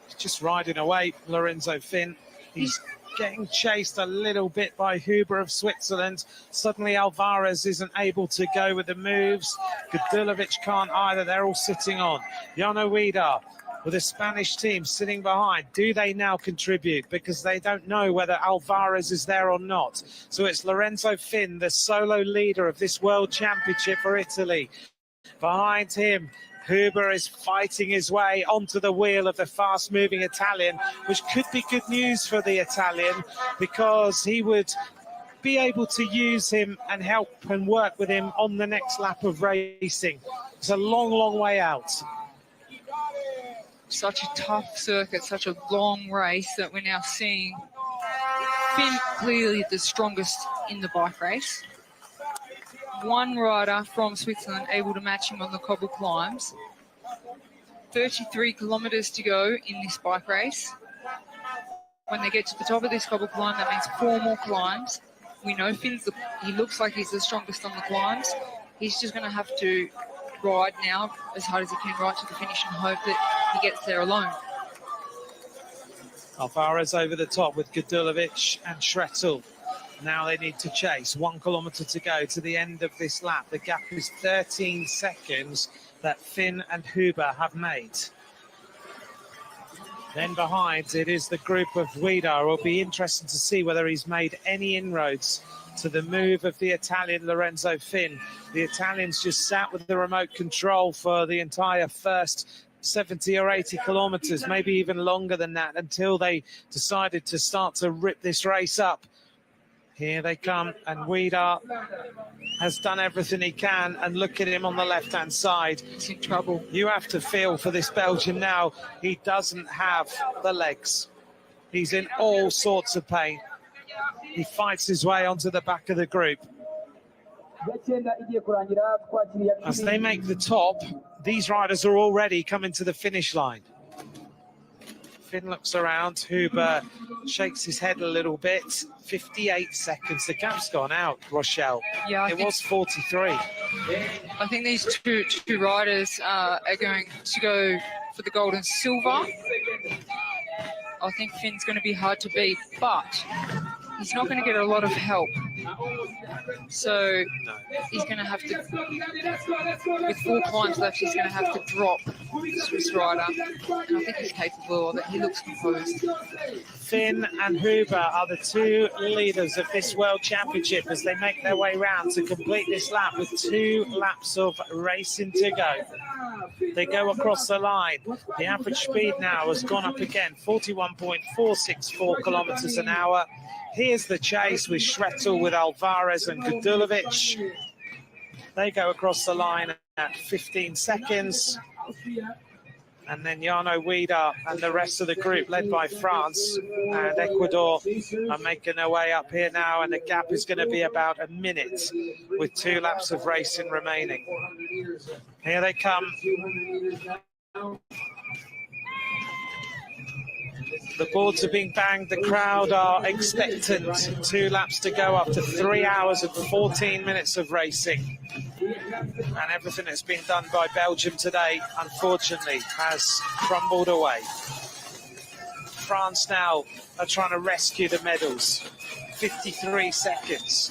He's just riding away, Lorenzo Finn. He's getting chased a little bit by Huber of Switzerland. Suddenly Alvarez isn't able to go with the moves. Gudulovic can't either. They're all sitting on. Jano Weedar with a Spanish team sitting behind. Do they now contribute? Because they don't know whether Alvarez is there or not. So it's Lorenzo Finn, the solo leader of this World Championship for Italy. Behind him, Huber is fighting his way onto the wheel of the fast-moving Italian, which could be good news for the Italian because he would be able to use him and help and work with him on the next lap of racing. It's a long, long way out. Such a tough circuit, such a long race that we're now seeing Finn clearly the strongest in the bike race. One rider from Switzerland able to match him on the cobble climbs. 33 kilometres to go in this bike race. When they get to the top of this cobble climb, that means 4 more climbs. We know Finn's he looks like he's the strongest on the climbs. He's just going to have to ride now as hard as he can right to the finish and hope that he gets there alone. Alvarez over the top with Gudulovic and Schrettel. Now they need to chase. 1 kilometre to go to the end of this lap. The gap is 13 seconds that Finn and Huber have made. Then behind it is the group of Weedar. It will be interesting to see whether he's made any inroads to the move of the Italian Lorenzo Finn. The Italians just sat with the remote control for the entire first 70 or 80 kilometres, maybe even longer than that, until they decided to start to rip this race up. Here they come, and Weedar has done everything he can, and look at him on the left-hand side. He's in trouble. You have to feel for this Belgian now. He doesn't have the legs. He's in all sorts of pain. He fights his way onto the back of the group. As they make the top, these riders are already coming to the finish line. Finn looks around. Huber shakes his head a little bit. 58 seconds. The gap's gone out, Rochelle. Yeah, it was 43. I think these two riders are going to go for the gold and silver. I think Finn's going to be hard to beat, but he's not going to get a lot of help. So he's going to have to, with 4 climbs left, he's going to have to drop Swiss rider, and I think he's capable of it. He looks composed. Finn and Huber are the two leaders of this World Championship as they make their way round to complete this lap with 2 laps of racing to go. They go across the line. The average speed now has gone up again, 41.464 kilometers an hour. Here's the chase with Schrettel, with Alvarez and Gudulovic. They go across the line at 15 seconds. And then Jarno Wieder and the rest of the group, led by France and Ecuador, are making their way up here now. And the gap is going to be about a minute with 2 laps of racing remaining. Here they come. The boards are being banged. The crowd are expectant. 2 laps to go after 3 hours and 14 minutes of racing. And everything that's been done by Belgium today, unfortunately, has crumbled away. France now are trying to rescue the medals. 53 seconds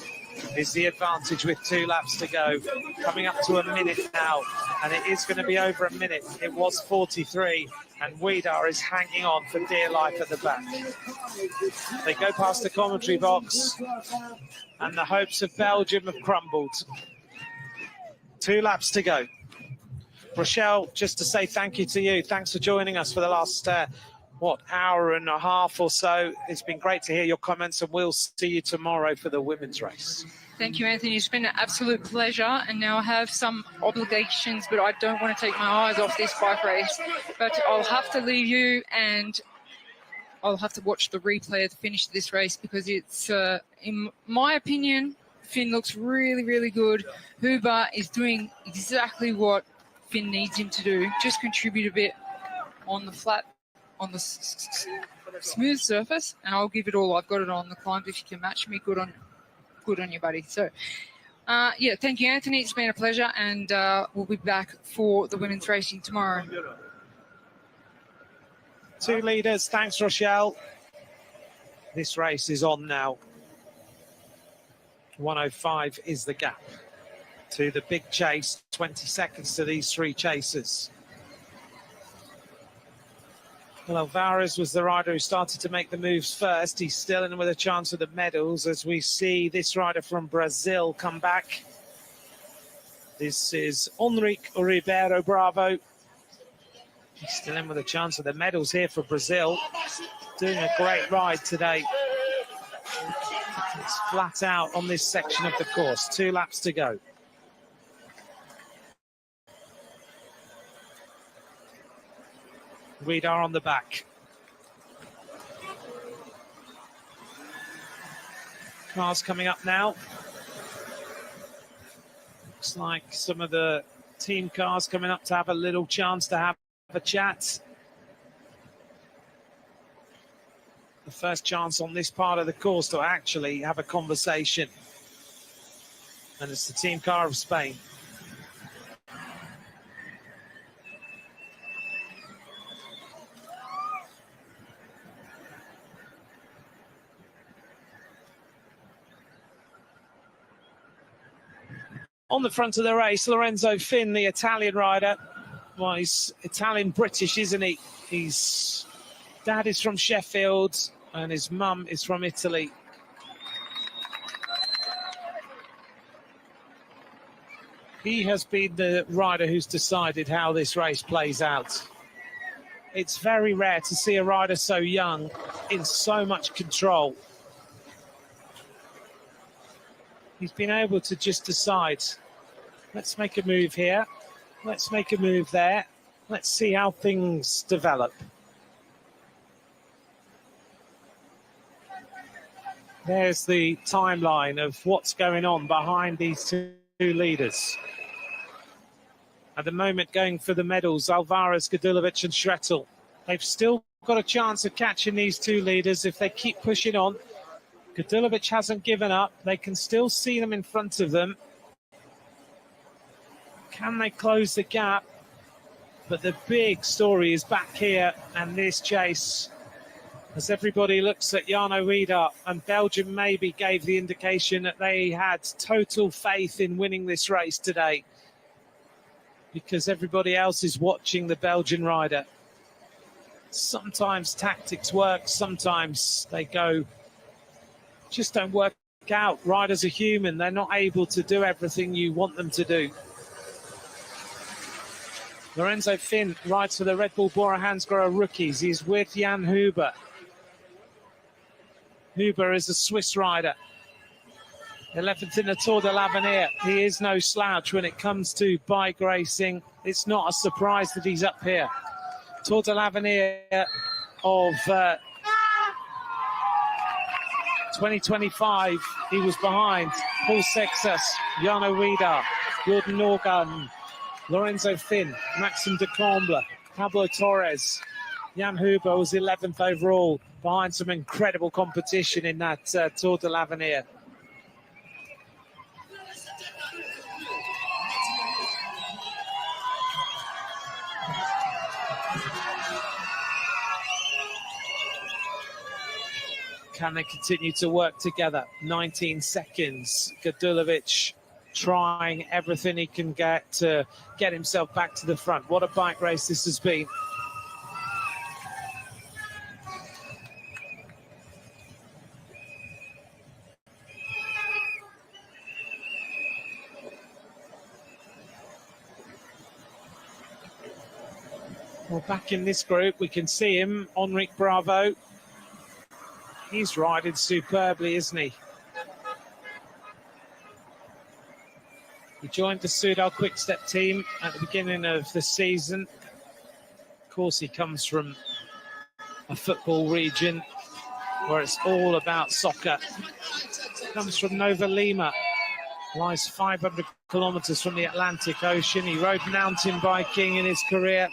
is the advantage with 2 laps to go. Coming up to a minute now, and it is going to be over a minute. It was 43, and Wieder is hanging on for dear life at the back. They go past the commentary box, and the hopes of Belgium have crumbled. 2 laps to go. Rochelle, just to say thank you to you. Thanks for joining us for the last, hour and a half or so. It's been great to hear your comments, and we'll see you tomorrow for the women's race. Thank you, Anthony. It's been an absolute pleasure. And now I have some obligations, but I don't want to take my eyes off this bike race. But I'll have to leave you, and I'll have to watch the replay of the finish of this race, because it's, in my opinion, Finn looks really, really good. Huber is doing exactly what Finn needs him to do. Just contribute a bit on the flat, on the smooth surface, and I'll give it all. I've got it on the climbs. If you can match me, good on you, buddy. So, yeah, thank you, Anthony. It's been a pleasure, and we'll be back for the women's racing tomorrow. 2 leaders. Thanks, Rochelle. This race is on now. 105 is the gap to the big chase. 20 seconds to these 3 chasers. Well, Alvarez was the rider who started to make the moves first. He's still in with a chance of the medals as we see this rider from Brazil come back. This is Henrique Ribeiro Bravo. He's still in with a chance of the medals here for Brazil. Doing a great ride today. It's flat out on this section of the course. 2 laps to go. Wieder on the back. Cars coming up now. Looks like some of the team cars coming up to have a little chance to have a chat. The first chance on this part of the course to actually have a conversation. And it's the team car of Spain. On the front of the race, Lorenzo Finn, the Italian rider. Well, he's Italian-British, isn't he? His dad is from Sheffield and his mum is from Italy. He has been the rider who's decided how this race plays out. It's very rare to see a rider so young in so much control. He's been able to just decide, let's make a move here, let's make a move there, let's see how things develop. There's the timeline of what's going on behind these 2 leaders. At the moment, going for the medals, Alvarez, Gudulovic and Schrettel. They've still got a chance of catching these 2 leaders if they keep pushing on. Gudulovic hasn't given up. They can still see them in front of them. Can they close the gap? But the big story is back here, and this chase, as everybody looks at Jarno Wieder, and Belgium maybe gave the indication that they had total faith in winning this race today. because everybody else is watching the Belgian rider. Sometimes tactics work, sometimes they just don't work out. Riders are human, they're not able to do everything you want them to do. Lorenzo Finn rides for the Red Bull Bora Hansgrohe rookies. He's with Jan Huber. Huber is a Swiss rider. 11th in the Tour de l'Avenir. He is no slouch when it comes to bike racing. It's not a surprise that he's up here. Tour de l'Avenir of 2025, he was behind Paul Sexas, Jarno Wieder, Jordan Norgan, Lorenzo Finn, Maxime de Comble, Pablo Torres. Jan Huber was 11th overall, behind some incredible competition in that Tour de l'Avenir. Can they continue to work together? 19 seconds. Gadulovic trying everything he can get to get himself back to the front. What a bike race this has been. Well, back in this group, we can see him, Enrique Bravo. He's riding superbly, isn't he? He joined the Soudal Quick-Step team at the beginning of the season. Of course, he comes from a football region where it's all about soccer. Comes from Nova Lima, lies 500 kilometers from the Atlantic Ocean. He rode mountain biking in his career.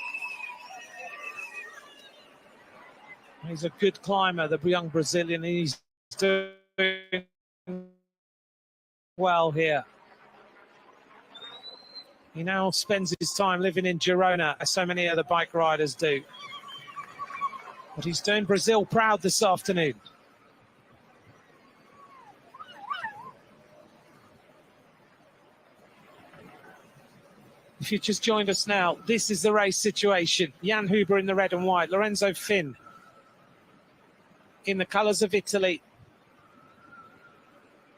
He's a good climber, the young Brazilian. He's doing well here. He now spends his time living in Girona, as so many other bike riders do. But he's doing Brazil proud this afternoon. If you just joined us now, this is the race situation. Jan Huber in the red and white, Lorenzo Finn in the colours of Italy.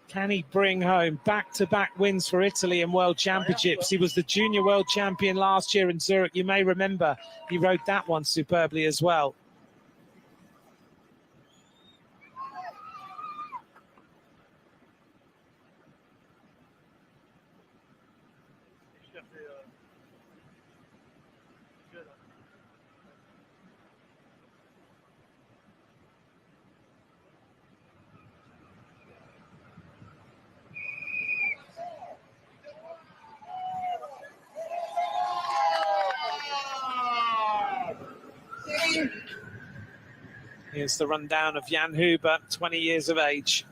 Can he bring home back-to-back wins for Italy in World Championships? He was the junior world champion last year in Zurich. You may remember he rode that one superbly as well. Here's the rundown of Jan Huber, 20 years of age.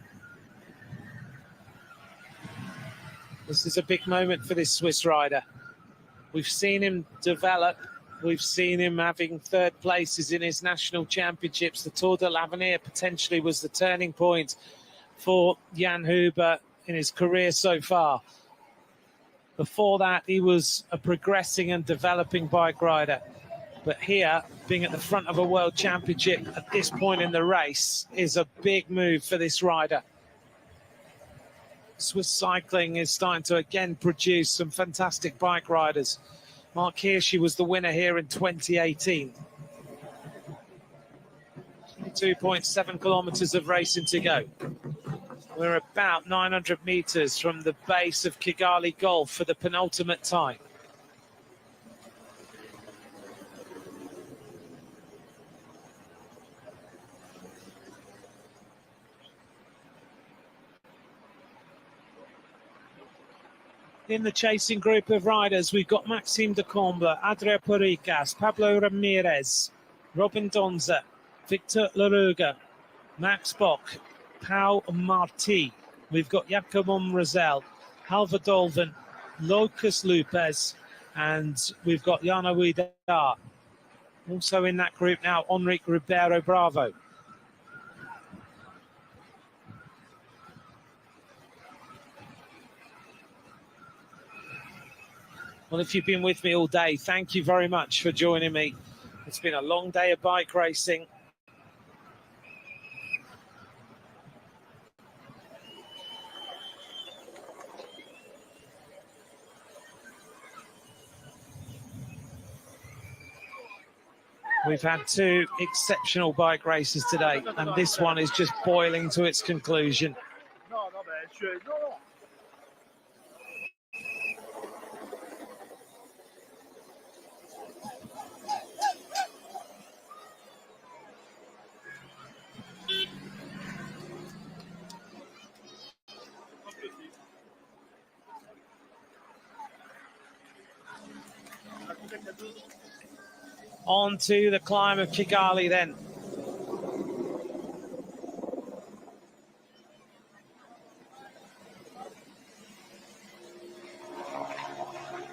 This is a big moment for this Swiss rider. We've seen him develop. We've seen him having third places in his national championships. The Tour de l'Avenir potentially was the turning point for Jan Huber in his career so far. Before that, he was a progressing and developing bike rider. But here, being at the front of a world championship at this point in the race is a big move for this rider. Swiss cycling is starting to again produce some fantastic bike riders. Mark Hirschi was the winner here in 2018. 2.7 kilometers of racing to go. We're about 900 meters from the base of Kigali Gulf for the penultimate time. In the chasing group of riders, we've got Maxime de Comble, Adria Poricas, Pablo Ramirez, Robin Donza, Victor Laruga, Max Bock, Pau Marti. We've got Jacomon Rosell, Halva Dolven, Lucas Lopez, and we've got Jarno Wieder. Also in that group now, Enrique Ribeiro Bravo. Well, if you've been with me all day, thank you very much for joining me. It's been a long day of bike racing. We've had two exceptional bike races today, and this one is just boiling to its conclusion. On to the climb of Kigali then.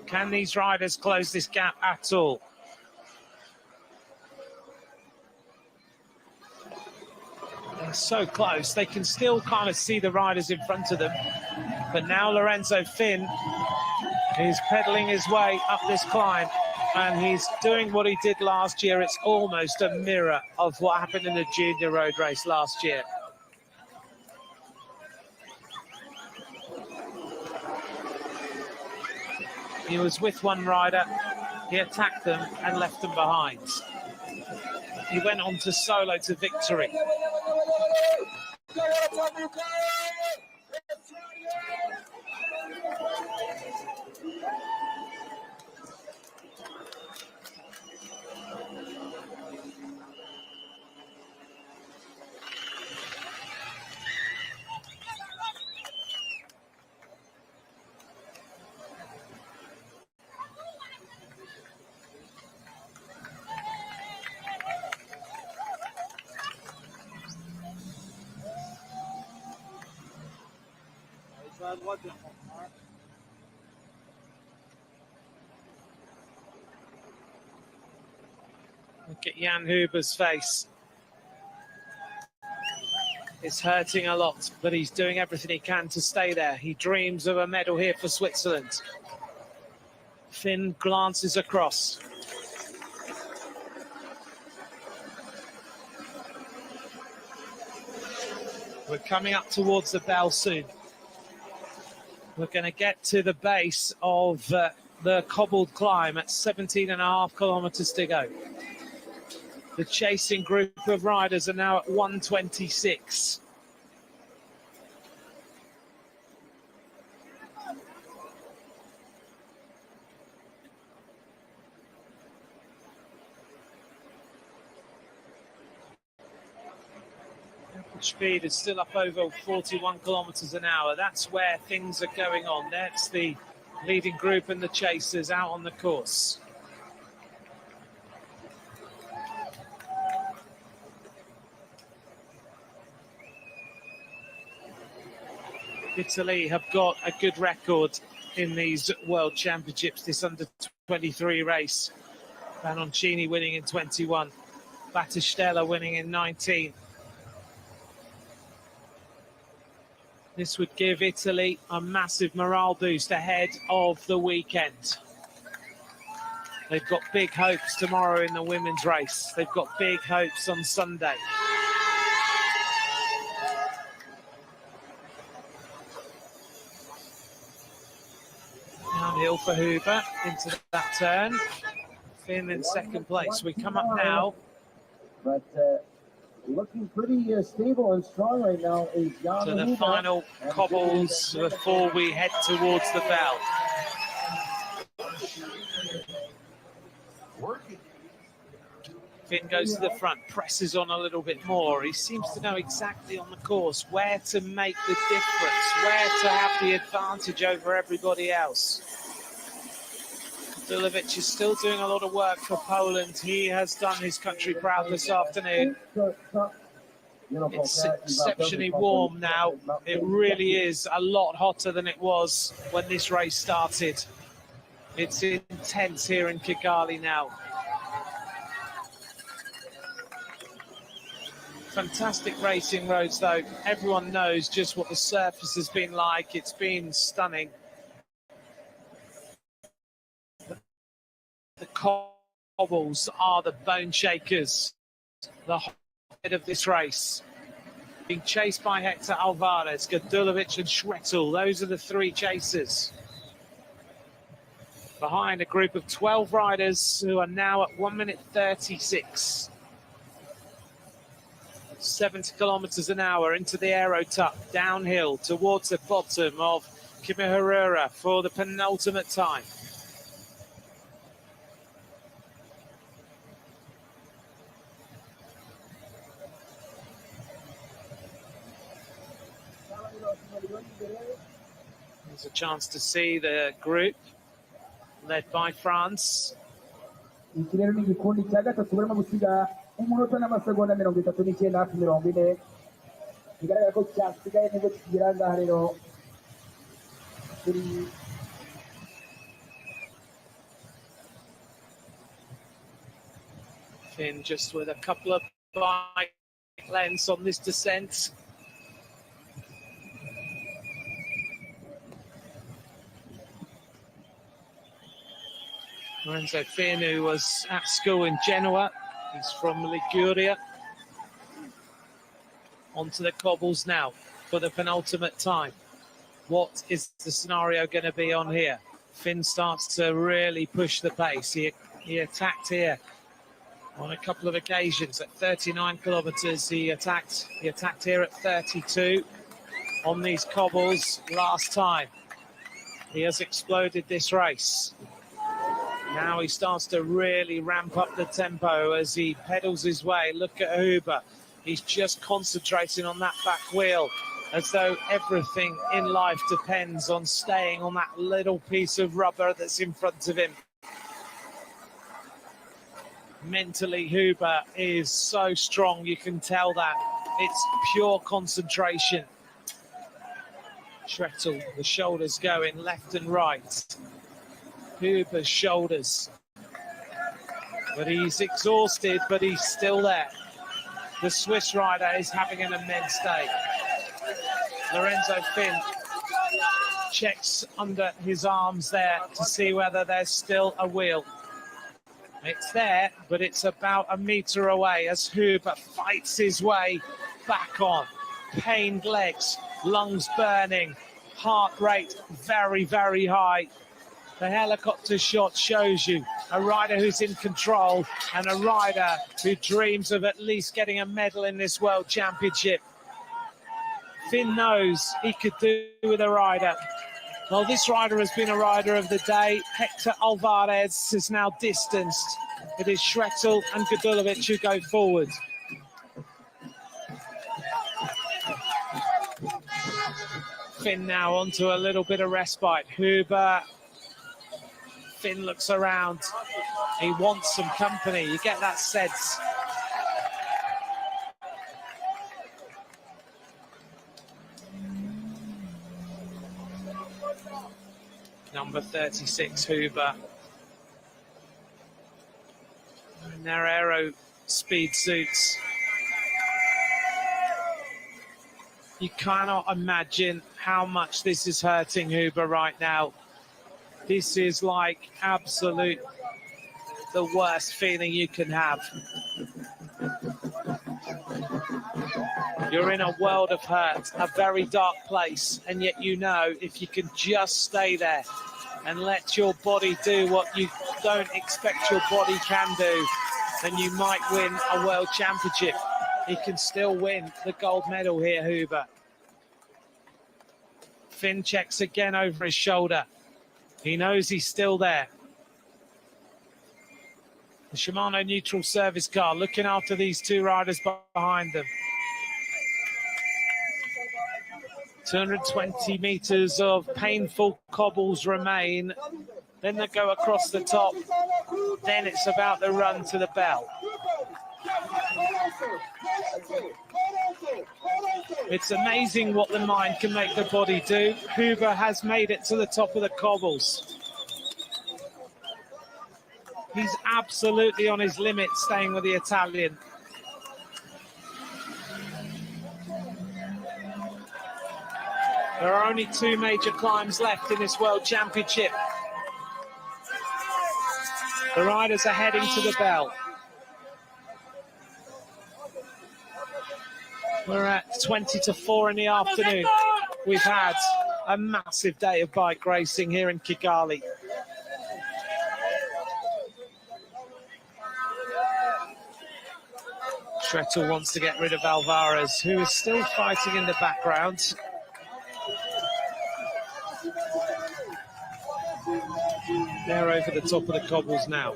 Can these riders close this gap at all? They're so close. They can still kind of see the riders in front of them. But now Lorenzo Finn is pedaling his way up this climb. And he's doing what he did last year. It's almost a mirror of what happened in the junior road race last year. He was with one rider, he attacked them and left them behind. He went on to solo to victory. Look at Jan Huber's face. It's hurting a lot, but he's doing everything he can to stay there. He dreams of a medal here for Switzerland. Finn glances across. We're coming up towards the bell soon. We're going to get to the base of the cobbled climb at 17.5 kilometers to go. The chasing group of riders are now at 1:26. Speed is still up over 41 kilometers an hour. That's where things are going on. That's the leading group and the chasers out on the course. Italy have got a good record in these World Championships, this Under-23 race. Banoncini winning in 21, Battistella winning in 19. This would give Italy a massive morale boost ahead of the weekend. They've got big hopes tomorrow in the women's race. They've got big hopes on Sunday. Downhill for Huber into that turn. Finn in second place. We come up now. But looking pretty stable and strong right now is Jan to the Huber. final cobbles before we head towards the bell. Finn goes to the front, presses on a little bit more. He seems to know exactly on the course where to make the difference, where to have the advantage over everybody else. Dulovic is still doing a lot of work for Poland. He has done his country proud this afternoon. It's exceptionally warm now. It really is a lot hotter than it was when this race started. It's intense here in Kigali now. Fantastic racing roads, though. Everyone knows just what the surface has been like. It's been stunning. cobbles are the bone shakers, the head of this race. Being chased by Hector Alvarez, Gadulovic and Schrettel. Those are the three chasers. Behind a group of 12 riders who are now at 1 minute 36. 70 kilometers an hour into the aero tuck, downhill towards the bottom of Kimihurura for the penultimate time. There's a chance to see the group led by France. iki rero ni igikundi cya gatatu barimo gusiga umunota n'amasegonda 39 hafi 40 bigaragara ko cyasigaye nibwo kigira ngaha rero kuri Finn just with a couple of bike lengths on this descent. Lorenzo Finn, who was at school in Genoa, he's from Liguria. Onto the cobbles now for the penultimate time. What is the scenario going to be on here? Finn starts to really push the pace. He attacked here on a couple of occasions at 39 kilometers. He attacked here at 32 on these cobbles last time. He has exploded this race. Now he starts to really ramp up the tempo as he pedals his way. Look at Huber. He's just concentrating on that back wheel as though everything in life depends on staying on that little piece of rubber that's in front of him. Mentally, Huber is so strong, you can tell that. It's pure concentration. Schrettel, the shoulders going left and right. Huber's shoulders. But he's exhausted, but he's still there. The Swiss rider is having an immense day. Lorenzo Finn checks under his arms there to see whether there's still a wheel. It's there, but it's about a metre away as Huber fights his way back on. Pained legs, lungs burning, heart rate very, very high. The helicopter shot shows you a rider who's in control and a rider who dreams of at least getting a medal in this World Championship. Finn knows he could do with a rider. Well, this rider has been a rider of the day. Hector Alvarez is now distanced. It is Schrettel and Gadulovic who go forward. Finn now onto a little bit of respite. Huber. Finn looks around. He wants some company. You get that sense. Number 36, Huber. In their aero speed suits. You cannot imagine how much this is hurting Huber right now. This is like absolute the worst feeling you can have. You're in a world of hurt, a very dark place, and yet you know if you can just stay there and let your body do what you don't expect your body can do, then you might win a world championship. He can still win the gold medal here, Huber. Finn checks again over his shoulder. He knows he's still there. The Shimano neutral service car looking after these two riders behind them. 220 meters of painful cobbles remain. Then they go across the top. Then it's about the run to the bell. It's amazing what the mind can make the body do. Huber has made it to the top of the cobbles. He's absolutely on his limit staying with the Italian. There are only two major climbs left in this World Championship. The riders are heading to the bell. We're at 20 to 4 in the afternoon. We've had a massive day of bike racing here in Kigali. Schrettel wants to get rid of Alvarez, who is still fighting in the background. They're over the top of the cobbles now.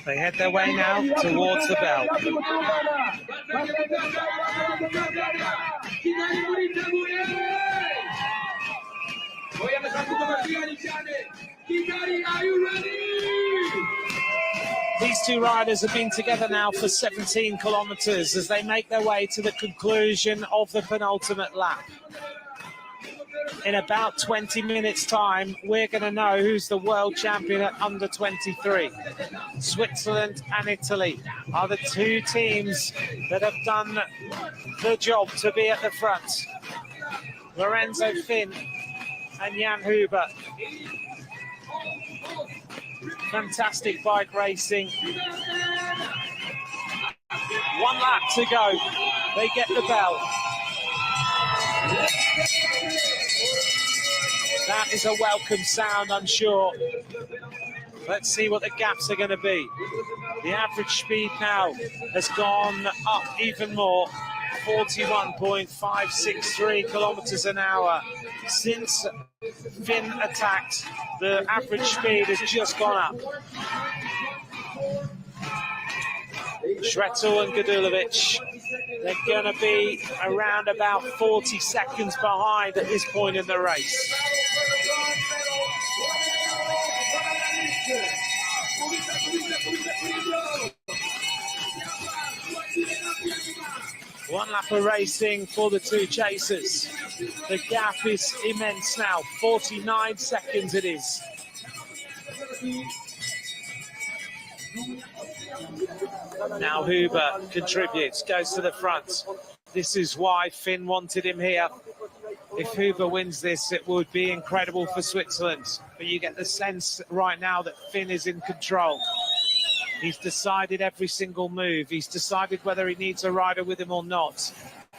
They head their way now towards the bell. These two riders have been together now for 17 kilometers as they make their way to the conclusion of the penultimate lap. In about 20 minutes' time, we're going to know who's the world champion at Under-23. Switzerland and Italy are the two teams that have done the job to be at the front. Lorenzo Finn and Jan Huber. Fantastic bike racing. 1 lap to go. They get the bell. That is a welcome sound, I'm sure. Let's see what the gaps are going to be. The average speed now has gone up even more. 41.563 kilometers an hour. Since Finn attacked, the average speed has just gone up. Schrettel and Gadulovic, they're going to be around about 40 seconds behind at this point in the race. One lap of racing for the two chasers. The gap is immense now, 49 seconds it is. Now Huber contributes, goes to the front. This is why Finn wanted him here. If Huber wins this, it would be incredible for Switzerland. But you get the sense right now that Finn is in control. He's decided every single move. He's decided whether he needs a rider with him or not.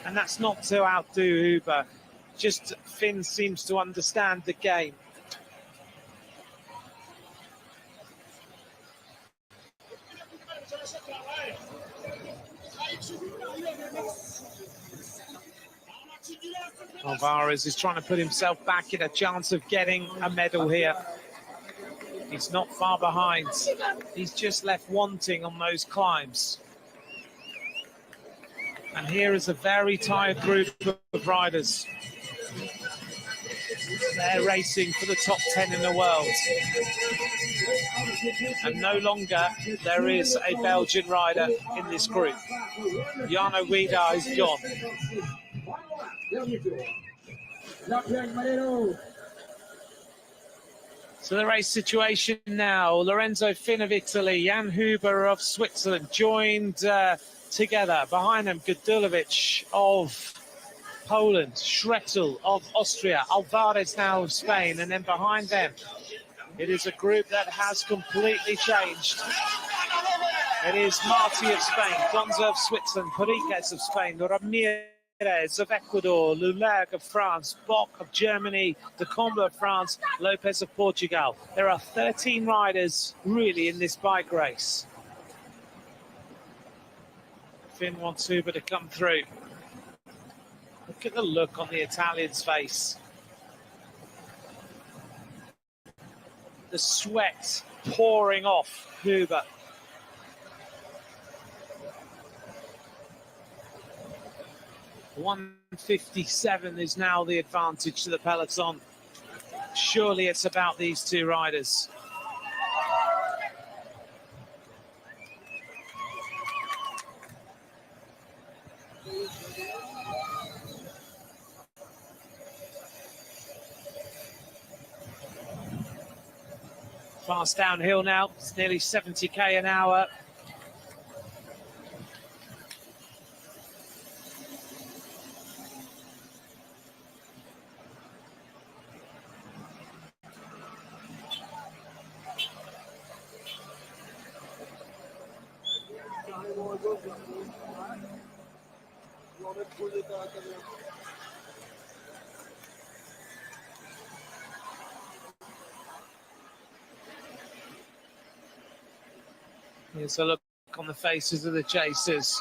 And that's not to outdo Huber. Just Finn seems to understand the game. Alvarez is trying to put himself back in a chance of getting a medal here. He's not far behind. He's just left wanting on those climbs. And here is a very tired group of riders. They're racing for the top 10 in the world. And no longer there is a Belgian rider in this group. Jano Vida is gone. So the race situation now, Lorenzo Finn of Italy, Jan Huber of Switzerland joined together. Behind them, Gadulovic of Poland, Schrettel of Austria, Alvarez now of Spain, and then behind them, it is a group that has completely changed. It is Marti of Spain, Gonza of Switzerland, Periquez of Spain, Ramirez of Ecuador, Lulerg of France, Bock of Germany, De Comble of France, Lopez of Portugal. There are 13 riders really in this bike race. Finn wants Huber to come through. Look at the look on the Italian's face. The sweat pouring off Huber. .157 is now the advantage to the peloton. Surely it's about these two riders. Fast downhill now, it's nearly 70k an hour. Here's a look on the faces of the chasers.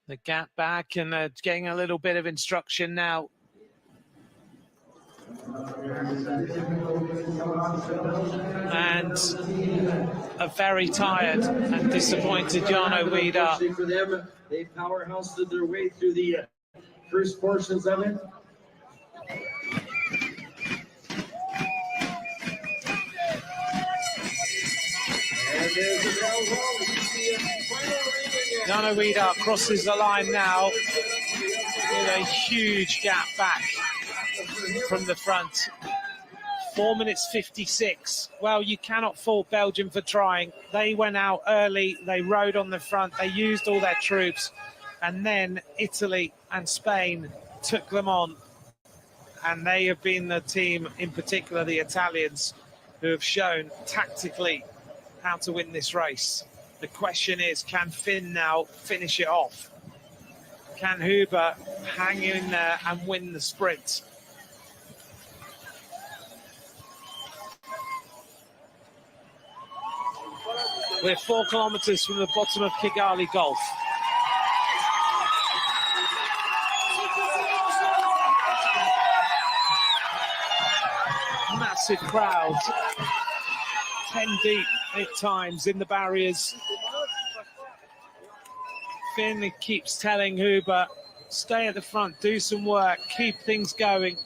The gap back and getting a little bit of instruction now. And a very tired and disappointed Jarno Wieder. For them, they powerhoused their way through the first portions of it. And there's the bell roll. Jarno Wieder crosses the line now with a huge gap back from the front. 4 minutes 56. Well, you cannot fault Belgium for trying. They went out early, they rode on the front, they used all their troops, and then Italy and Spain took them on. And they have been the team, in particular the Italians, who have shown tactically how to win this race. The question is, can Finn now finish it off? Can Huber hang in there and win the sprint? We're 4 kilometres from the bottom of Kigali Gulf. Massive crowd, 10 deep at times in the barriers. Finn keeps telling Huber, stay at the front, do some work, keep things going.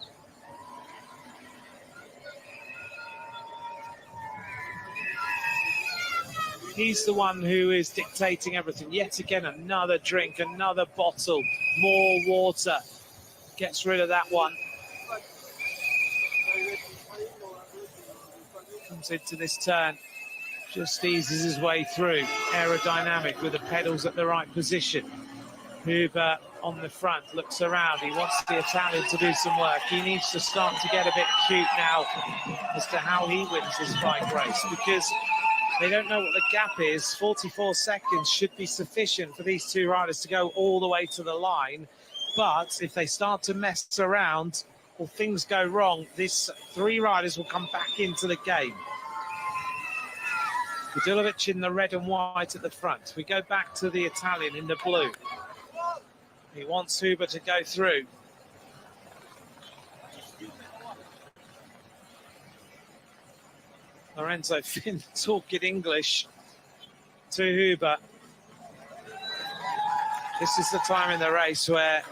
He's the one who is dictating everything. Yet again, another drink, another bottle, more water. Gets rid of that one. Comes into this turn. Just eases his way through. Aerodynamic with the pedals at the right position. Huber on the front, looks around. He wants the Italian to do some work. He needs to start to get a bit cute now as to how he wins this bike race, because they don't know what the gap is. 44 seconds should be sufficient for these two riders to go all the way to the line. But if they start to mess around or things go wrong, these 3 riders will come back into the game. Budilovic in the red and white at the front. We go back to the Italian in the blue. He wants Huber to go through. Lorenzo Finn talking English to Huber. This is the time in the race where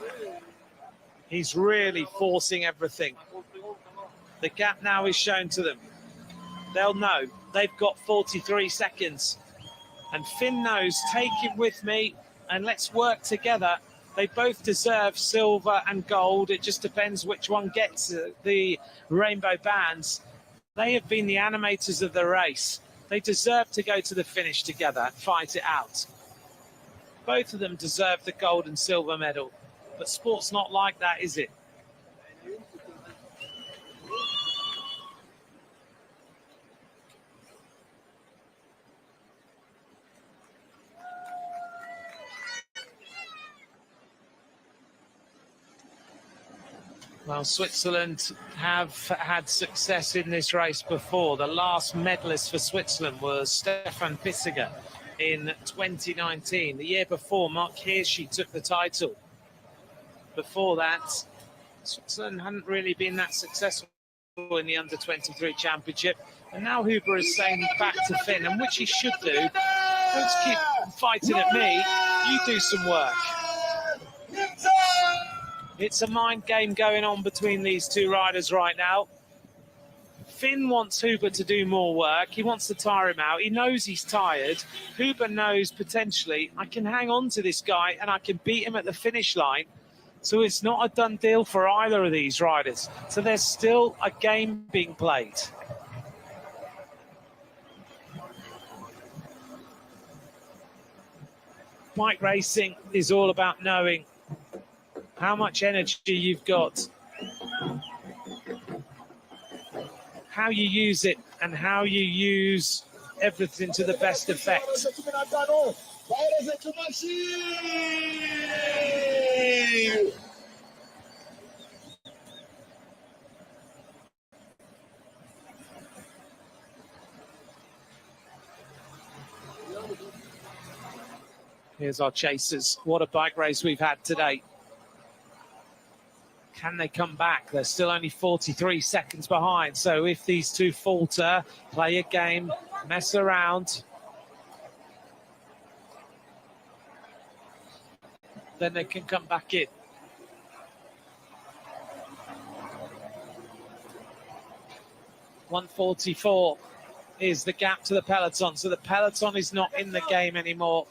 he's really forcing everything. The gap now is shown to them. They'll know. They've got 43 seconds. And Finn knows, take it with me and let's work together. They both deserve silver and gold. It just depends which one gets the rainbow bands. They have been the animators of the race. They deserve to go to the finish together, fight it out. Both of them deserve the gold and silver medal. But sport's not like that, is it? Well, Switzerland have had success in this race before. The last medalist for Switzerland was Stefan Pissiger in 2019. The year before, Mark Hirschi took the title. Before that, Switzerland hadn't really been that successful in the Under-23 Championship. And now Huber is saying back to Finn, and which he should do. Don't keep fighting at me. You do some work. It's a mind game going on between these two riders right now. Finn wants Huber to do more work. He wants to tire him out. He knows he's tired. Huber knows potentially, I can hang on to this guy and I can beat him at the finish line. So it's not a done deal for either of these riders. So there's still a game being played. Bike racing is all about knowing how much energy you've got, how you use it, and how you use everything to the best effect. Here's our chasers. What a bike race we've had today. Can they come back? They're still only 43 seconds behind. So if these two falter, play a game, mess around, then they can come back in. .144 is the gap to the peloton. So the peloton is not in the game anymore.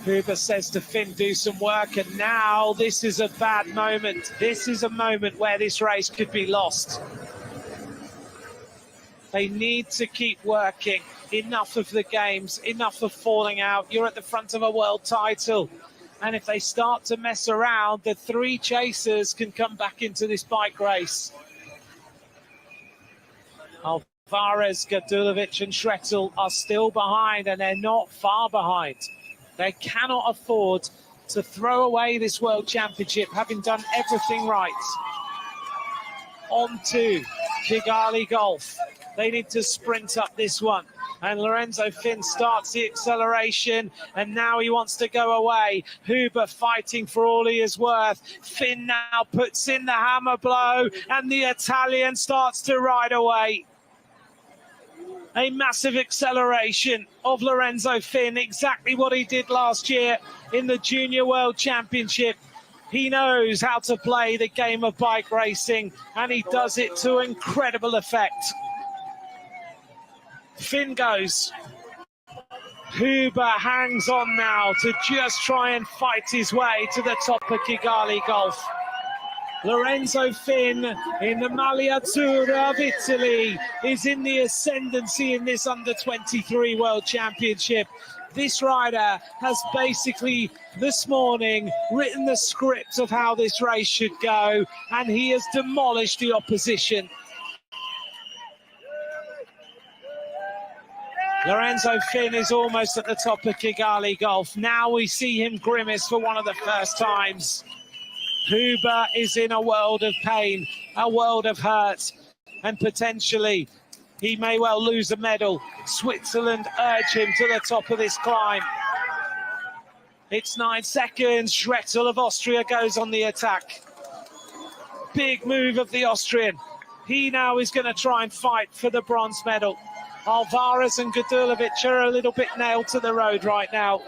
Huber says to Finn, do some work, and now this is a bad moment. This is a moment where this race could be lost. They need to keep working. Enough of the games, enough of falling out. You're at the front of a world title. And if they start to mess around, the three chasers can come back into this bike race. Alvarez, Gadulovic and Schrettel are still behind, and they're not far behind. They cannot afford to throw away this World Championship, having done everything right. On to Kigali Golf. They need to sprint up this one. And Lorenzo Finn starts the acceleration, and now he wants to go away. Huber fighting for all he is worth. Finn now puts in the hammer blow, and the Italian starts to ride away. A massive acceleration of Lorenzo Finn, exactly what he did last year in the Junior World Championship. He knows how to play the game of bike racing, and he does it to incredible effect. Finn goes. Huber hangs on now to just try and fight his way to the top of Kigali Golf. Lorenzo Finn in the Maglia Azzurra of Italy is in the ascendancy in this Under-23 World Championship. This rider has basically this morning written the script of how this race should go, and he has demolished the opposition. Lorenzo Finn is almost at the top of Kigali Golf. Now we see him grimace for one of the first times. Huber is in a world of pain, a world of hurt, and potentially he may well lose a medal. Switzerland urge him to the top of this climb. It's 9 seconds. Schrettel of Austria goes on the attack. Big move of the Austrian. He now is going to try and fight for the bronze medal. Alvarez and Gadulovic are a little bit nailed to the road right now.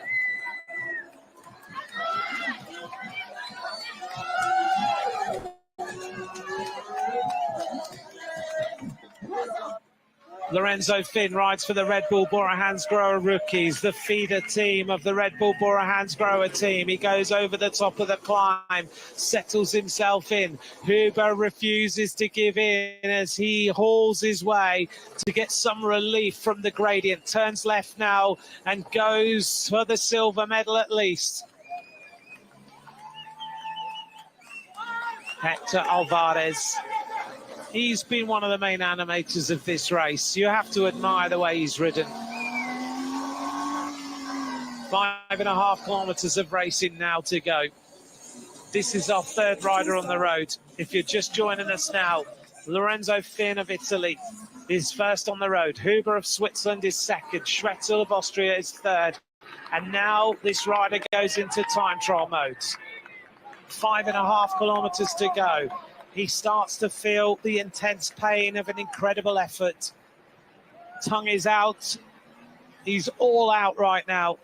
Lorenzo Finn rides for the Red Bull Bora Hansgrohe rookies, the feeder team of the Red Bull Bora Hansgrohe team. He goes over the top of the climb, settles himself in. Huber refuses to give in as he hauls his way to get some relief from the gradient. Turns left now and goes for the silver medal at least. Hector Alvarez. He's been one of the main animators of this race. You have to admire the way he's ridden. 5.5 kilometers of racing now to go. This is our third rider on the road. If you're just joining us now, Lorenzo Finn of Italy is first on the road. Huber of Switzerland is second. Schrettel of Austria is third. And now this rider goes into time trial mode. 5.5 kilometers to go. He starts to feel the intense pain of an incredible effort. Tongue is out. He's all out right now.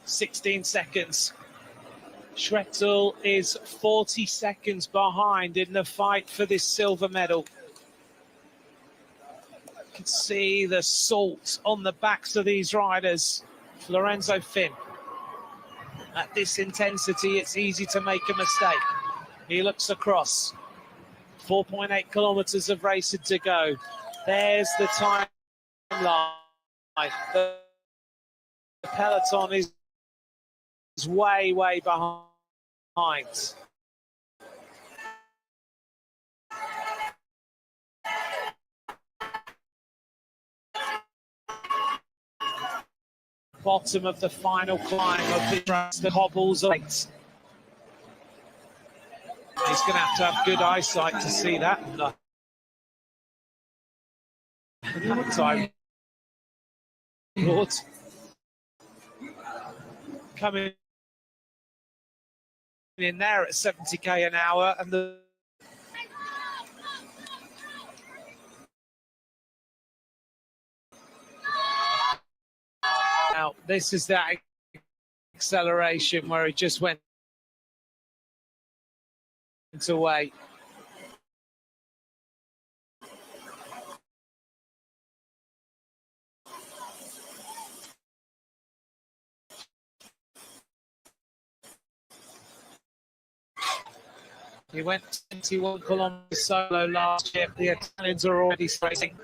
16 seconds. Schrettel is 40 seconds behind in the fight for this silver medal. You can see the salt on the backs of these riders. Lorenzo Finn. At this intensity, it's easy to make a mistake. He looks across. 4.8 kilometers of racing to go. There's the timeline. The peloton is way, way behind. Bottom of the final climb of the race, the cobbles late. He's going to have good eyesight to see that. Time. Lord. Coming in there at 70k an hour, and the now this is that acceleration where it just went away. He went 21 kilometers solo last year. The Italians are already racing.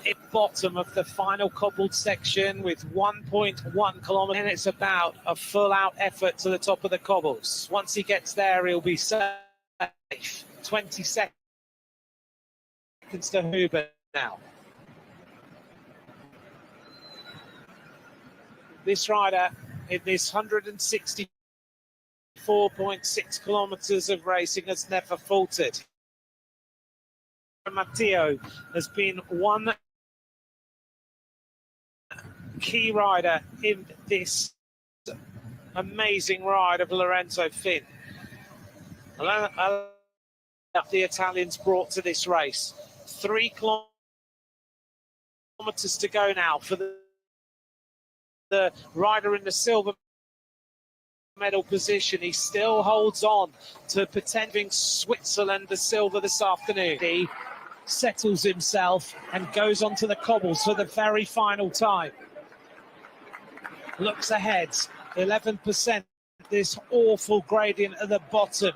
At bottom of the final cobbled section with 1.1 kilometers, and it's about a full-out effort to the top of the cobbles. Once he gets there, he'll be safe. 20 seconds to Huber now. This rider in this 164.6 kilometers of racing has never faltered. Matteo has been one key rider in this amazing ride of Lorenzo Finn. The Italians brought to this race. 3 kilometers to go now for the rider in the silver medal position. He still holds on to pretending Switzerland the silver this afternoon. He settles himself and goes onto the cobbles for the very final time. Looks ahead, 11%, this awful gradient at the bottom.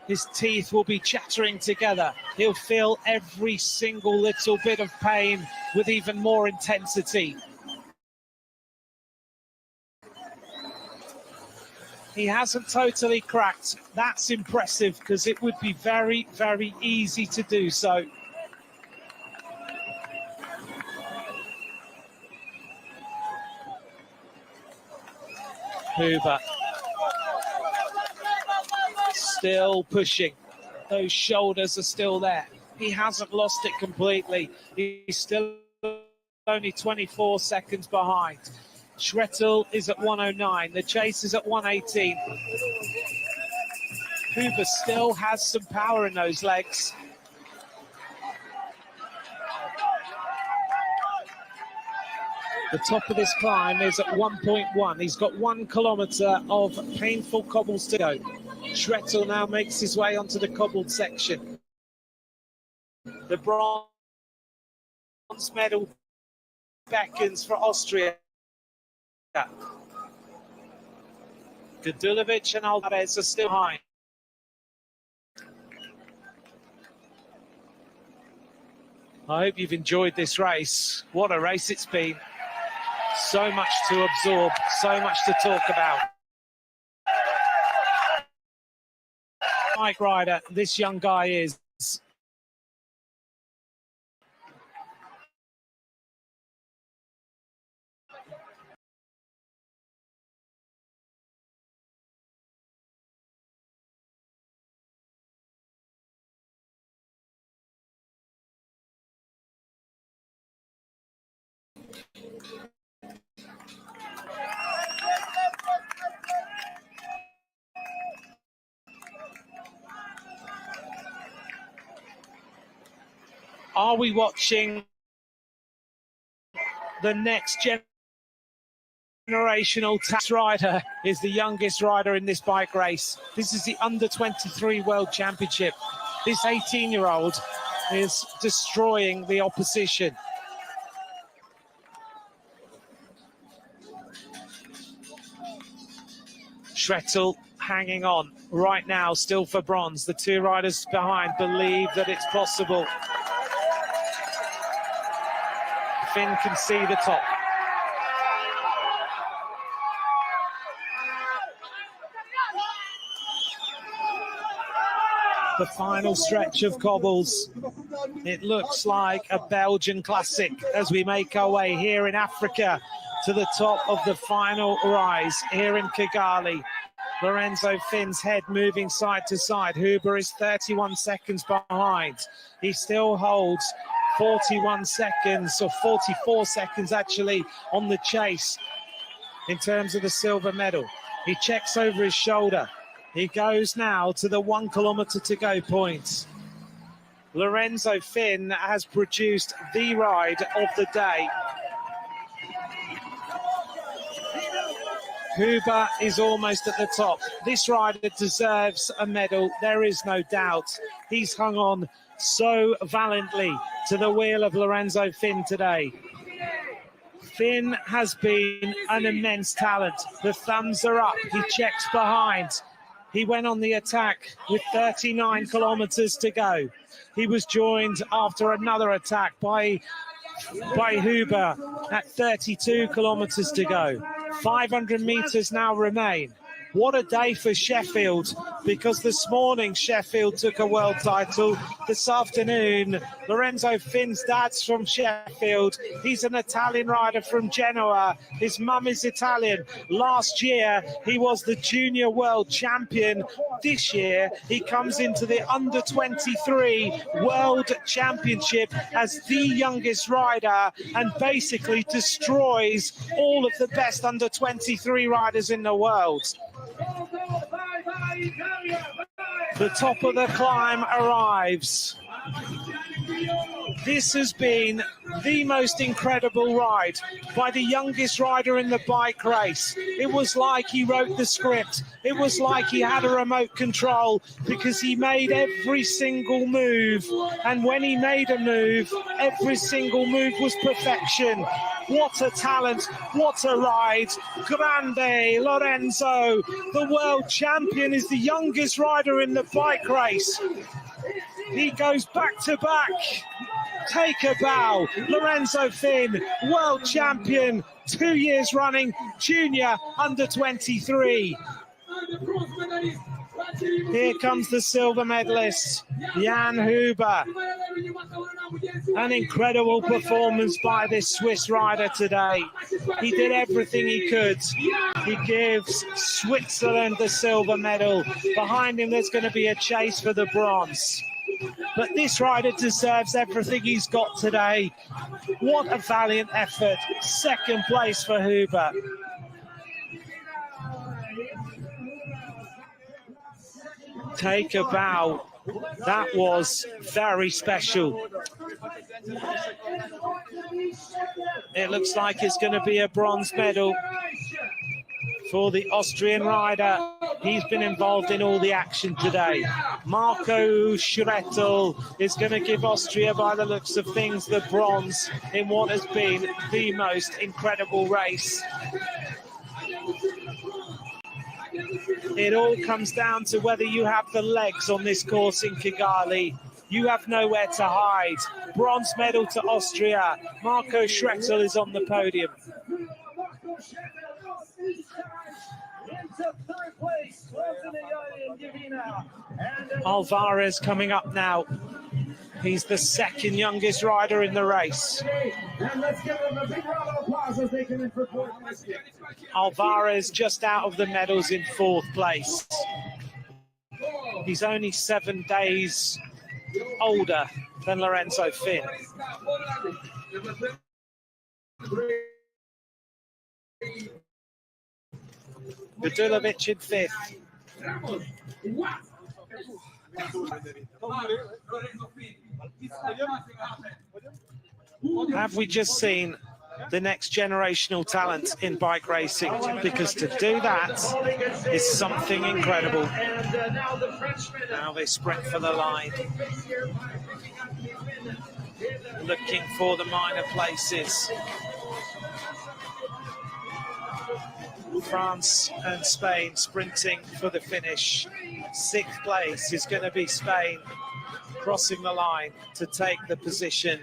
His teeth will be chattering together. He'll feel every single little bit of pain with even more intensity. He hasn't totally cracked. That's impressive because it would be very, very easy to do so. Huber still pushing. Those shoulders are still there. He hasn't lost it completely. He's still only 24 seconds behind. Schrettel is at 109. The chase is at 118. Huber still has some power in those legs. The top of this climb is at 1.1. He's got 1 kilometer of painful cobbles to go. Schrettel now makes his way onto the cobbled section. The bronze medal beckons for Austria. Gadulovic and Alvarez are still high. I hope you've enjoyed this race. What a race it's been. So much to absorb, so much to talk about. Bike rider, this young guy is. Are we watching the next generational tax rider is the youngest rider in this bike race. This is the Under-23 World Championship. This 18-year-old is destroying the opposition. Schrettel hanging on right now, still for bronze. The two riders behind believe that it's possible. Finn can see the top. The final stretch of cobbles. It looks like a Belgian classic as we make our way here in Africa to the top of the final rise here in Kigali. Lorenzo Finn's head moving side to side. Huber is 31 seconds behind. He still holds 41 seconds, or 44 seconds actually, on the chase in terms of the silver medal. He checks over his shoulder. He goes now to the 1 kilometre to go point. Lorenzo Finn has produced the ride of the day. Huber is almost at the top. This rider deserves a medal, there is no doubt. He's hung on so valiantly to the wheel of Lorenzo Finn today. Finn has been an immense talent. The thumbs are up. He checks behind. He went on the attack with 39 kilometres to go. He was joined after another attack by Huber at 32 kilometres to go. 500 metres now remain. What a day for Sheffield, because this morning Sheffield took a world title. This afternoon, Lorenzo Finn's dad's from Sheffield. He's an Italian rider from Genoa. His mum is Italian. Last year, he was the junior world champion. This year, he comes into the Under-23 World Championship as the youngest rider and basically destroys all of the best Under-23 riders in the world. The top of the climb arrives. This has been the most incredible ride by the youngest rider in the bike race. It was like he wrote the script. It was like he had a remote control, because he made every single move. And when he made a move, every single move was perfection. What a talent, what a ride. Grande Lorenzo, the world champion, is the youngest rider in the bike race. He goes back to back. Take a bow. Lorenzo Finn, world champion, 2 years running, junior Under-23. Here comes the silver medalist, Jan Huber. An incredible performance by this Swiss rider today. He did everything he could. He gives Switzerland the silver medal. Behind him, there's going to be a chase for the bronze. But this rider deserves everything he's got today. What a valiant effort. Second place for Huber. Take a bow. That was very special. It looks like it's going to be a bronze medal for the Austrian rider. He's been involved in all the action today. Marco Schrettel is going to give Austria, by the looks of things, the bronze in what has been the most incredible race. It all comes down to whether you have the legs on this course in Kigali. You have nowhere to hide. Bronze medal to Austria. Marco Schrettel is on the podium. Alvarez coming up now. He's the second youngest rider in the race. Alvarez just out of the medals in 4th place. He's only 7 days older than Lorenzo Finn. Radulovic in 5th. Have we just seen the next generational talent in bike racing, because to do that is something incredible. Now they sprint for the line, looking for the minor places. France and Spain sprinting for the finish. 6th place is going to be Spain, crossing the line to take the position.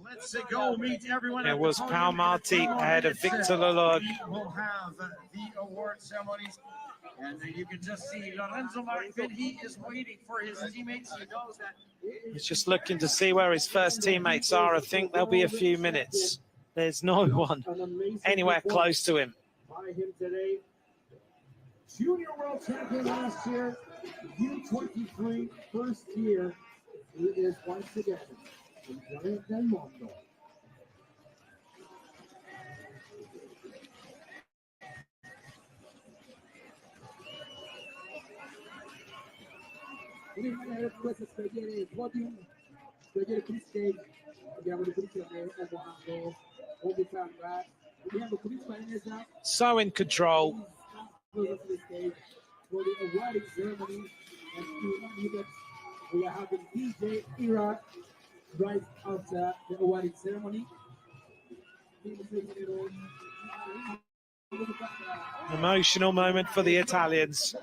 Let's go meet everyone. It was Pau Marti ahead of Victor Lelog. We'll have the award ceremonies. And you can just see Lorenzo Martin. He is waiting for his teammates. He knows that. He's just looking to see where his first teammates are. I think there'll be a few minutes. There's no one anywhere close to him. By him today. Junior world champion last year, U23, first year. He is once again Eritrean del Mondo. Questa spediere il podium, spediere Chris, abbiamo ricordato So in control. for the awarding ceremony, and to remind you that we are having DJ Era right after the awarding ceremony. Emotional moment for the Italians.